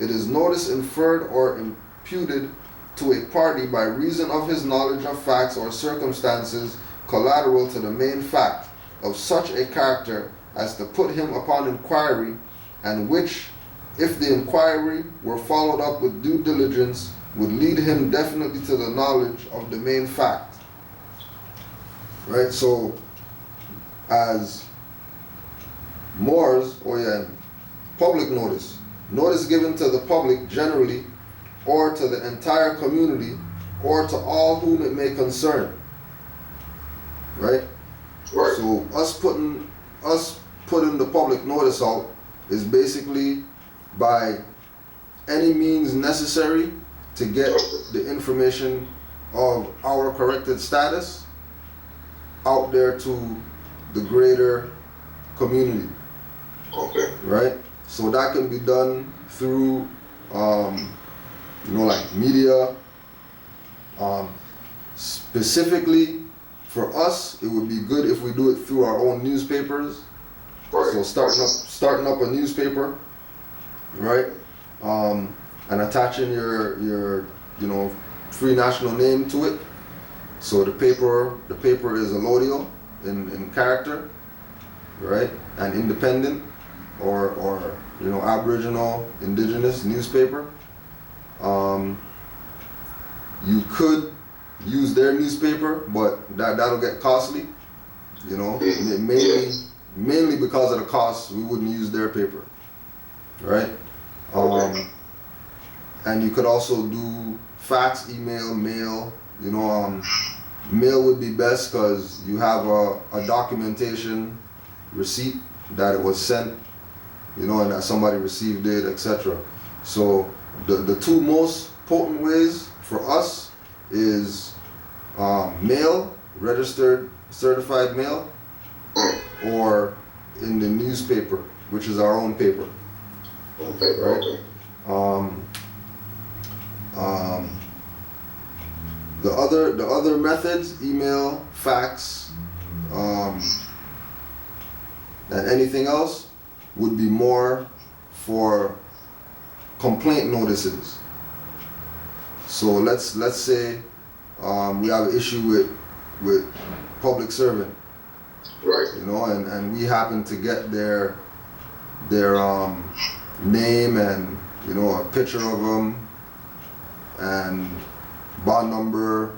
It is notice inferred or imputed to a party by reason of his knowledge of facts or circumstances collateral to the main fact, of such a character as to put him upon inquiry, and which, if the inquiry were followed up with due diligence, would lead him definitely to the knowledge of the main fact. Right, so as Moors, public notice. Notice given to the public generally, or to the entire community, or to all whom it may concern. Right? Right. So us putting the public notice out is basically by any means necessary to get the information of our corrected status out there to the greater community. Okay. Right? So that can be done through like media. Specifically for us, it would be good if we do it through our own newspapers. Right. So starting up a newspaper, right? And attaching your free national name to it. So the paper is allodial in character, right? And independent or Aboriginal, indigenous newspaper. You could use their newspaper, but that'll get costly. Mainly because of the cost, we wouldn't use their paper, right? And you could also do fax, email, mail. Mail would be best because you have a documentation receipt that it was sent, and that somebody received it, etc. So the 2 most potent ways for us is mail, registered certified mail, or in the newspaper, which is our own paper. Okay. Right? The other methods, email, fax, and anything else would be more for complaint notices. So let's say we have an issue with public servant, Right. you know, and we happen to get their name and, you know, a picture of them and bond number,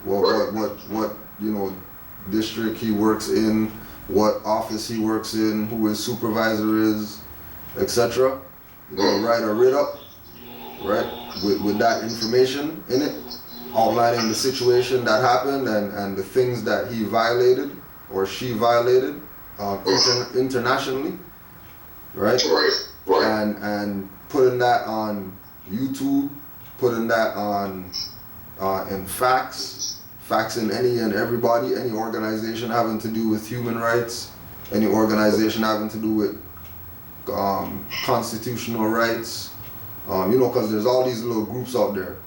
what you know, district he works in, what office he works in, who his supervisor is, etc. You know, write a writ up, right, with that information in it, outlining the situation that happened and the things that he violated or she violated internationally, right? Right. And putting that on YouTube, putting that on in faxing any and everybody, any organization having to do with human rights, any organization having to do with constitutional rights, you know, because there's all these little groups out there,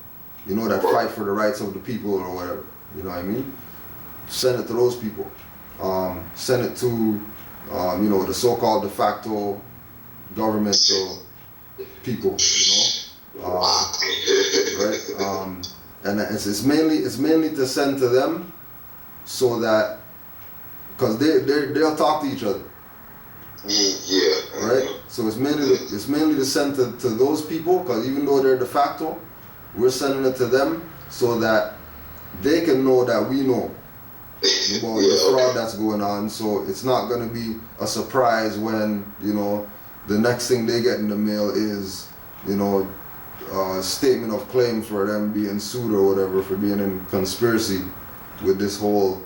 you know, that fight for the rights of the people or whatever, you know what I mean? Send it to those people. Send it to, you know, the so-called de facto governmental people, you know, right? And it's mainly to send to them, so that, because they'll talk to each other. Yeah. Right. So it's mainly to send to those people, because even though they're de facto, we're sending it to them so that they can know that we know about the fraud that's going on. So it's not going to be a surprise when, you know, the next thing they get in the mail is, you know, a statement of claim for them being sued or whatever for being in conspiracy with this whole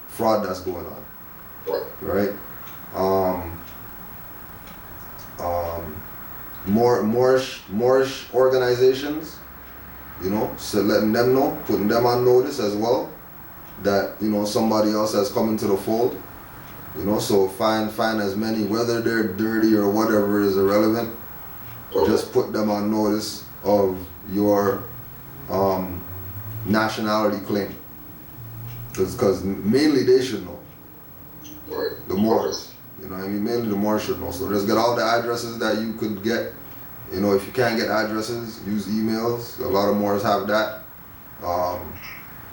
fraud that's going on. Right. Moorish organizations, you know, so letting them know, putting them on notice as well, that, you know, somebody else has come into the fold, you know. So find as many, whether they're dirty or whatever is irrelevant, just put them on notice of your nationality claim, because mainly they should know, the Moors. You know what I mean? Mainly the Moors should know. So just get all the addresses that you could get. You know, if you can't get addresses, use emails. A lot of Moors have that.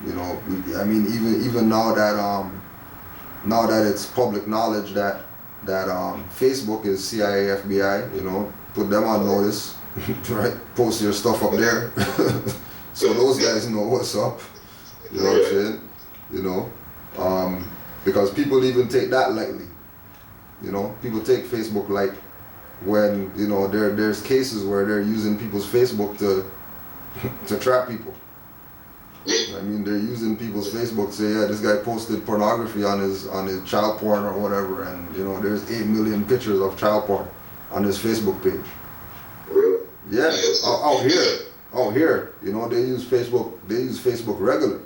You know, I mean, even now that it's public knowledge that Facebook is CIA, FBI. You know, put them on notice, right? Post your stuff up there, so those guys know what's up. You know what I'm saying? You know, because people even take that lightly. You know, people take Facebook light when, you know, there's cases where they're using people's Facebook to trap people. I mean, they're using people's Facebook to say, yeah, this guy posted pornography on his child porn or whatever, and, you know, there's 8 million pictures of child porn on his Facebook page. Really? Yeah, out here, you know, they use Facebook regular.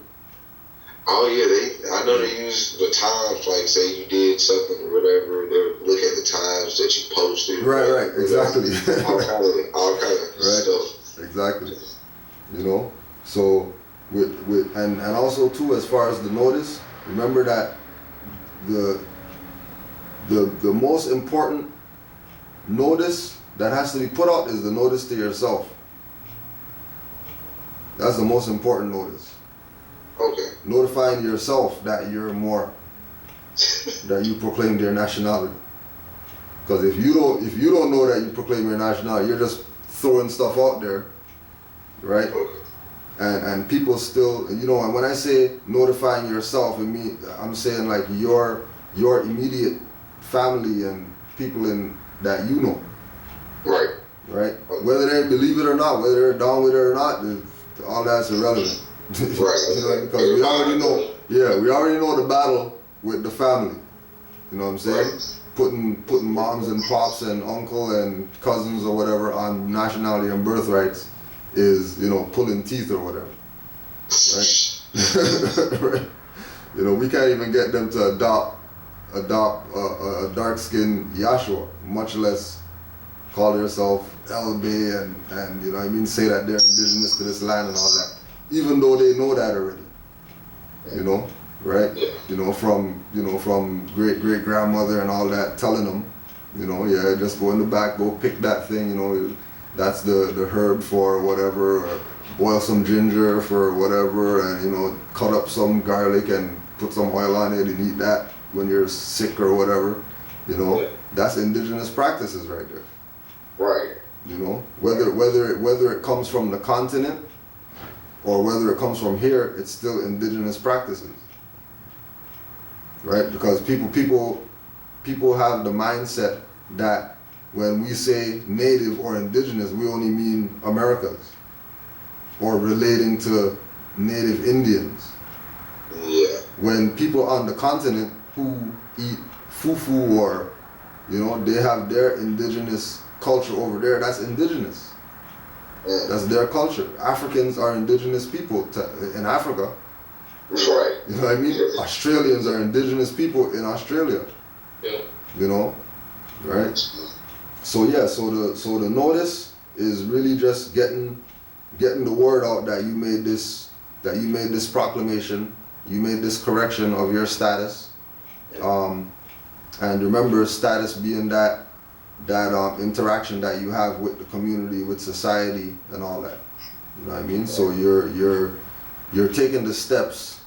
Oh yeah, I know they use the times, like say you did something or whatever, they'll look at the times that you posted. Right, exactly. all kind of stuff. Exactly. You know, so with and also too, as far as the notice, remember that the most important notice that has to be put out is the notice to yourself. That's the most important notice. Okay. Notifying yourself that you're Moor, that you proclaimed your nationality. Because if you don't know that you proclaim your nationality, you're just throwing stuff out there, right? Okay. And people still, you know, and when I say notifying yourself, I'm saying like your immediate family and people in that you know. Right. Right? Whether they believe it or not, whether they're down with it or not, all that's irrelevant. Right. You know, because we already know the battle with the family. You know what I'm saying? Right. Putting moms and pops and uncle and cousins or whatever on nationality and birthrights is, you know, pulling teeth or whatever. Right? Right? You know, we can't even get them to adopt a dark-skinned Yashua, much less call themselves LB and you know what I mean, say that they're indigenous to this land and all that. Even though they know that already, you know, right? Yeah. You know, from great grandmother and all that, telling them, you know, yeah, just go in the back, go pick that thing, you know, that's the herb for whatever, or boil some ginger for whatever, and cut up some garlic and put some oil on it and eat that when you're sick or whatever. That's indigenous practices right there. Right. Whether it comes from the continent or whether it comes from here, it's still indigenous practices, right? Because people have the mindset that when we say native or indigenous, we only mean Americas or relating to native Indians. Yeah. When people on the continent who eat fufu or they have their indigenous culture over there, that's indigenous. That's their culture. Africans are indigenous people in Africa. Right. You know what I mean? Australians are indigenous people in Australia. Yeah. Right? So the notice is really just getting the word out that you made this proclamation, you made this correction of your status. And remember, status being that interaction that you have with the community, with society, and all that. You know what I mean? So you're taking the steps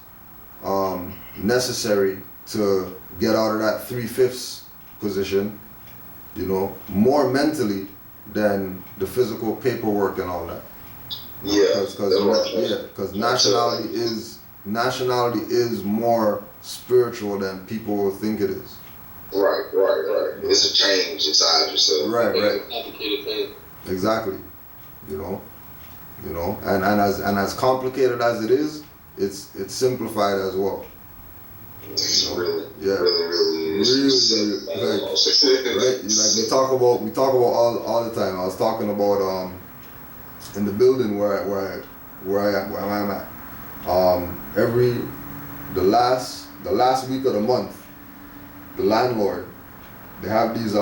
necessary to get out of that 3/5 position. More mentally than the physical paperwork and all that. Yeah. Because nationality is more spiritual than people think it is. Right. It's a change inside yourself. Right. It's a complicated thing. Exactly. And as complicated as it is, it's simplified as well. It's really Like, right. Like we talk about all the time. I was talking about in the building where I'm at. The last week of the month, the landlord, they have these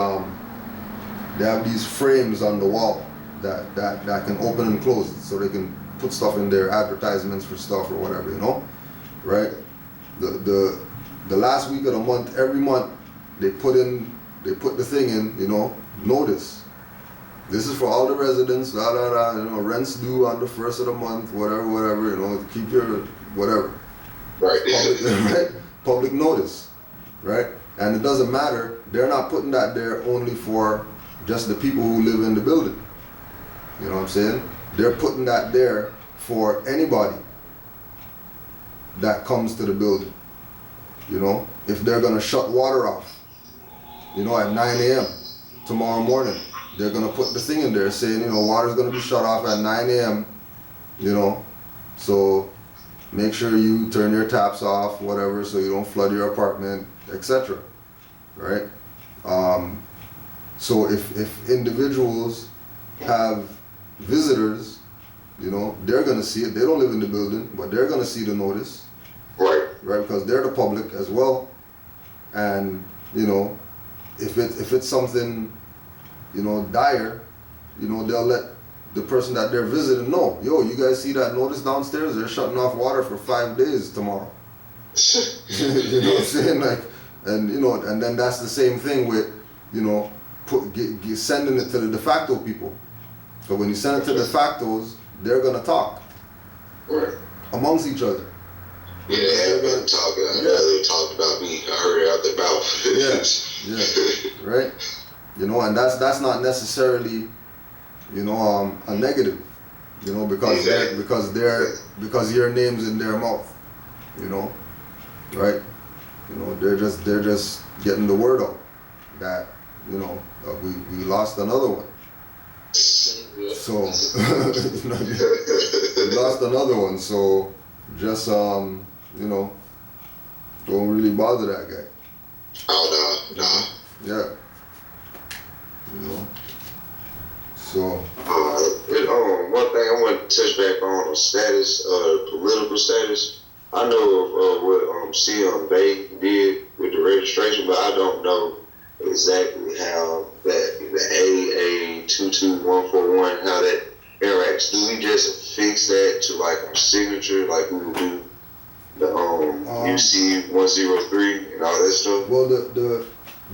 frames on the wall that can open and close, so they can put stuff in there, advertisements for stuff or whatever, right? The last week of the month, every month, they put the thing in, notice. This is for all the residents, rents due on the 1st of the month, whatever, keep your whatever. Right. Right? Public notice, right? And it doesn't matter, they're not putting that there only for just the people who live in the building. You know what I'm saying? They're putting that there for anybody that comes to the building. If they're gonna shut water off, at 9 a.m. tomorrow morning, they're gonna put the thing in there saying, water's gonna be shut off at 9 a.m. So make sure you turn your taps off, whatever, so you don't flood your apartment, etc. Right? So if individuals have visitors, they're gonna see it. They don't live in the building, but they're gonna see the notice. Right, because they're the public as well. And if it's something dire, they'll let the person that they're visiting know, you guys see that notice downstairs? They're shutting off water for 5 days tomorrow. You know what I'm saying? Like, and and then that's the same thing with sending it to the de facto people. So when you send it to the de factos, they're gonna talk amongst each other. Yeah, they have been talking. I know they talked about me. I heard it out their mouth. Yeah, right. And that's not necessarily, a negative, because your name's in their mouth, right? They're just getting the word out that we lost another one. So we lost another one. So just don't really bother that guy. Oh no. Yeah. So. One thing I want to touch back on status, political status. I know of what Sion Bay did with the registration, but I don't know exactly how that the AA 22141 how that interacts. Do we just fix that to like our signature, like we would do the UC 103 and all that stuff? Well,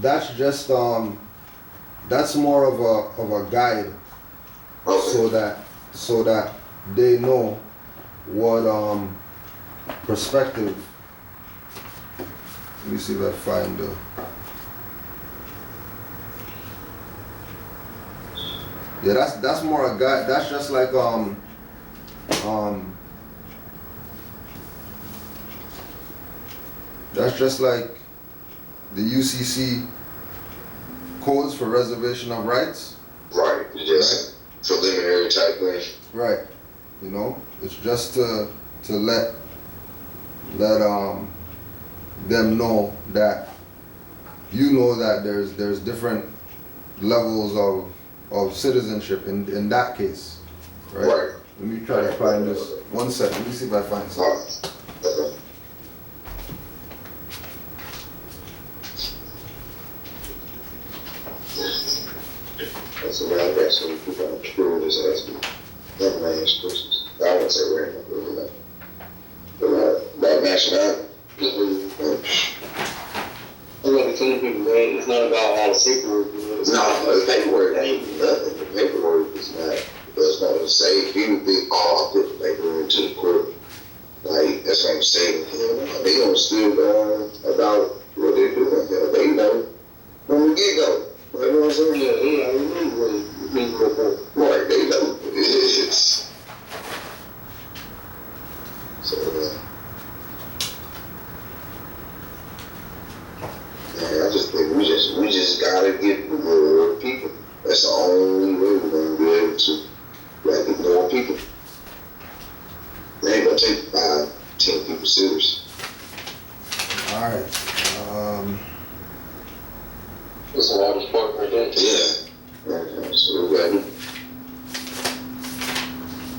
that's just that's more of a guide, okay. so that they know what perspective. Let me see if I find the. Yeah, that's more a guy. That's just like that's just like the UCC codes for reservation of rights. Right. It's just preliminary type thing. Right. You know, it's just to let them know that you know that there's different levels of citizenship in that case. Right? Let me try to find this. 1 second. Let me see if I find something. Okay. That's a lot. I got some people on Twitter that's asking that man's questions. I won't say random, but about nationality. I'm going to tell people, man, it's not about all the paperwork. No, the paperwork ain't nothing. The paperwork is not. That's not to say. People think, oh, I put the paperwork into the court. Like, that's what I'm saying. They don't still about what they're doing. They know from the get-go. You know what I'm saying? Yeah, I remember when we were born. Right, they know. It's so, yeah, I just think we just gotta get more people. That's the only way we're gonna be able to get more people. They ain't gonna take 5, 10 people serious. All right. That's the largest part right there. Yeah. So we got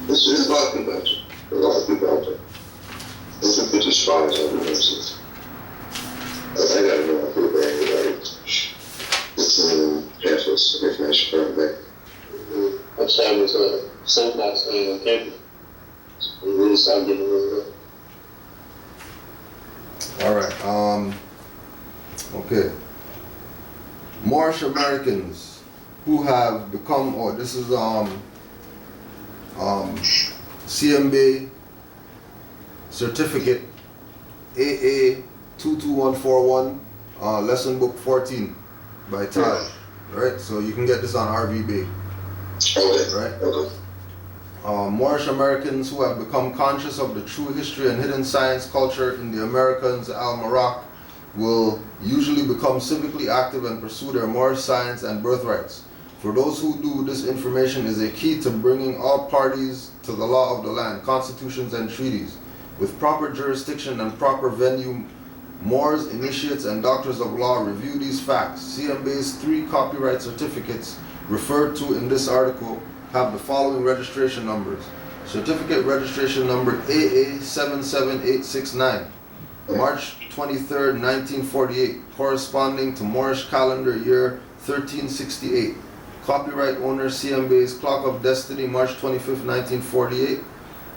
there's a lot of people out there. There's a lot of people out there. There's some picture spies on the universities. I gotta know how to bring it like campus information from back. I'm saying it's a soapbox thing on campus. So we really start getting rid of it. All right. Okay. Moorish Americans who have become, this is CMB certificate AA 22141, lesson book 14 by Taj. Right? So you can get this on RVB. Okay. Right? Okay. Moorish Americans who have become conscious of the true history and hidden science culture in the Americans Al-Marak will usually become civically active and pursue their Moorish science and birthrights. For those who do, this information is a key to bringing all parties to the law of the land, constitutions and treaties. With proper jurisdiction and proper venue, Moors, initiates and doctors of law review these facts. CMB's 3 copyright certificates referred to in this article have the following registration numbers. Certificate registration number AA 77869, March 23rd, 1948, corresponding to Moorish calendar year 1368. Copyright owner CMB's Clock of Destiny, March 25th, 1948,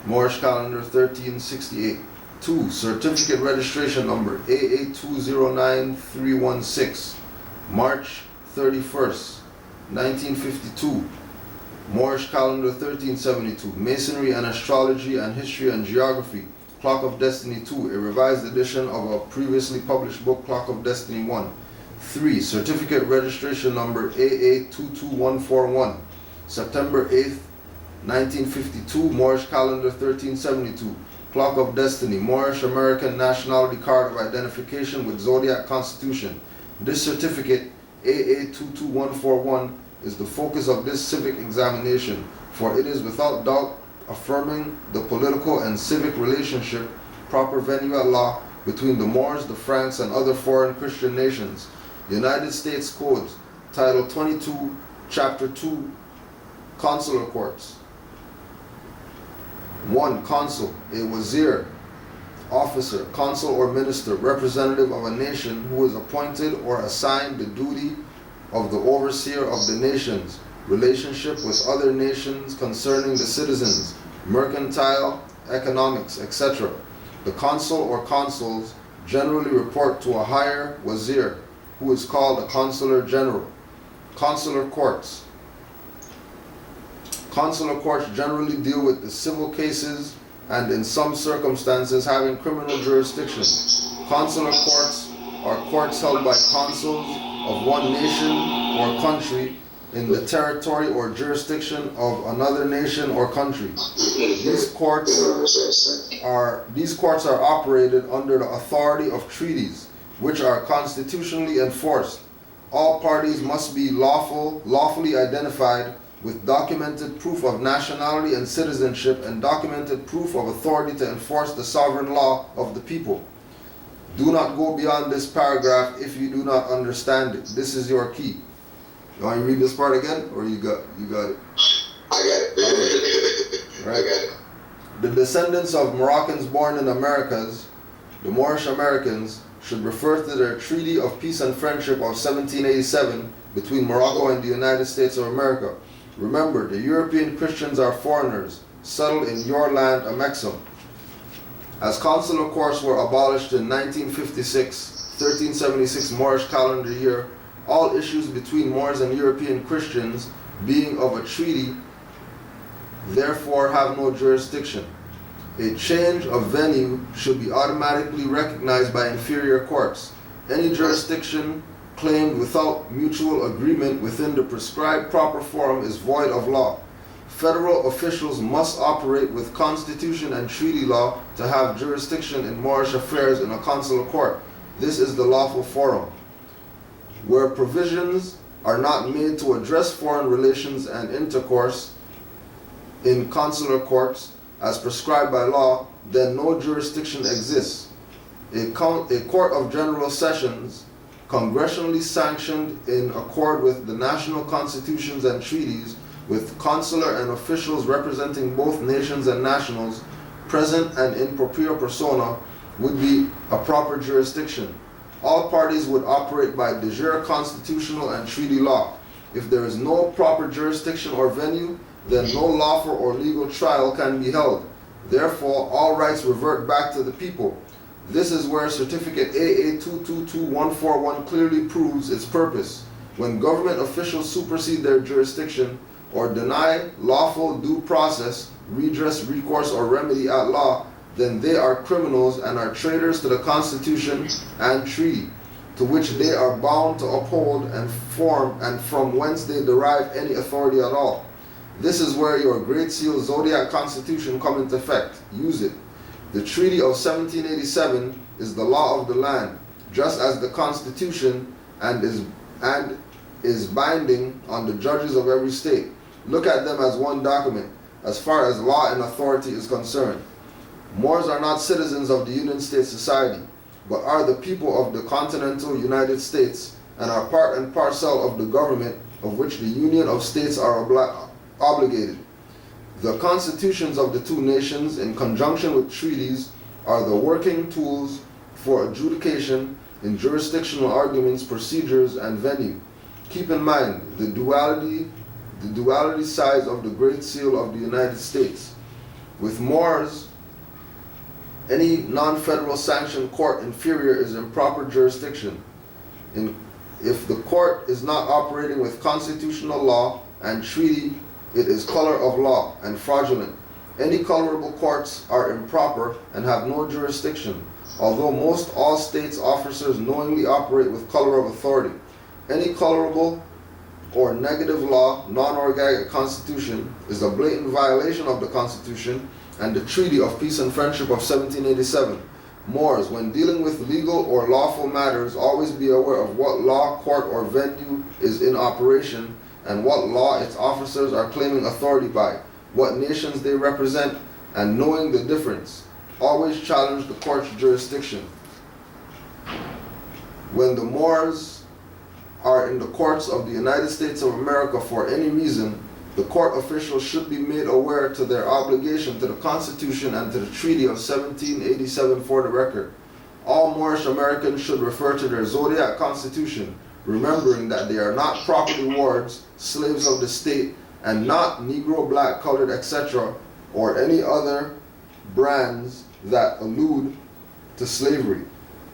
Moorish calendar 1368. 2. Certificate registration number AA 209316, March 31st, 1952. Moorish calendar 1372. Masonry and Astrology and History and Geography, Clock of Destiny 2, a revised edition of a previously published book, Clock of Destiny 1. 3. Certificate registration number AA 22141, September 8th, 1952. Moorish calendar 1372. Clock of Destiny, Moorish American Nationality Card of Identification with Zodiac Constitution. This certificate, AA 22141, is the focus of this civic examination, for it is without doubt affirming the political and civic relationship, proper venue at law, between the Moors, the Franks, and other foreign Christian nations. United States Codes, Title 22, Chapter 2, Consular Courts. 1. Consul, a wazir, officer, consul or minister, representative of a nation who is appointed or assigned the duty of the overseer of the nation's relationship with other nations concerning the citizens, mercantile, economics, etc. The consul or consuls generally report to a higher wazir, who is called a consular general. Consular courts. Consular courts generally deal with the civil cases and in some circumstances having criminal jurisdiction. Consular courts are courts held by consuls of one nation or country in the territory or jurisdiction of another nation or country. These courts are operated under the authority of treaties, which are constitutionally enforced. All parties must be lawfully identified with documented proof of nationality and citizenship and documented proof of authority to enforce the sovereign law of the people. Do not go beyond this paragraph if you do not understand it. This is your key. You want to read this part again, or you got it? I got it. Right. I got it. The descendants of Moroccans born in Americas, the Moorish Americans, should refer to their Treaty of Peace and Friendship of 1787 between Morocco and the United States of America. Remember, the European Christians are foreigners, settled in your land, Amexem. As consular courts were abolished in 1376 Moorish calendar year, all issues between Moors and European Christians, being of a treaty, therefore have no jurisdiction. A change of venue should be automatically recognized by inferior courts. Any jurisdiction claimed without mutual agreement within the prescribed proper forum is void of law. Federal officials must operate with constitution and treaty law to have jurisdiction in Moorish affairs in a consular court. This is the lawful forum. Where provisions are not made to address foreign relations and intercourse in consular courts as prescribed by law, then no jurisdiction exists. A court of general sessions, congressionally sanctioned in accord with the national constitutions and treaties, with consular and officials representing both nations and nationals, present and in propria persona, would be a proper jurisdiction. All parties would operate by de jure constitutional and treaty law. If there is no proper jurisdiction or venue, then no lawful or legal trial can be held. Therefore, all rights revert back to the people. This is where Certificate AA 222141 clearly proves its purpose. When government officials supersede their jurisdiction or deny lawful due process, redress, recourse, or remedy at law, then they are criminals and are traitors to the Constitution and treaty, to which they are bound to uphold and from whence they derive any authority at all. This is where your Great Seal Zodiac Constitution come into effect. Use it. The Treaty of 1787 is the law of the land, just as the Constitution, and is binding on the judges of every state. Look at them as one document, as far as law and authority is concerned. Moors are not citizens of the United States society, but are the people of the continental United States and are part and parcel of the government of which the Union of States are obligated. The constitutions of the two nations, in conjunction with treaties, are the working tools for adjudication in jurisdictional arguments, procedures, and venue. Keep in mind the duality size of the Great Seal of the United States. With Moors, any non-federal sanctioned court inferior is in proper jurisdiction. If the court is not operating with constitutional law and treaty, it is color of law and fraudulent. Any colorable courts are improper and have no jurisdiction, although most all states' officers knowingly operate with color of authority. Any colorable or negative law, non-organic constitution, is a blatant violation of the Constitution and the Treaty of Peace and Friendship of 1787. Moors, when dealing with legal or lawful matters, always be aware of what law, court, or venue is in operation and what law its officers are claiming authority by, what nations they represent, and knowing the difference. Always challenge the court's jurisdiction. When the Moors are in the courts of the United States of America for any reason, the court officials should be made aware to their obligation to the Constitution and to the Treaty of 1787 for the record. All Moorish Americans should refer to their Zodiac Constitution, remembering that they are not property wards, slaves of the state, and not Negro, black, colored, etc., or any other brands that allude to slavery.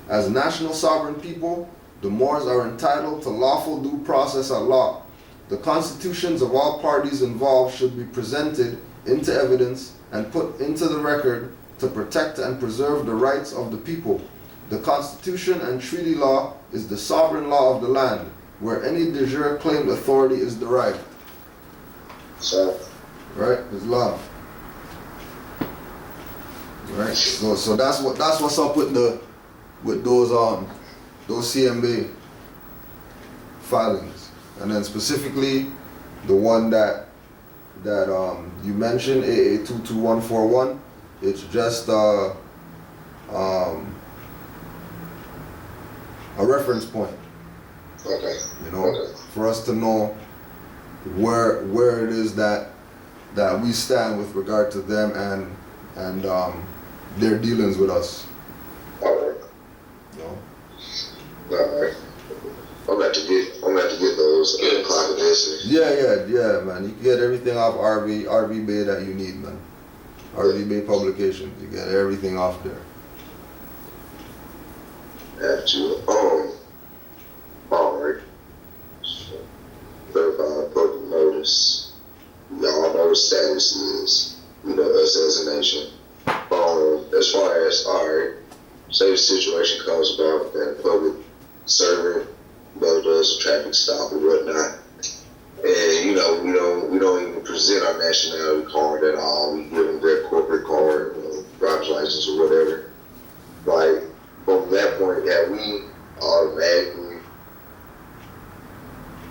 As national sovereign people, the Moors are entitled to lawful due process at law. The constitutions of all parties involved should be presented into evidence and put into the record to protect and preserve the rights of the people. The Constitution and treaty law is the sovereign law of the land, where any de jure claimed authority is derived. So, Right? It's law. Right? So that's what's up with those CMB filings. And then specifically the one that you mentioned, AA 22141, it's just a reference point. okay. You know, Okay. for us to know where it is that we stand with regard to them and their dealings with us. Alright. You know? Alright. I'm about to get those confidences. Yeah, man. You can get everything off RV Bay that you need, man. RV Bay Publications. You get everything off there. Have to, alright. Verified public notice. Y'all know the status is, us as a nation. As far as, alright, say the situation comes about that a public servant does a traffic stop or whatnot, and we don't even present our nationality card at all. We give them their corporate card, driver's license or whatever. Like, from that point, that we automatically,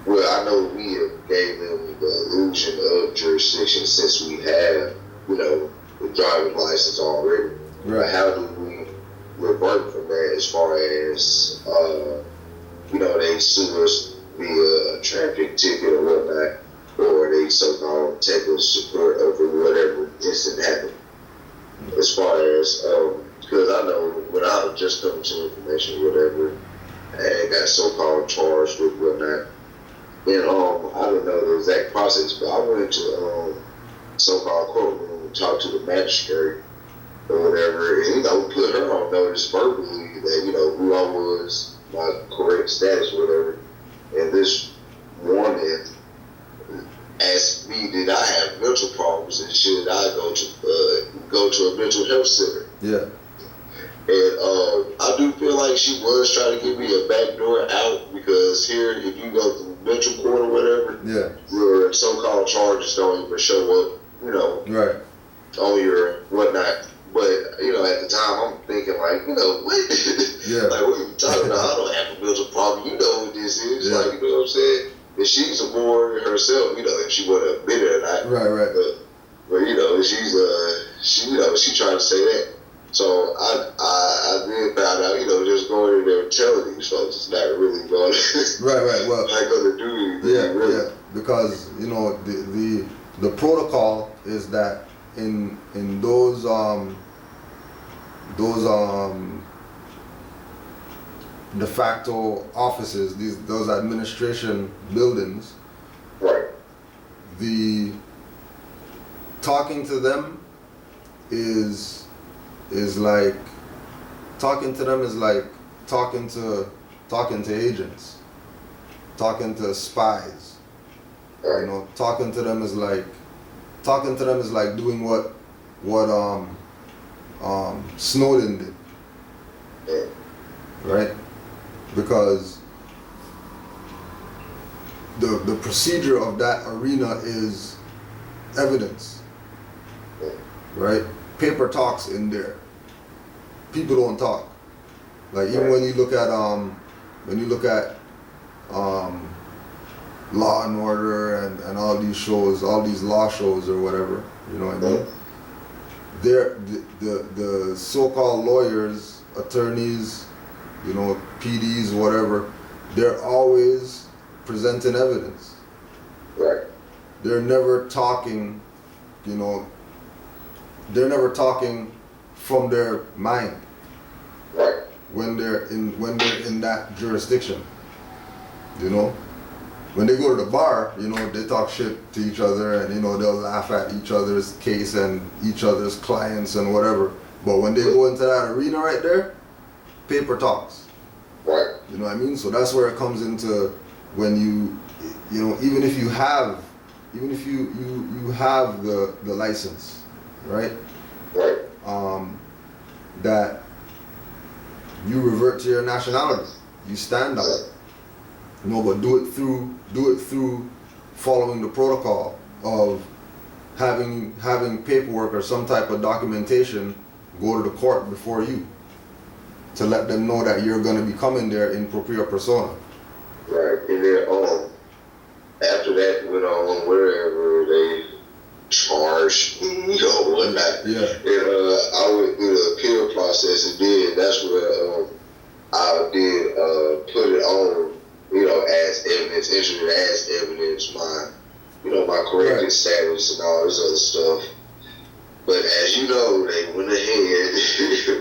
well, I know we have gave them the illusion of jurisdiction since we have, the driver's license already. Right. But how do we revert from that as far as, they sue us via a traffic ticket or whatnot, or they so-called technical support over whatever incident happened. As far as, because I know when I was just coming to information or whatever, and got so-called charged with whatnot, and I don't know the exact process, but I went to so-called courtroom and talked to the magistrate or whatever, and put her on notice verbally that who I was, my correct status or whatever, and this woman asked me did I have mental problems and should I go to a mental health center. Yeah. And I do feel like she was trying to give me a back door out, because here, if you go through mental court or whatever, Yeah. your so-called charges don't even show up, Right. on your whatnot. But, at the time, I'm thinking like, what? Yeah. Like, what are you talking about? I don't have a mental problem. You know what this is. Yeah. Like, you know what I'm saying? And she's a Moor herself, if she would have been there or not. Right. But she tried to say that. So I then found out, just going in there and telling these folks it's not really going to, Right. Well, not going to do anything, really. Yeah. Because the protocol is that in those de facto offices, those administration buildings, Right. the talking to them is like talking to agents, talking to spies. Right. Talking to them is like doing what Snowden did. Yeah. Right? Because the procedure of that arena is evidence. Right? Paper talks in there. People don't talk. Like even when you look at Law and Order and all these shows, all these law shows or whatever, you know what I mean? The so-called lawyers, attorneys, PDs, whatever, they're always presenting evidence. Right. They're never talking, they're never talking from their mind. Right. When they're in that jurisdiction. When they go to the bar, they talk shit to each other and they'll laugh at each other's case and each other's clients and whatever. But when they go into that arena right there, paper talks. Right. You know what I mean? So that's where it comes into when even if you have the license, right? Right. That you revert to your nationality. You stand on it. But do it through following the protocol of having paperwork or some type of documentation go to the court before you to let them know that you're going to be coming there in propria persona. Right. And then after that went on, wherever they charged me or whatnot. Yeah. And I went through the appeal process, and then that's where I did put it on, as evidence, entered it as evidence, my corrected status and all this other stuff. But as you know, they went ahead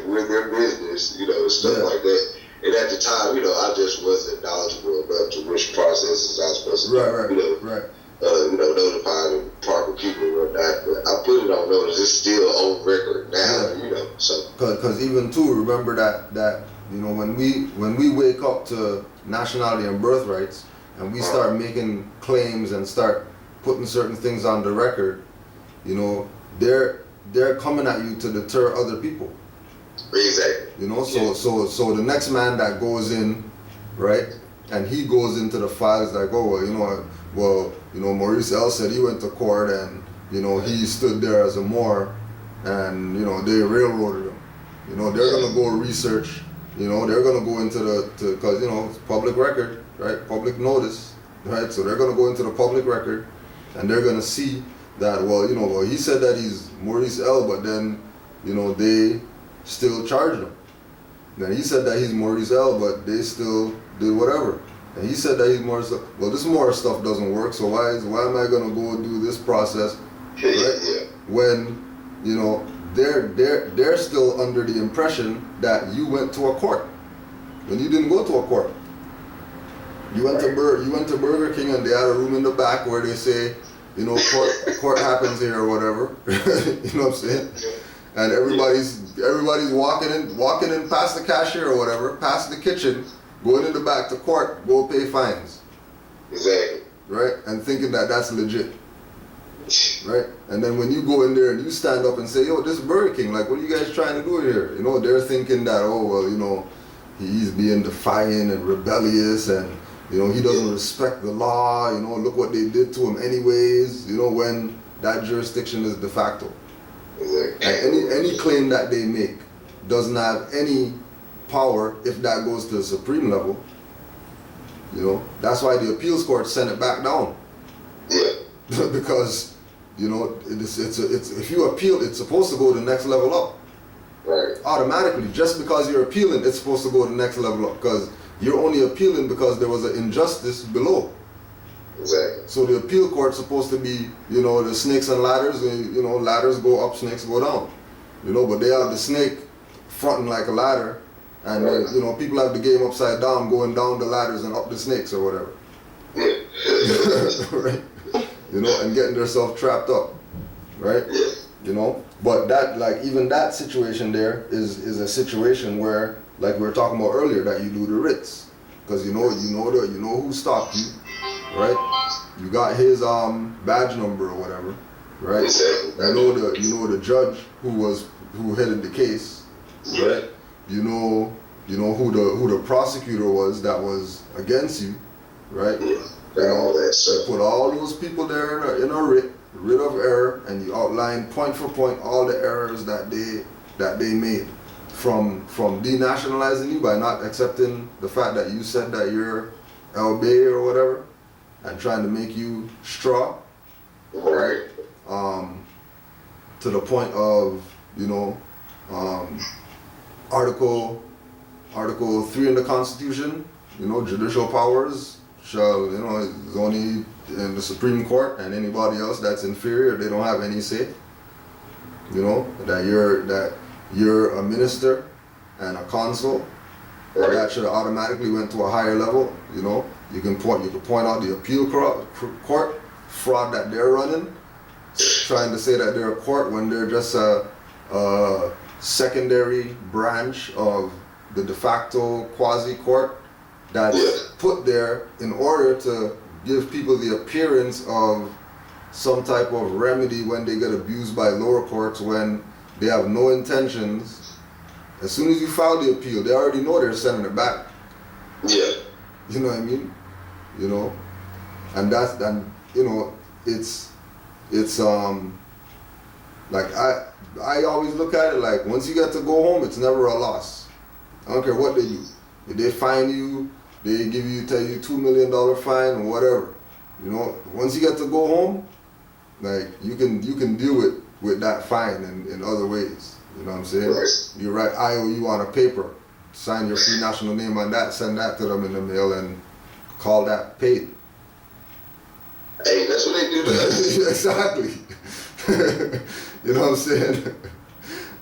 with their business, stuff like that. And at the time, I just wasn't knowledgeable enough to which processes I was supposed to notify the proper people and whatnot. But I put it on notice. It's still on record now, so. Because even too, remember that when we wake up to nationality and birthrights, and we start making claims and start putting certain things on the record, they're coming at you to deter other people. Exactly. So the next man that goes in, right, and he goes into the files like, Maurice L. said he went to court and he stood there as a Moor, and they railroaded him. They're gonna go research. They're gonna go into because it's public record, right? Public notice, right? So they're gonna go into the public record, and they're gonna see that he said that he's Maurice L. But then they still charged him. Then he said that he's Maurice L. But they still did whatever. And he said that he's Maurice L. Well, this Moor stuff doesn't work. So why am I gonna go do this process? Right? When they're still under the impression that you went to a court when you didn't go to a court. You went to Burger King, and they had a room in the back where they say, court happens here or whatever. You know what I'm saying? And everybody's walking in past the cashier or whatever, past the kitchen, going in the back to court, go pay fines. Exactly. Right? And thinking that that's legit. Right? And then when you go in there and you stand up and say, this is Burger King, like, what are you guys trying to do here? They're thinking that, he's being defiant and rebellious, and he doesn't respect the law, look what they did to him anyways, when that jurisdiction is de facto. Exactly. And any claim that they make doesn't have any power if that goes to the supreme level. That's why the appeals court sent it back down. Yeah. Because it's if you appeal, it's supposed to go the next level up. Right. Automatically, just because you're appealing, it's supposed to go the next level up, because you're only appealing because there was an injustice below. Exactly. So the appeal court's supposed to be, the snakes and ladders, ladders go up, snakes go down. But they have the snake fronting like a ladder, and people have the game upside down, going down the ladders and up the snakes or whatever. Yeah. Right? And getting themselves trapped up. Right? Yeah. But that, even that situation there is a situation where, like we were talking about earlier, that you do the writs, because you know who stopped you, right? You got his badge number or whatever, right? Exactly. You know the judge who headed the case, right? You know who the prosecutor was that was against you, right? And all that stuff. You put all those people there in a writ of error, and you outline point for point all the errors that they made from denationalizing you by not accepting the fact that you said that you're El Bay or whatever, and trying to make you straw, right? To the point of Article 3 in the Constitution, judicial powers shall, is only in the Supreme Court, and anybody else that's inferior, they don't have any say. That you're a minister and a consul, Right. that should have automatically went to a higher level. You can point out the appeal court fraud that they're running, trying to say that they're a court when they're just a secondary branch of the de facto quasi court that's put there in order to give people the appearance of some type of remedy when they get abused by lower courts when they have no intentions. As soon as you file the appeal, they already know they're sending it back. Yeah. You know what I mean? You know, and that's, and you know, it's like I always look at it like once you get to go home, it's never a loss. I don't care what they do. If they fine you, they give you, tell you $2 million fine or whatever. You know, once you get to go home, like you can deal with that fine in other ways. You know what I'm saying? Right. You write IOU on a paper, sign your free national name on that, send that to them in the mail, and call that paid. Hey, that's what they do to us. Exactly. You know what I'm saying?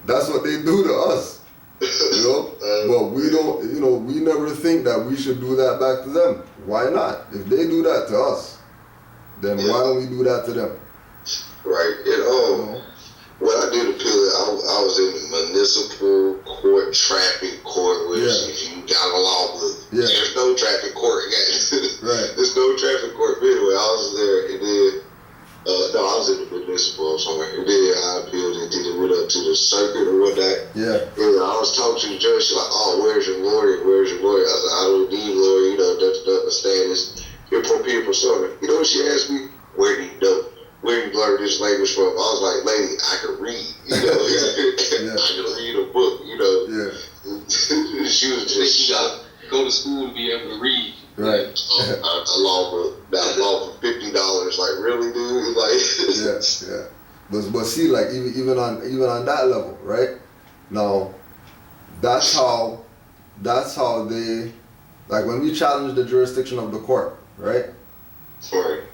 That's what they do to us. You know? But we don't, you know, we never think that we should do that back to them. Why not? If they do that to us, then why don't we do that to them? Right. And when I did appeal, I was in the municipal court, traffic court, which if you got a logbook, there's no traffic court. Right. There's no traffic court. But anyway, I was there, and then no, I was in the municipal somewhere, and then I appealed and then it went up to the circuit or whatnot. Yeah. And I was talking to the judge. She's like, "Oh, where's your lawyer? Where's your lawyer?" I said, "I don't need a lawyer. You know, the status, your pro persona." You know what she asked me? Where do you know? Where you learn this language from? I was like, "Lady, I can read. You know, I can read a book. You know." Yeah. She was just shocked. Go to school and be able to read. Right. A law for $50. Like, really, dude? Like, yeah. But see, like even on that level, right? Now, that's how they, like when we challenge the jurisdiction of the court, right? Right.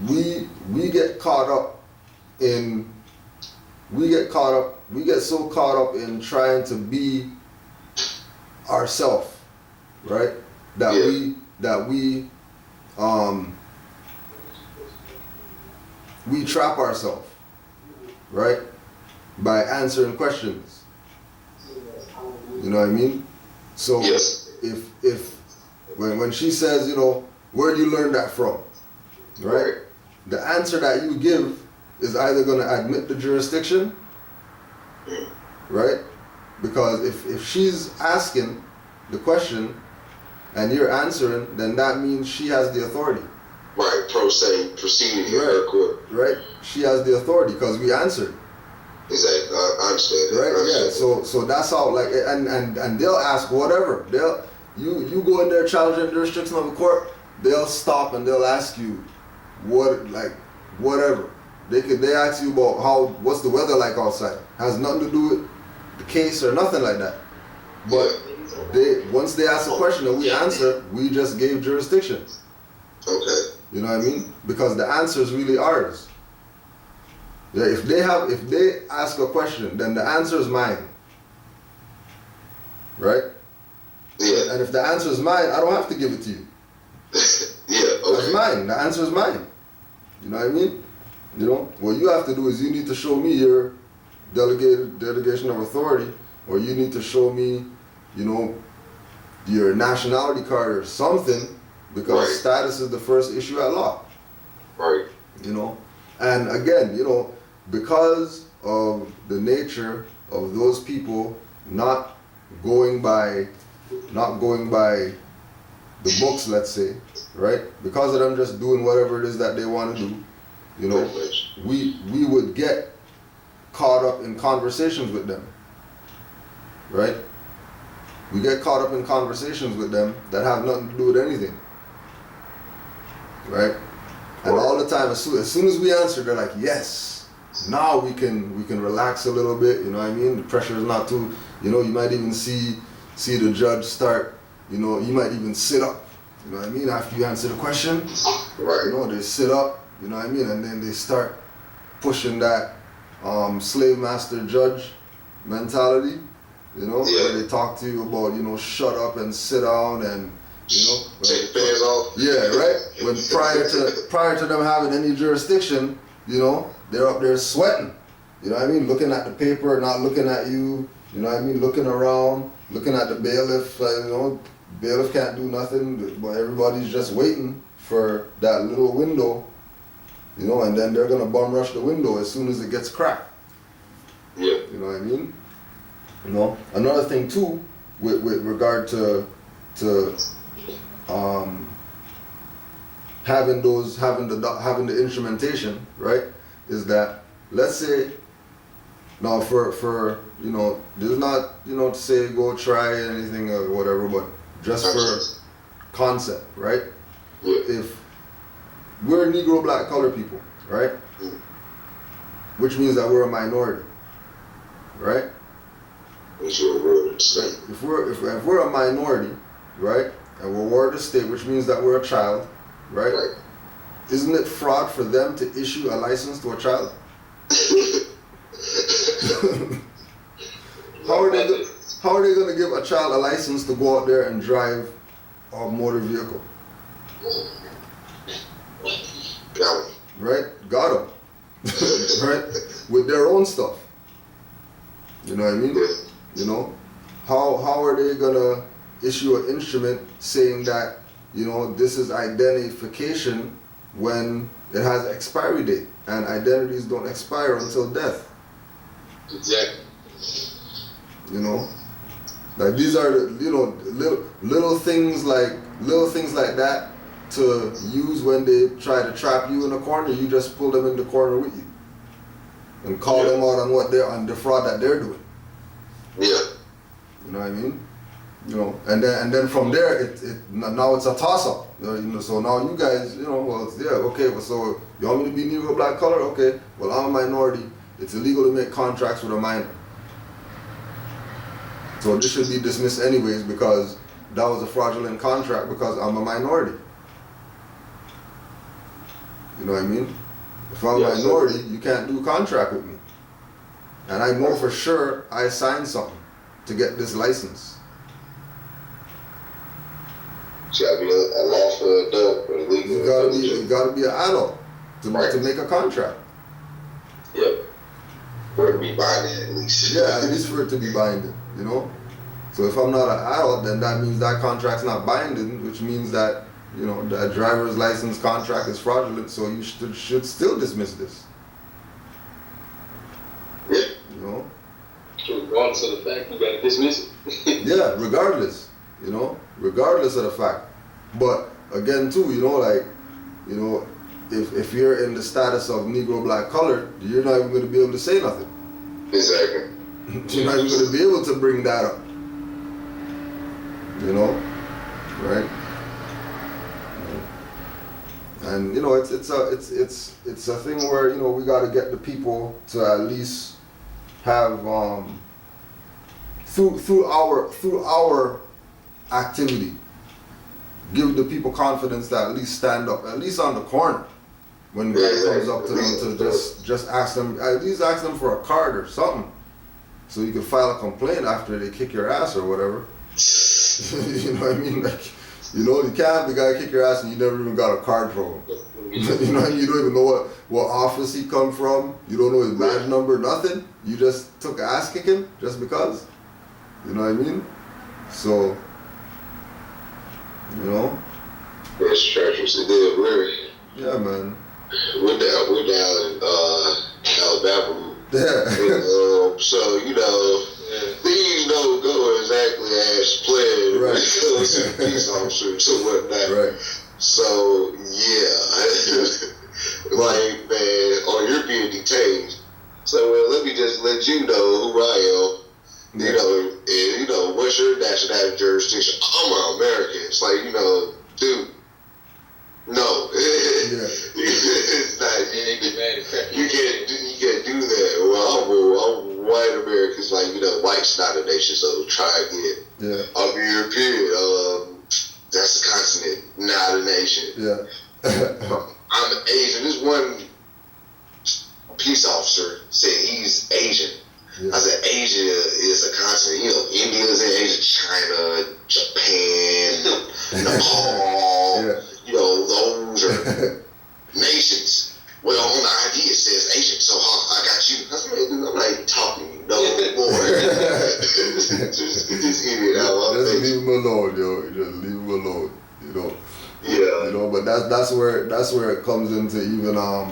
We get so caught up in trying to be ourselves, right? That we trap ourselves, right? By answering questions. You know what I mean? So if when she says, you know, where do you learn that from? Right? The answer that you give is either going to admit the jurisdiction, right? Because if she's asking the question and you're answering, then that means she has the authority. Right, pro se proceeding in her court. Right, she has the authority because we answered. Exactly, I understand. Right, so that's all. Like, and they'll ask whatever. You go in there challenging the jurisdiction of the court. They'll stop and they'll ask you whatever. They ask you about what's the weather like outside. Has nothing to do with the case or nothing like that. But once they ask a question and we answer, we just gave jurisdiction. Okay. You know what I mean? Because the answer is really ours. Yeah, if they ask a question, then the answer is mine. Right? Yeah. And if the answer is mine, I don't have to give it to you. Yeah, okay. That's mine. The answer is mine. You know what I mean? You know, what you have to do is you need to show me your delegation of authority, or you need to show me, you know, your nationality card or something, because status is the first issue at law. Right. You know, and again, you know, because of the nature of those people not going by the books, let's say, right? Because of them just doing whatever it is that they want to do, you know, we would get caught up in conversations with them, right? We get caught up in conversations with them that have nothing to do with anything, right? And all the time, as soon as we answer, they're like, yes, now we can relax a little bit, you know what I mean? The pressure is not too, you know, you might even see the judge start, you know, you might even sit up, you know what I mean, after you answer the question. Right. You know, they sit up, you know what I mean, and then they start pushing that slave master judge mentality, you know, where they talk to you about, you know, shut up and sit down and, you know, take pants off. Yeah, right. When prior to them having any jurisdiction, you know, they're up there sweating. You know what I mean? Looking at the paper, not looking at you. You know what I mean? Looking around, looking at the bailiff. You know, bailiff can't do nothing, but everybody's just waiting for that little window, you know, and then they're gonna bum rush the window as soon as it gets cracked. Yeah. You know what I mean? You know, another thing too, with regard to having the instrumentation, right? Is that, let's say, now for you know, there's not, you know, to say go try anything or whatever, but just for concept, right? Yeah. If we're Negro black colored people, right? Which means that we're a minority, right? What's your word to say? If we're a minority, right, and we're ward of the state, which means that we're a child, right? Right. Isn't it fraud for them to issue a license to a child? How are they going to give a child a license to go out there and drive a motor vehicle? Got him. Right? Got them. Right? With their own stuff. You know what I mean? Yeah. You know? How are they going to issue an instrument saying that, you know, this is identification when it has expiry date, and identities don't expire until death? Exactly. You know, like these are the, you know, little things like that to use when they try to trap you in a corner. You just pull them in the corner with you and call them out on the fraud that they're doing. Yeah. You know what I mean? You know, and then from there now it's a toss up. You know, so now you guys, you know, well, yeah, okay, well, so you want me to be Negro black color? Okay, well, I'm a minority. It's illegal to make contracts with a minor. So this should be dismissed anyways because that was a fraudulent contract because I'm a minority. You know what I mean? If I'm a minority, you can't do a contract with me. And I know for sure I signed something to get this license. It's gotta be a lawful adult or legal. You gotta be an adult to make a contract. Yep. For it to be binding at least. Yeah, at least for it to be binding, you know? So if I'm not an adult, then that means that contract's not binding, which means that, you know, that driver's license contract is fraudulent, so you should still dismiss this. Yeah. You know? So regardless of the fact, you gotta dismiss it. Yeah, regardless, you know, regardless of the fact. But again too, you know, like, you know, if you're in the status of Negro black colored, you're not even going to be able to say nothing. Exactly. You're not even going to be able to bring that up. You know, right? And you know, it's a thing where, you know, we got to get the people to at least have through our activity, give the people confidence to at least stand up, at least on the corner, when guy comes up to them to just ask them, at least ask them for a card or something, so you can file a complaint after they kick your ass or whatever. You know what I mean? Like, you know, you can't have the guy kick your ass and you never even got a card from him. You know, you don't even know what office he come from. You don't know his badge number, nothing. You just took an ass kicking just because. You know what I mean? So, you know. That's treacherous. It did, really. Yeah, man. We're down in Alabama. Yeah. So, you know, things don't go exactly as planned when it comes to police officers and whatnot. Right. So, yeah. Like, man, you're being detained. So, well, let me just let you know who I am. You know, and, you know, what's your nationality jurisdiction? I'm an American. It's like, you know, dude, no. It's not. You can't do that. Well, I'm white Americans, like, you know, white's not a nation, so try again. Yeah. I'm European. That's a continent, not a nation. Yeah. I'm Asian. This one peace officer said he's Asian. Yeah. I said Asia is a continent. You know, India is in Asia, China, Japan, Nepal. Yeah. You know, those are nations. Well, on the ID it says Asian, so I got you. I said, man, I'm not even talking to you no more. just get this idiot out of my face. Just leave him alone, yo. Just leave him alone, you know. Yeah, You know, but that's where it comes into even our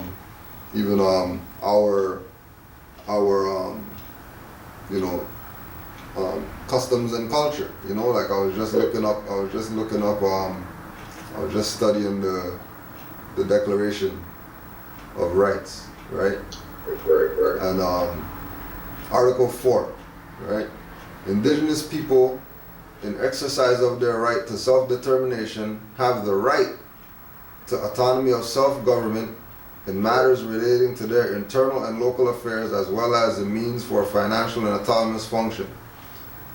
customs and culture. You know, like I was just studying the Declaration of Rights, right? Right. And Article 4, right? Indigenous people, in exercise of their right to self-determination, have the right to autonomy of self-government in matters relating to their internal and local affairs, as well as the means for financial and autonomous function.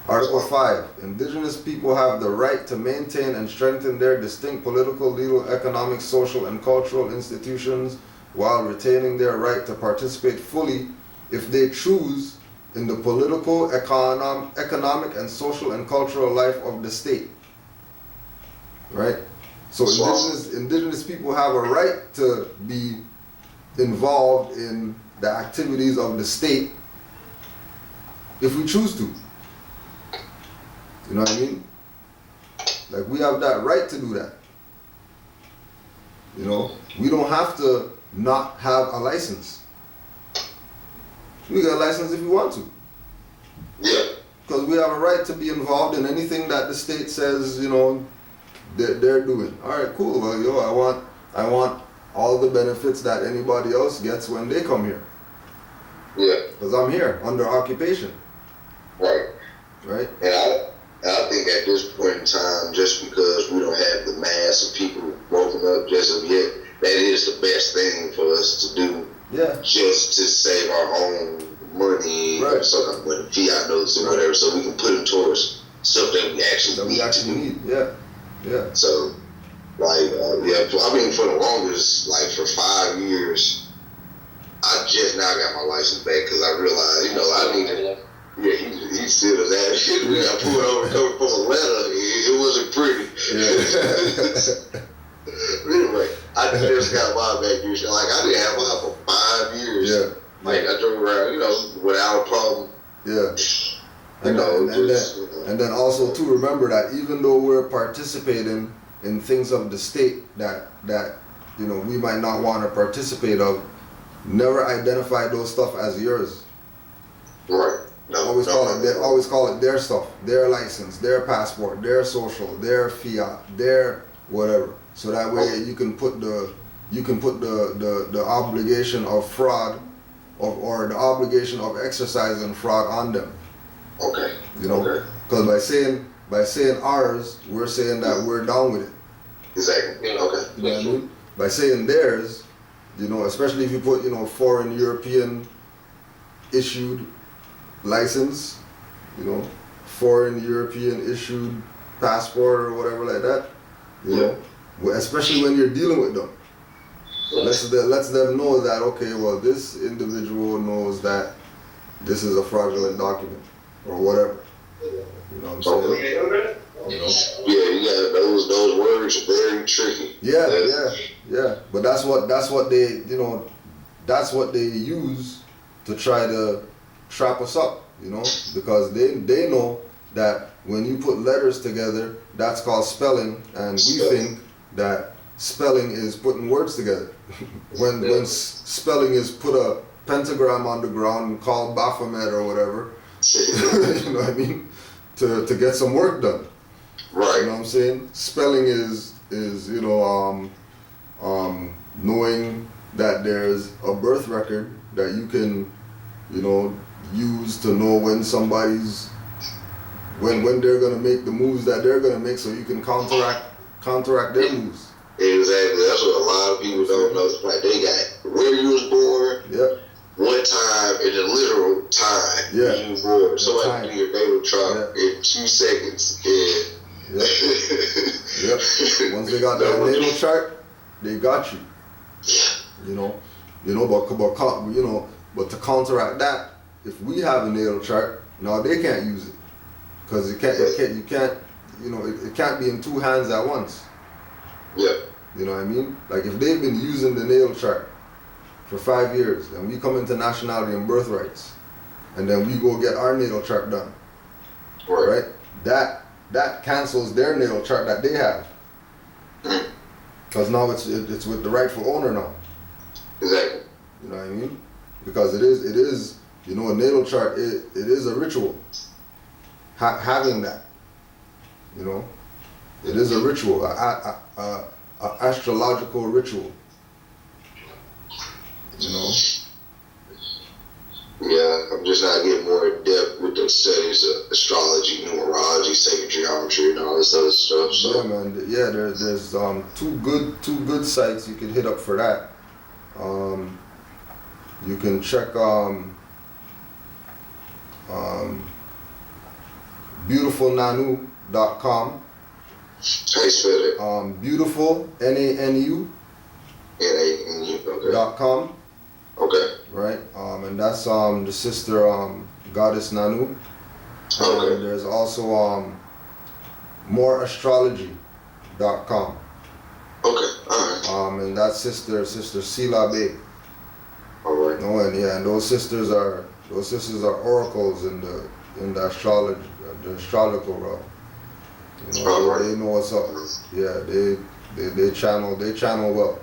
Article 5. Indigenous people have the right to maintain and strengthen their distinct political, legal, economic, social, and cultural institutions while retaining their right to participate fully, if they choose, in the political, economic, and social and cultural life of the state. Right? So indigenous people have a right to be involved in the activities of the state if we choose to. You know what I mean? Like, we have that right to do that. You know? We don't have to not have a license. We get a license if we want to. Yeah. Because we have a right to be involved in anything that the state says, you know, they're doing. All right, cool. Well, I want all the benefits that anybody else gets when they come here. Yeah. Because I'm here under occupation. Right. Right? And I think at this point in time, just because we don't have the mass of people woken up just of yet, that is the best thing for us to do. Yeah. Just to save our own money, right. Or something, with fiat notes or whatever, so we can put them towards stuff that we actually need. Yeah. So, like, I mean, for the longest, like for 5 years, I just now got my license back because I realized, you know, I needed. Yeah, he still does that. We got pulled over coming from a letter. It wasn't pretty. Yeah. Anyway, I just got mine back. Like, I didn't have mine for 5 years. Yeah. Like, I drove around, you know, without a problem. Yeah. And then also to remember that even though we're participating in things of the state that you know we might not want to participate of, never identify those stuff as yours. Right. Always call it their stuff, their license, their passport, their social, their fiat, their whatever. So that way you can put the obligation of fraud or the obligation of exercising fraud on them. Okay. You know, because by saying ours, we're saying that we're down with it. Exactly. Okay. You know what I mean? By saying theirs, you know, especially if you put, you know, foreign European issued license, you know, foreign European issued passport or whatever like that, you know, especially when you're dealing with them. Lets them know that, okay, well, this individual knows that this is a fraudulent document or whatever. You know what I'm saying? You know? Yeah, you got those words are very tricky. Yeah. But that's what they, you know, that's what they use to try to trap us up, you know, because they know that when you put letters together, that's called spelling, and we think that spelling is putting words together. when spelling is put a pentagram on the ground called Baphomet or whatever, you know what I mean, to get some work done. Right. You know what I'm saying? Spelling is you know knowing that there's a birth record that you can, you know, use to know when somebody's when they're gonna make the moves that they're gonna make, so you can counteract their moves. Exactly. That's what a lot of people don't know. Like, they got where you was born, what time, and the literal time you was born. Somebody do your natal chart in 2 seconds. Once they got that natal chart, they got you. But to counteract that, if we have a natal chart, now they can't use it, because it can't be in two hands at once. You know what I mean? Like, if they've been using the natal chart for 5 years, and we come into nationality and birthrights, and then we go get our natal chart done, right? That cancels their natal chart that they have. Because now it's with the rightful owner now. Exactly. You know what I mean? Because it is a natal chart. It is a ritual. Having that, it is a ritual, a astrological ritual. Yeah, I'm just not getting more in depth with the studies of astrology, numerology, sacred geometry, and all this other stuff. So. Yeah, man. Yeah, there's two good sites you can hit up for that. You can check beautifulnanu.com. How you spell it? Beautiful NANU. NANU. .com. Okay. Right. And that's the sister goddess Nanu. Okay. And there's also moreastrology.com. Okay. All right. And that's sister Sila Bey. All right. And those sisters are oracles in the astrology, the astrological realm. All right. They know what's up. Yeah, they channel well.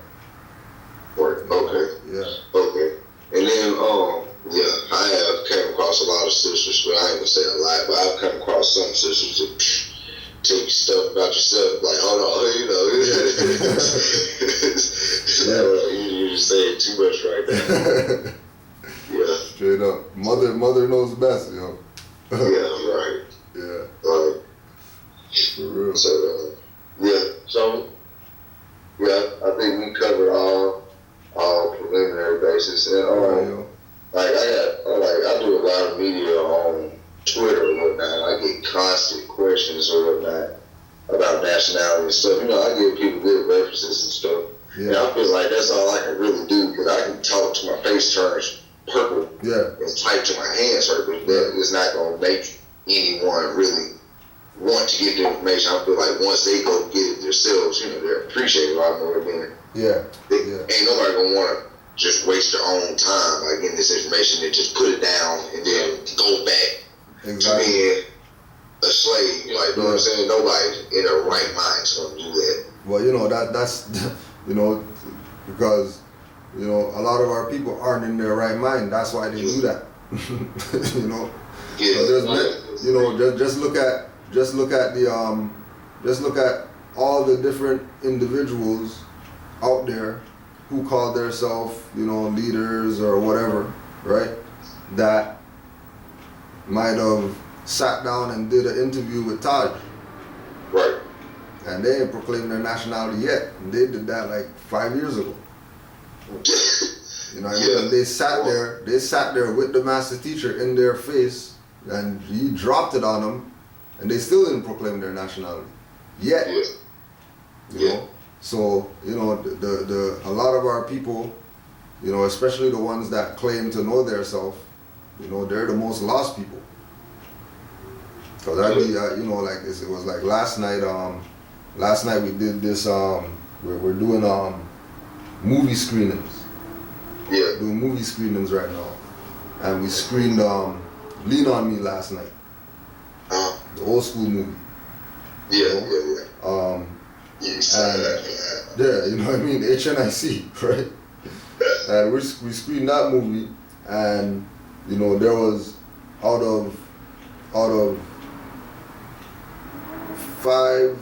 Right. Okay. Yeah. Okay. And then I have came across a lot of sisters, but I ain't gonna say a lot, but I've come across some sisters that tell you stuff about yourself, like, hold on, you just saying too much right now. Yeah. Straight up. Mother knows best, yo. Yeah, right. Yeah. For real. So, I think we covered all preliminary basis, and I do a lot of media on Twitter and whatnot. I get constant questions or whatnot about nationality and stuff. I give people good references and stuff. Yeah. And I feel like that's all I can really do, because I can talk to my face turns purple and type to my hands hurt, but that is not going to make anyone really want to get the information. I feel like once they go get it themselves, they're appreciated a lot more than ain't nobody going to want to just waste their own time by getting this information and just put it down and then go back to being a slave. Like, you know what I'm saying? Nobody in their right mind is going to do that. Well, that's because a lot of our people aren't in their right mind. That's why they do that. Just look at all the different individuals out there who call themselves, leaders or whatever, right? That might have sat down and did an interview with Taj. Right. And they ain't proclaimed their nationality yet. And they did that like 5 years ago. And they sat there with the master teacher in their face, and he dropped it on them, and they still didn't proclaim their nationality yet. You know? So, a lot of our people, especially the ones that claim to know their self, they're the most lost people. Cause it was like last night we did this, we're doing movie screenings. Yeah. Doing movie screenings right now. And we screened Lean On Me last night. The old school movie. HNIC, right? And we screened that movie, and there was out of five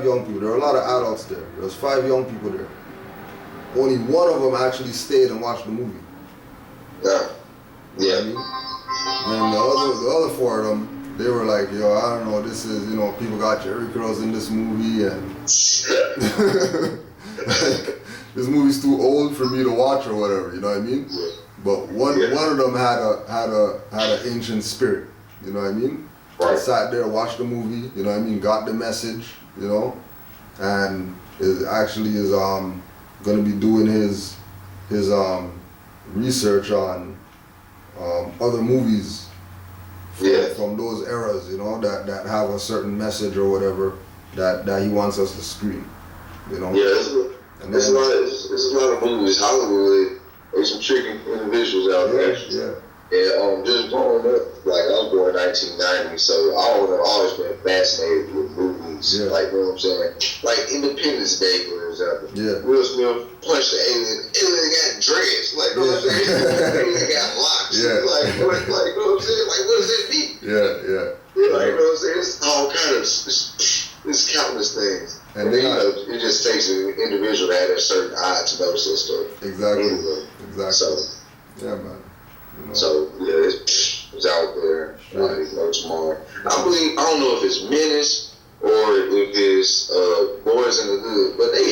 young people. There were a lot of adults there. There was 5 young people there. Only one of them actually stayed and watched the movie. You know what I mean? And the other 4 of them, they were like, yo, I don't know, this is, people got Jerry curls in this movie, and this movie's too old for me to watch or whatever, you know what I mean? But one of them had an ancient spirit, you know what I mean? Right. Sat there, watched the movie, you know what I mean? Got the message, and it actually is gonna be doing his research on other movies from those eras, that have a certain message or whatever that he wants us to screen, There's a lot of movies. Hollywood, there's some tricky individuals out there. And just growing up, like I was born in 1990, so I've always been fascinated with movies. Like, you know what I'm saying? Like Independence Day was example. Yeah. Will Smith punched the alien. Alien got dreads. Like, you know what I'm saying? Alien got locks. Yeah. Like, you know what I'm saying? Like, what does that mean? Yeah. Like, you know what I'm saying? It's all kind of, it's countless things. And you know, it just takes an individual to have a certain eye to notice that stuff. Exactly. Anyway, Exactly. So, yeah, man. You know. so yeah, it's out there. Sure. You know, tomorrow. I don't know if it's Menace or if it's Boys in the Hood, but they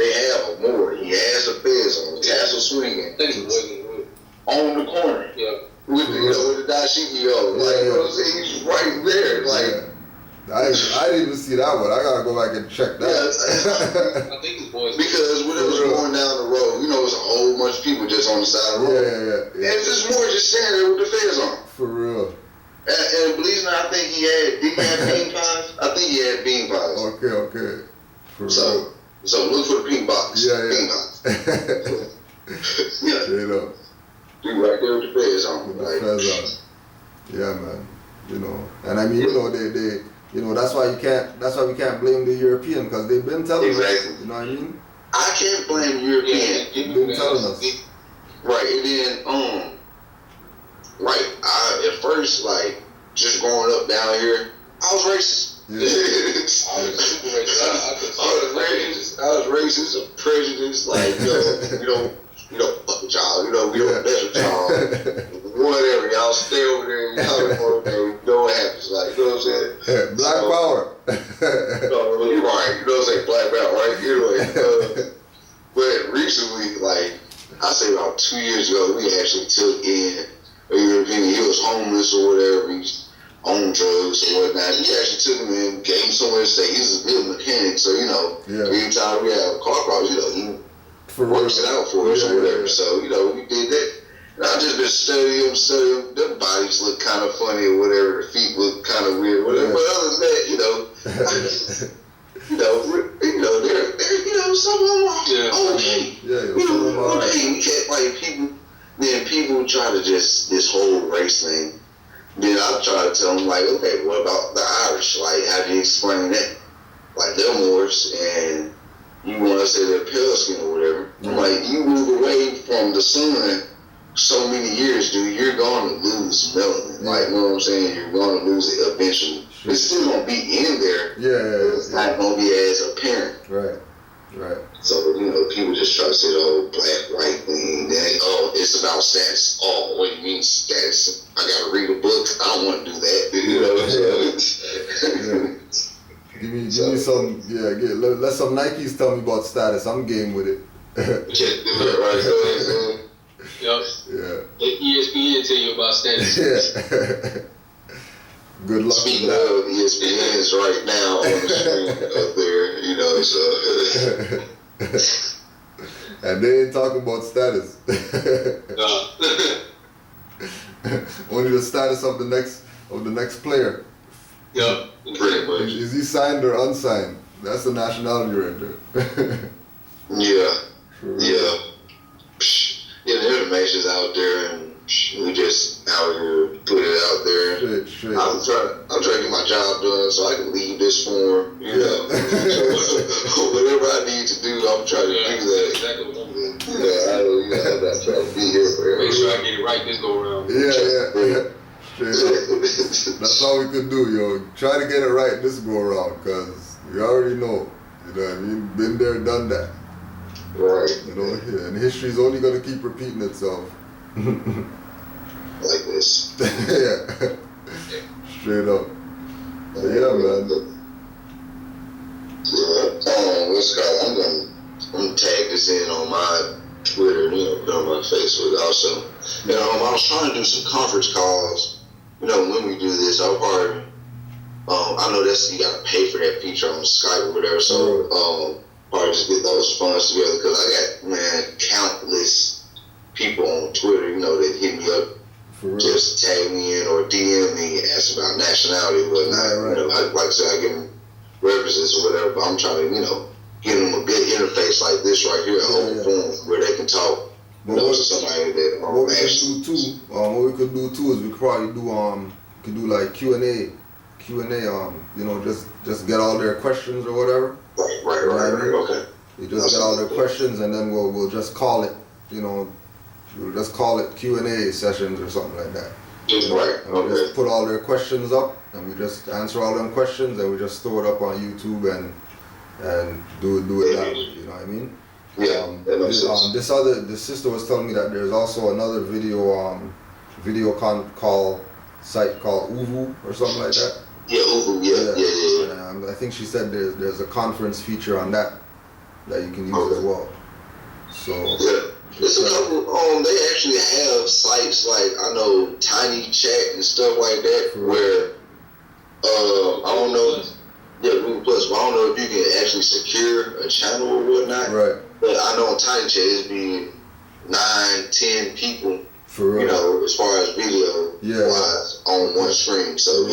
have a Moor. He has a fez on, tassel swinging. I think it's Boys in the Hood. On the corner. Yeah. With the dashiki on. Like, you know what I'm saying? He's right there. Like, I didn't even see that one. I gotta go back and check that. I think it's Boys. Because when it was going down the road, you know, it's a whole bunch of people just on the side of the road. Yeah. And it's just more just standing there with the fez on. For real. And believe it or not, I think did he have bean pies? I think he had bean pies. Okay. For real. So look for the pink box. Yeah. Bean pies. Yeah. Straight up. You right there with the fez on. With the Like, fez on. Yeah, man. You know, and I mean, you know, they you know, that's why we can't blame the European, because they've been telling us, you know what I mean? I can't blame the European. They've been telling us. Right, and then I at first, like, just growing up down here, I was racist. Yeah. I was super racist. I was racist and prejudiced, like, you know, fuck with y'all, you know, we don't mess with y'all. Whatever, y'all stay over there, y'all you know what happens, like, you know what I'm saying? Black power. No, you're right, you know what I'm saying, black power, right? Anyway, but recently, like, I say about 2 years ago, we actually took in a European. He was homeless or whatever, he's on drugs or whatnot. We actually took him in, gave him somewhere to stay. He's a good mechanic, so, you know, every time we have car problems, you know, he works it out for us or whatever. So, you know, we did that. And I just been studying him. Their bodies look kind of funny or whatever. Their feet look kind of weird, whatever. But other than that, you know, they're some of them are okay. Okay. We can't, like, people try to just, this whole race thing. Then I try to tell them, like, okay, what about the Irish? Like, how do you explain that? Like, they're Moors, and you want to say they're pale skin or whatever. I'm like, you move away from the sun so many years, dude, you're going to lose melanin. Like, you know what I'm saying? You're going to lose it eventually. Sure. It's still going to be in there. It's not going to be as apparent. Right. So, you know, people just try to say the whole black, white thing. Then, it's about status. Oh, what do you mean status? I got to read a book. I don't want to do that. You know, Give me some, let some Nikes tell me about status. I'm game with it. Yep. Yeah. Let ESPN tell you about status. Yeah. Good luck. Speaking of, ESPN is right now on the screen up there, you know, so. And they ain't talking about status. Only the status of the next player. Yep. Pretty much. Is he signed or unsigned? That's the nationality right there. Yeah. The information's out there, and we just out here put it out there. Straight. I'm trying to get my job done so I can leave this form, you know. Whatever I need to do, I'm trying to do that. Exactly what I'm doing. I'm not trying to be here forever. Make sure I get it right this go around. Yeah. Straight up. That's all we could do, yo. Try to get it right this go around, because we already know. You know what I mean? Been there, done that. Right. You know, and history's only gonna keep repeating itself. Like this. Yeah. Straight up. But yeah, man. What's called? I'm gonna tag this in on my Twitter, you know, put on my Facebook also. And I was trying to do some conference calls. You know, when we do this, I'll probably I know you gotta pay for that feature on Skype or whatever, so probably just get those funds together, because I got, countless people on Twitter, you know, that hit me up, just tag me in or DM me, ask about nationality or whatnot. Right. You know, like I said, I give them references or whatever, but I'm trying to, you know, give them a good interface like this right here, a whole forum where they can talk. You know, to somebody that what we could do too is we could probably do like Q&A, you know, just get all their questions or whatever. Right. Okay. You just get all their questions, and then we'll just call it, we'll just call it Q&A sessions or something like that. Right. And we just put all their questions up, and we just answer all them questions, and we just throw it up on YouTube and do it that way. You know what I mean? Yeah. That makes sense. This sister was telling me that there's also another video call site called Uvu or something like that. Yeah, Uvu. Yeah. And I think she said there's a conference feature on that you can use as well. So yeah, there's a couple. They actually have sites like I know Tiny Chat and stuff like that where I don't know. Yeah, Google Plus. But I don't know if you can actually secure a channel or whatnot. Right. But I know on Tiny Chat it's being 9-10 people. For real. As far as video wise on one screen. So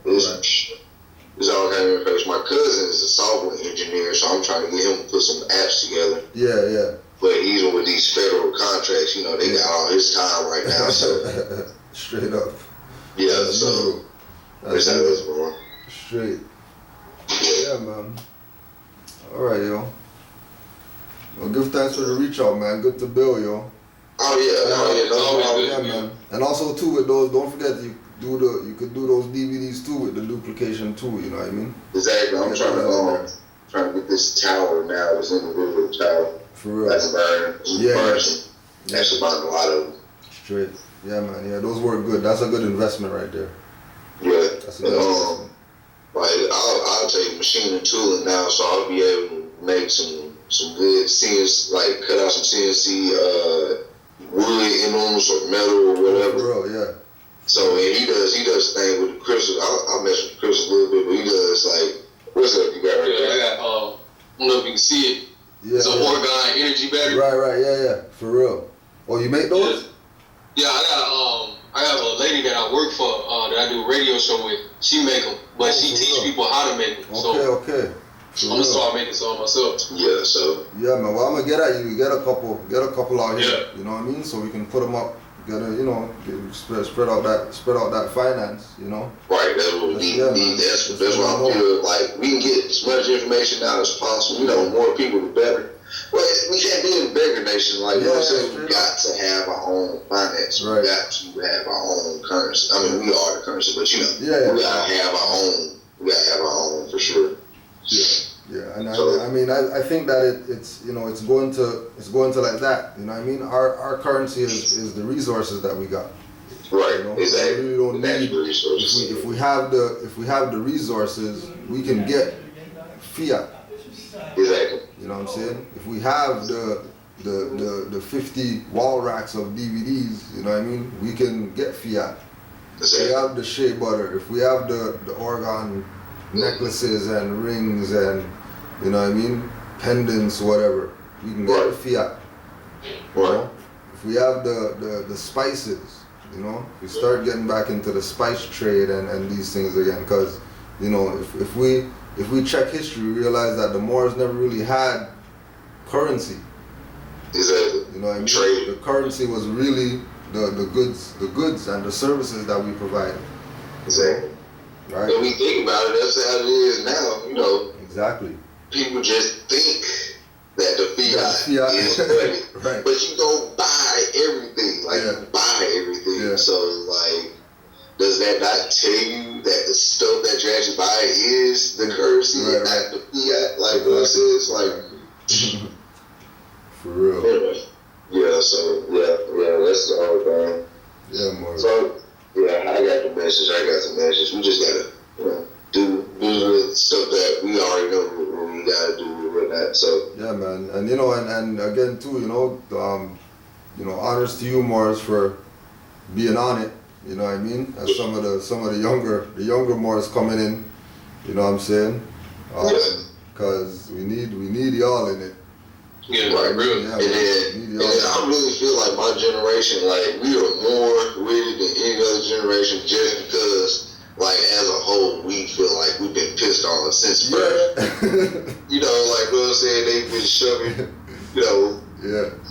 it's all kind of information. My cousin is a software engineer, so I'm trying to get him to put some apps together. Yeah. But even with these federal contracts, they got all his time right now. So straight up. Yeah, so that's how it's going. Straight. Yeah, man. All right, yo. Well, give thanks for the reach out, man. Good to build, yo. Oh yeah, man. And also too with those, don't forget you could do those DVDs too with the duplication too. You know what I mean? Exactly. I'm trying to get this tower now. This individual tower. For real. That's burned. That's about a lot of them. Straight. Yeah, man. Yeah, those work good. That's a good investment right there. Yeah. That's a good investment. I'll take machine and tooling now, so I'll be able to make some good CNC, like cut out some CNC wood emblems or metal or whatever. For real, yeah. So and he does thing with the crystals. I'll mess with the crystals a little bit, but he does like what's up you got right there? I got I don't know if you can see it. Yeah, it's an Orgon energy battery. Right, yeah. For real. Oh, you make those? Yeah, I have a lady that I work for that I do a radio show with. She make them, but she teach people how to make them. Okay. I'm gonna start making some myself. Yeah, so. Yeah, man. Well, I'm gonna get at you. Get a couple out here. Yeah. You know what I mean? So we can put them up. Spread out that finance. Right. That's what we need. That's why I feel like we can get as much information out as possible. More people, the better. Well, we can't be in a beggar nation. Like, you know what I'm saying? We got to have our own finance. Right. We got to have our own currency. I mean, we are the currency, but we gotta have our own. We gotta have our own for sure. Yeah, and I think that it's going to like that. You know what I mean? Our currency is the resources that we got. Right. Exactly. We really don't need resources. If we have the resources, we can get fiat. Exactly. You know what I'm saying? If we have the 50 wall racks of DVDs, you know what I mean? We can get fiat. If we have the shea butter, if we have the Orgon necklaces and rings and you know what I mean, pendants, whatever, we can get the fiat. If we have the spices, we start getting back into the spice trade and these things again, because if we check history, we realize that the Moors never really had currency. Exactly. You know what I mean? Trade. The currency was really the goods and the services that we provided. Exactly. Right. When we think about it, that's how it is now. Exactly. People just think that the fiat is money, right. But you don't buy everything. You buy everything. Yeah. So does that not tell you that the stuff that you actually buy is the currency, and not the fiat? Like what it is, for real. Anyway, that's the whole thing. Yeah, more. So I got the message. We just gotta do the stuff that we already know what we gotta do with that. So yeah, man, and and again too, honors to you, Moors, for being on it. You know what I mean? As some of the younger Moors coming in. You know what I'm saying? Because we need y'all in it. Yeah, right, really. Yeah, and then I really feel like my generation, we are more with it than any other generation, just because. As a whole, we feel like we've been pissed on since birth. What I'm saying? They've been shoving,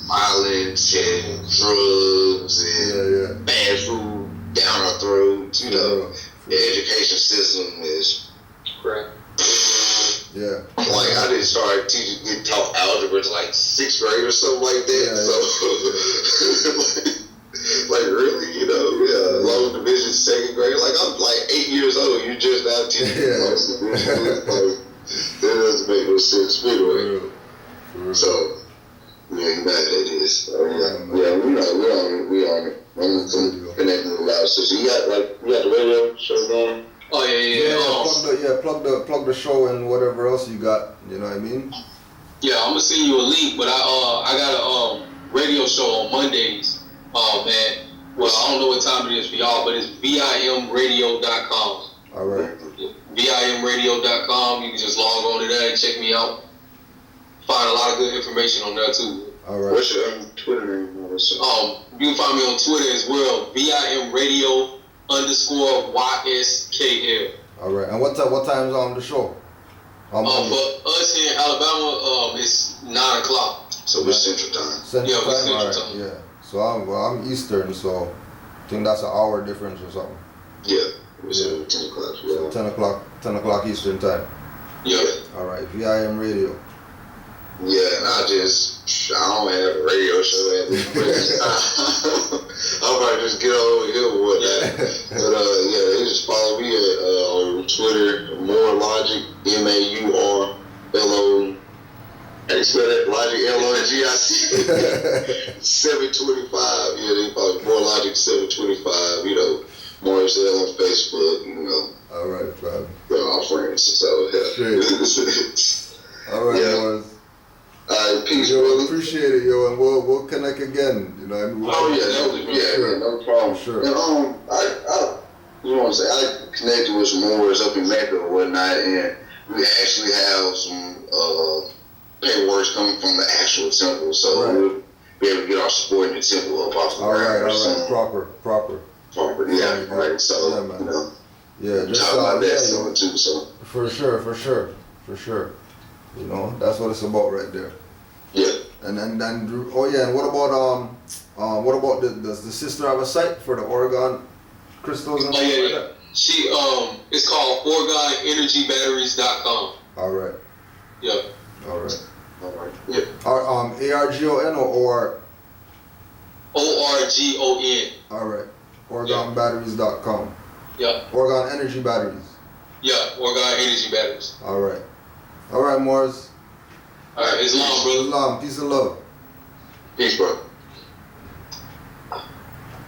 violence and drugs and bad food down our throats. The education system is crap. Yeah. Like I didn't start get taught algebra to like 6th grade or something like that. Yeah, So like really, you know, long division 2nd grade. Like I'm like 8 years old. You just now teaching me long division. Like, that doesn't make no sense anyway. For real. So yeah, you know how it is. We on it. I'm connecting with a lot of stuff. So you got the radio show going? Oh yeah. Plug the show and whatever else you got. You know what I mean? Yeah, I'm gonna send you a link, but I got a radio show on Mondays. Man, well I don't know what time it is for y'all, but it's VIMradio.com. All right. VIMradio.com. You can just log on to there and check me out. Find a lot of good information on there too. All right. What's your Twitter name? You can find me on Twitter as well. VIMradio_YSKL. All right. And what time's on the show? For us here in Alabama, it's 9 o'clock. So we're Central Time. Central Yeah, we're time. Central All right. time. Yeah. So I'm Eastern, so I think that's an hour difference or something. Yeah. We're 10 o'clock. So 10 o'clock Eastern time. Yeah. All right. VIM Radio. Yeah, and I don't have a radio show at this point. I'll probably just get on over here with whatnot. But they just follow me on Twitter, More Logic, MAURLO. How you spell that? Logic, LOGIC. 725. Yeah, they follow More Logic 725. You know, Morris L on Facebook. You know. All right, fam. They're all friends. So yeah. All right, Yeah. boys. Alright, peace, Yo, brother. appreciate it, yo, and we'll connect again. You know, I mean, No problem. Sure. And I you know what I'm saying? I connected with some Moors up in Mecca or whatnot, and we actually have some paperwork coming from the actual temple, so we'll be able to get our support in the temple up off the ground. All right, proper. Yeah, right. So man. you know, Yeah, just talk about that yo, soon too. So for sure. You know, that's what it's about right there. yeah. And what about the sister have a site for the Oregon crystals and Oh stuff like yeah. that? She it's called OregonEnergyBatteries.com. All right. Yeah. All right. Yeah. ARGON or ORGON. all right. OregonBatteries.com. Yeah. Oregon Energy Batteries. Yeah. Oregon Energy Batteries. All right. All right, Morris. All right. It's long, brother. Islam. Peace and love. Peace, bro.